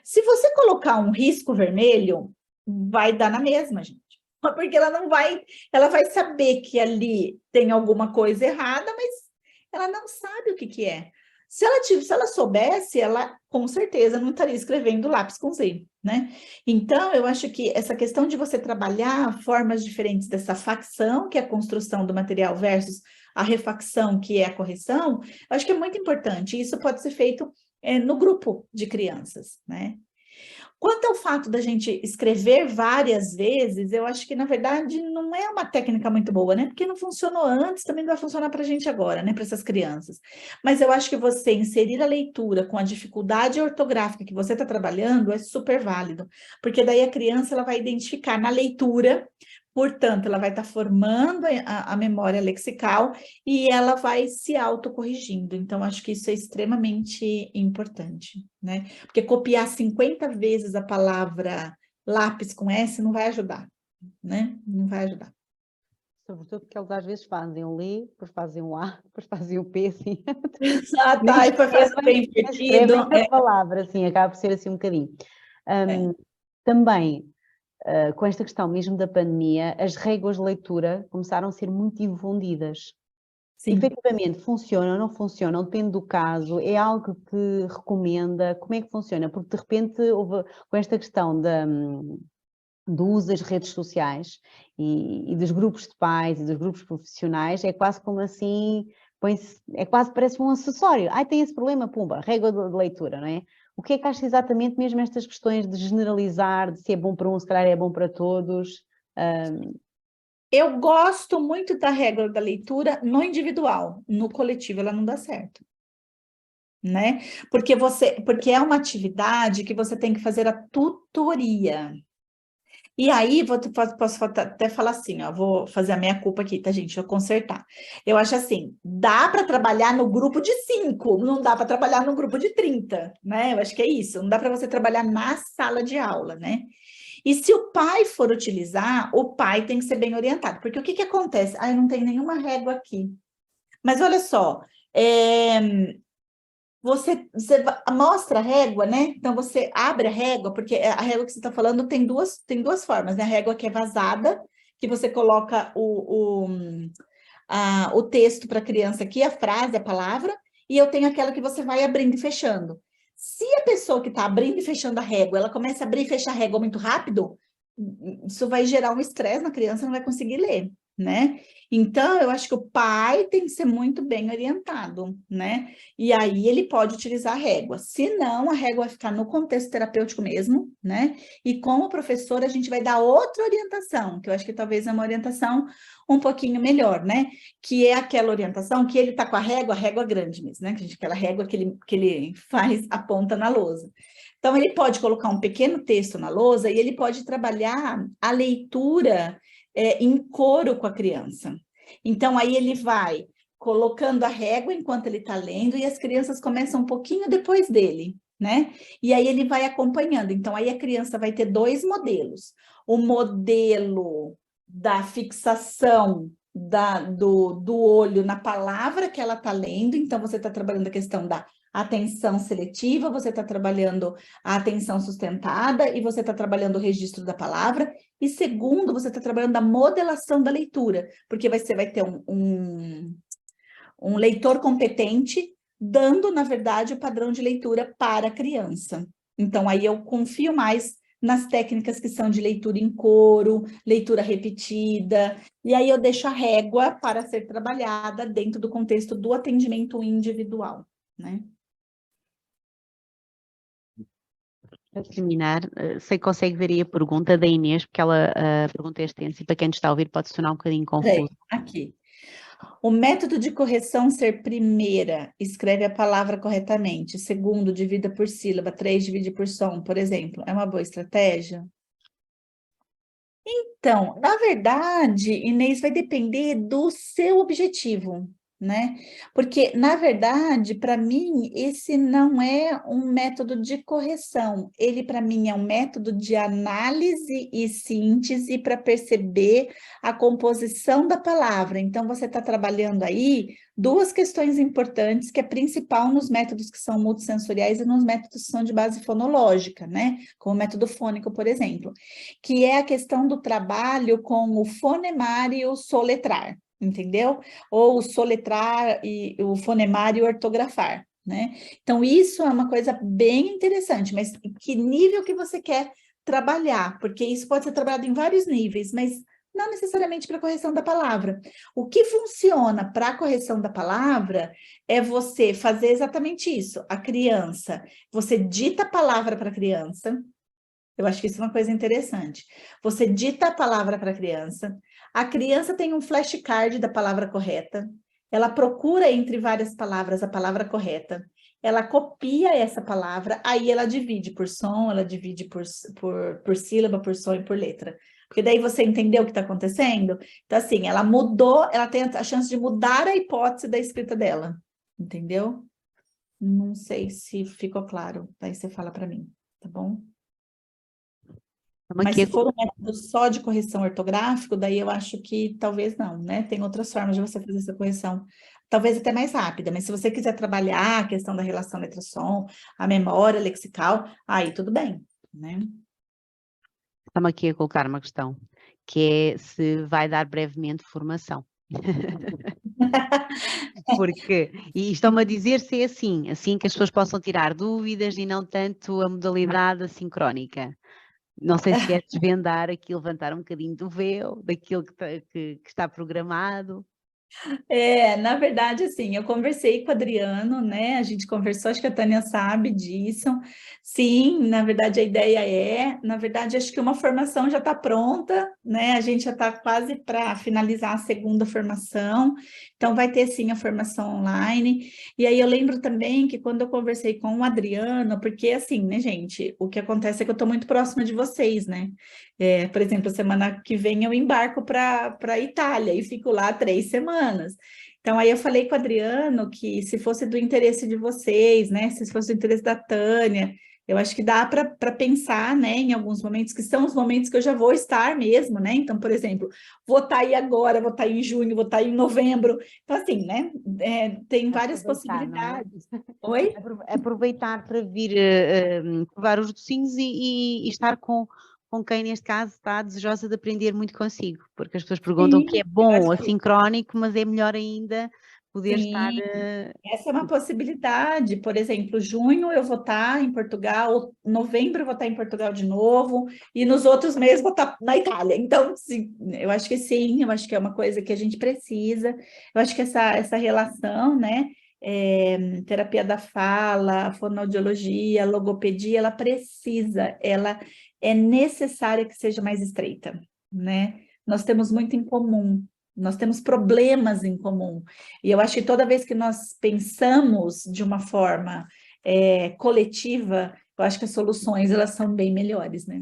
Se você colocar um risco vermelho, vai dar na mesma, gente. Porque ela não vai, ela vai saber que ali tem alguma coisa errada, mas ela não sabe o que é. Se ela soubesse, ela com certeza não estaria escrevendo lápis com Z, né? Então, eu acho que essa questão de você trabalhar formas diferentes dessa facção, que é a construção do material, versus a refacção, que é a correção, eu acho que é muito importante. Isso pode ser feito no grupo de crianças, né? Quanto ao fato da gente escrever várias vezes, eu acho que, na verdade, não é uma técnica muito boa, né? Porque não funcionou antes, também não vai funcionar para a gente agora, né? Para essas crianças. Mas eu acho que você inserir a leitura com a dificuldade ortográfica que você está trabalhando é super válido, porque daí a criança ela vai identificar na leitura. Portanto, ela vai estar formando a memória lexical e ela vai se autocorrigindo. Então, acho que isso é extremamente importante, né? Porque copiar 50 vezes a palavra lápis com S não vai ajudar, né? Não vai ajudar. Sobretudo porque eles às vezes fazem um L, depois fazem um A, depois fazem um P, assim. Ah, tá, e foi fazer bem invertido. Escrevem a palavra, assim, acaba por ser assim um bocadinho. Também, com esta questão mesmo da pandemia, as réguas de leitura começaram a ser muito difundidas. Sim. Efetivamente, funciona ou não funciona, depende do caso, é algo que recomenda, como é que funciona? Porque de repente houve com esta questão do uso das redes sociais e dos grupos de pais e dos grupos profissionais, é quase como assim, é quase parece um acessório. Ai, tem esse problema, pumba, régua de leitura, não é? O que é que acha exatamente mesmo estas questões de generalizar, de se é bom para um, se calhar é bom para todos? Eu gosto muito da regra da leitura no individual, no coletivo ela não dá certo, né? Porque é uma atividade que você tem que fazer a tutoria. E aí, posso até falar assim, ó, vou fazer a minha culpa aqui, tá, gente? Deixa eu consertar. Eu acho assim, dá para trabalhar no grupo de 5, não dá para trabalhar no grupo de 30, né? Eu acho que é isso, não dá para você trabalhar na sala de aula, né? E se o pai for utilizar, o pai tem que ser bem orientado, porque o que que acontece? Ah, eu não tenho nenhuma régua aqui. Mas olha só, você mostra a régua, né? Então, você abre a régua, porque a régua que você está falando tem duas formas, né? A régua que é vazada, que você coloca o texto para a criança aqui, a frase, a palavra, e eu tenho aquela que você vai abrindo e fechando. Se a pessoa que está abrindo e fechando a régua, ela começa a abrir e fechar a régua muito rápido, isso vai gerar um estresse na criança, não vai conseguir ler, né? Então, eu acho que o pai tem que ser muito bem orientado, né? E aí ele pode utilizar a régua. Se não, a régua vai ficar no contexto terapêutico mesmo, né? E como professor, a gente vai dar outra orientação, que eu acho que talvez é uma orientação um pouquinho melhor, né? Que é aquela orientação que ele tá com a régua grande mesmo, né? Aquela régua que ele faz a ponta na lousa. Então, ele pode colocar um pequeno texto na lousa e ele pode trabalhar a leitura em coro com a criança. Então, aí ele vai colocando a régua enquanto ele está lendo e as crianças começam um pouquinho depois dele, né? E aí ele vai acompanhando. Então, aí a criança vai ter dois modelos. O modelo da fixação do olho na palavra que ela está lendo. Então, você está trabalhando a questão da atenção seletiva, você está trabalhando a atenção sustentada e você está trabalhando o registro da palavra. E segundo, você está trabalhando a modelação da leitura, porque você vai ter um leitor competente dando, na verdade, o padrão de leitura para a criança. Então, aí eu confio mais nas técnicas que são de leitura em coro, leitura repetida, e aí eu deixo a régua para ser trabalhada dentro do contexto do atendimento individual, né? Para terminar, sei que consegue ver aí a pergunta da Inês, porque ela a pergunta é extensa e para quem nos está a ouvir pode se tornar um bocadinho confuso. Aqui. O método de correção ser primeira, escreve a palavra corretamente. Segundo, divida por sílaba. 3, divide por som, por exemplo. É uma boa estratégia? Então, na verdade, Inês, vai depender do seu objetivo, né? Porque, na verdade, para mim, esse não é um método de correção. Ele, para mim, é um método de análise e síntese para perceber a composição da palavra. Então, você está trabalhando aí duas questões importantes, que é principal nos métodos que são multissensoriais e nos métodos que são de base fonológica, né? Como o método fônico, por exemplo, que é a questão do trabalho com o fonemar e o soletrar, entendeu? Ou o soletrar e o fonemar e o ortografar, né? Então, isso é uma coisa bem interessante, mas que nível que você quer trabalhar? Porque isso pode ser trabalhado em vários níveis, mas não necessariamente para correção da palavra. O que funciona para a correção da palavra é você fazer exatamente isso. A criança, você dita a palavra para a criança. Eu acho que isso é uma coisa interessante. Você dita a palavra para a criança tem um flashcard da palavra correta, ela procura entre várias palavras a palavra correta, ela copia essa palavra, aí ela divide por som, ela divide por sílaba, por som e por letra. Porque daí você entendeu o que está acontecendo? Então, assim, ela mudou, ela tem a chance de mudar a hipótese da escrita dela, entendeu? Não sei se ficou claro, daí você fala para mim, tá bom? Mas se for um método só de correção ortográfico, daí eu acho que talvez não, né? Tem outras formas de você fazer essa correção, talvez até mais rápida, mas se você quiser trabalhar a questão da relação letra-som, a memória lexical, aí tudo bem, né? Estamos aqui a colocar uma questão, que é se vai dar brevemente formação. E estão-me a dizer se é assim que as pessoas possam tirar dúvidas e não tanto a modalidade assincrónica. Não sei se quer desvendar aqui, levantar um bocadinho do véu, daquilo que está programado. Na verdade, assim, eu conversei com o Adriano, né? A gente conversou, acho que a Tânia sabe disso. Sim, na verdade, a ideia na verdade, acho que uma formação já está pronta, né? A gente já está quase para finalizar a segunda formação, então vai ter sim a formação online. E aí eu lembro também que quando eu conversei com o Adriano, porque assim, né, gente, o que acontece é que eu estou muito próxima de vocês, né? Por exemplo, semana que vem eu embarco para a Itália e fico lá 3 semanas. Então, aí eu falei com o Adriano que se fosse do interesse de vocês, né? Se fosse do interesse da Tânia, eu acho que dá para pensar, né, em alguns momentos, que são os momentos que eu já vou estar mesmo, né? Então, por exemplo, vou estar aí agora, vou estar aí em junho, vou estar aí em novembro. Então, assim, né? Tem várias Aproveitar, não é? possibilidades. Oi? Aproveitar para vir provar os docinhos e estar com quem, neste caso, está desejosa de aprender muito consigo, porque as pessoas perguntam que Sim, é eu bom, acho que assincrónico, mas é melhor ainda poder estar. sim. Essa é uma possibilidade. Por exemplo, junho eu vou estar em Portugal, novembro eu vou estar em Portugal de novo, e nos outros meses vou estar na Itália. Então, sim, eu acho que sim, eu acho que é uma coisa que a gente precisa. Eu acho que essa relação, né? Terapia da fala, fonoaudiologia, logopedia, ela é necessária que seja mais estreita, né? Nós temos muito em comum. Nós temos problemas em comum. E eu acho que toda vez que nós pensamos de uma forma coletiva, eu acho que as soluções elas são bem melhores, né?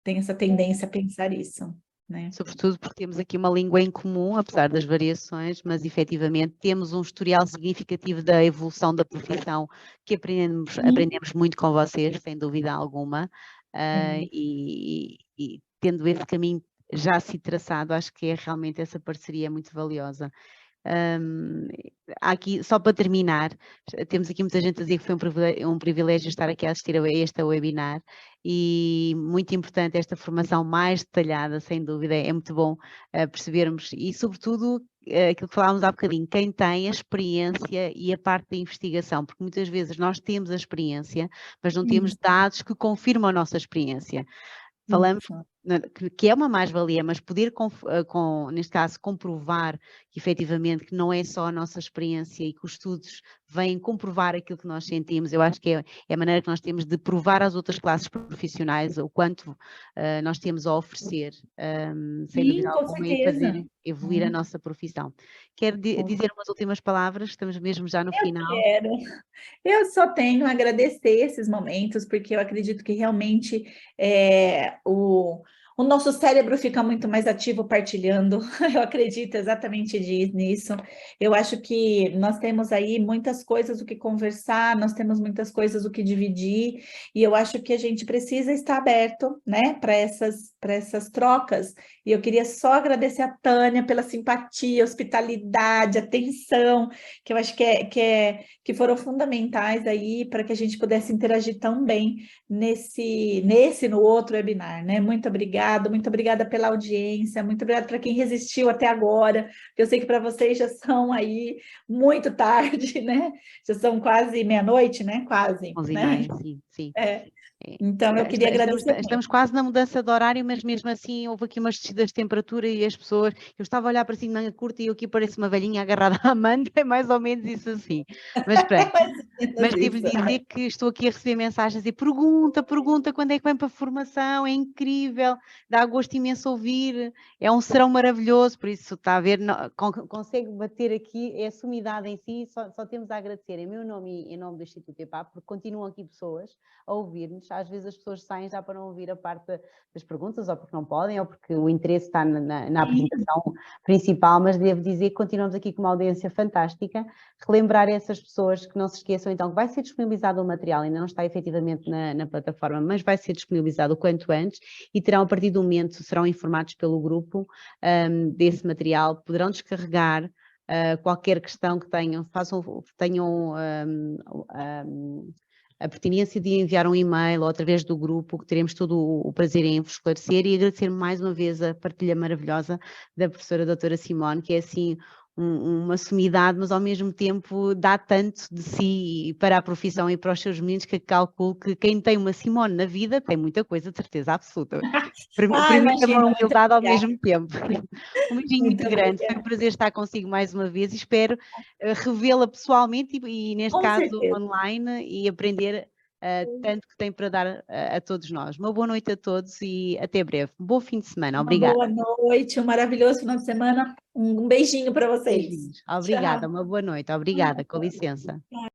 Tem essa tendência a pensar isso, né? Sobretudo porque temos aqui uma língua em comum, apesar das variações, mas efetivamente temos um historial significativo da evolução da profissão que aprendemos muito com vocês, sem dúvida alguma, e tendo esse caminho já se traçado, acho que é realmente essa parceria muito valiosa. Aqui, só para terminar, temos aqui muita gente a dizer que foi um privilégio estar aqui a assistir a este webinar e muito importante esta formação mais detalhada, sem dúvida, é muito bom percebermos e sobretudo aquilo que falávamos há bocadinho, quem tem a experiência e a parte da investigação, porque muitas vezes nós temos a experiência, mas não temos dados que confirmam a nossa experiência. Falamos que é uma mais-valia, mas poder, neste caso, comprovar que efetivamente que não é só a nossa experiência e que os estudos vêm comprovar aquilo que nós sentimos, eu acho que é a maneira que nós temos de provar às outras classes profissionais o quanto nós temos a oferecer, sem dúvida Sim, com alguma, e fazer certeza. evoluir a nossa profissão. Quero dizer umas últimas palavras, estamos mesmo já no final. Quero. Eu só tenho a agradecer esses momentos, porque eu acredito que realmente o nosso cérebro fica muito mais ativo partilhando. Eu acredito exatamente nisso. Eu acho que nós temos aí muitas coisas o que conversar, nós temos muitas coisas o que dividir, e eu acho que a gente precisa estar aberto, né, para essas trocas. E eu queria só agradecer a Tânia pela simpatia, hospitalidade, atenção, que eu acho que foram fundamentais aí para que a gente pudesse interagir tão bem no outro webinar, né? Muito obrigada pela audiência, muito obrigada para quem resistiu até agora, eu sei que para vocês já são aí muito tarde, né? Já são quase meia-noite, né? Quase, 11h30, né? sim, sim. Então eu queria agradecer Estamos quase na mudança de horário, mas mesmo assim houve aqui umas descidas de temperatura e as pessoas, eu estava a olhar para cima de manga curta e eu aqui pareço uma velhinha agarrada à manta, é mais ou menos isso assim. Mas pronto, mas devo dizer que estou aqui a receber mensagens e pergunta quando é que vem para a formação, é incrível, dá gosto imenso ouvir, é um serão maravilhoso, por isso está a ver, consegue bater aqui, é a sumidade em si, só temos a agradecer em meu nome e em nome do Instituto EPAP, porque continuam aqui pessoas a ouvir-nos, às vezes as pessoas saem já para não ouvir a parte das perguntas, ou porque não podem, ou porque o interesse está na apresentação principal, mas devo dizer que continuamos aqui com uma audiência fantástica, relembrar essas pessoas que não se esqueçam então que vai ser disponibilizado o material, ainda não está efetivamente na plataforma, mas vai ser disponibilizado o quanto antes e terão a partir do momento, serão informados pelo grupo desse material, poderão descarregar qualquer questão que tenham, tenham a pertinência de enviar um e-mail ou através do grupo, que teremos todo o prazer em vos esclarecer, e agradecer mais uma vez a partilha maravilhosa da professora doutora Simone, que é assim uma sumidade, mas ao mesmo tempo dá tanto de si para a profissão e para os seus meninos que calculo que quem tem uma Simone na vida tem muita coisa, de certeza absoluta. Ah, Permita uma imagina, muito humildade ao obrigada, mesmo tempo. Um beijinho muito muito grande, foi um obrigada. prazer estar consigo mais uma vez e espero revê-la pessoalmente e, neste Com caso, certeza. online e aprender tanto que tem para dar a todos nós. Uma boa noite a todos e até breve. Um bom fim de semana. Uma boa Obrigada. noite, um maravilhoso final de semana. Um beijinho para vocês. Beijinhos. Tchau. Obrigada. Uma boa noite. Obrigada. Com licença.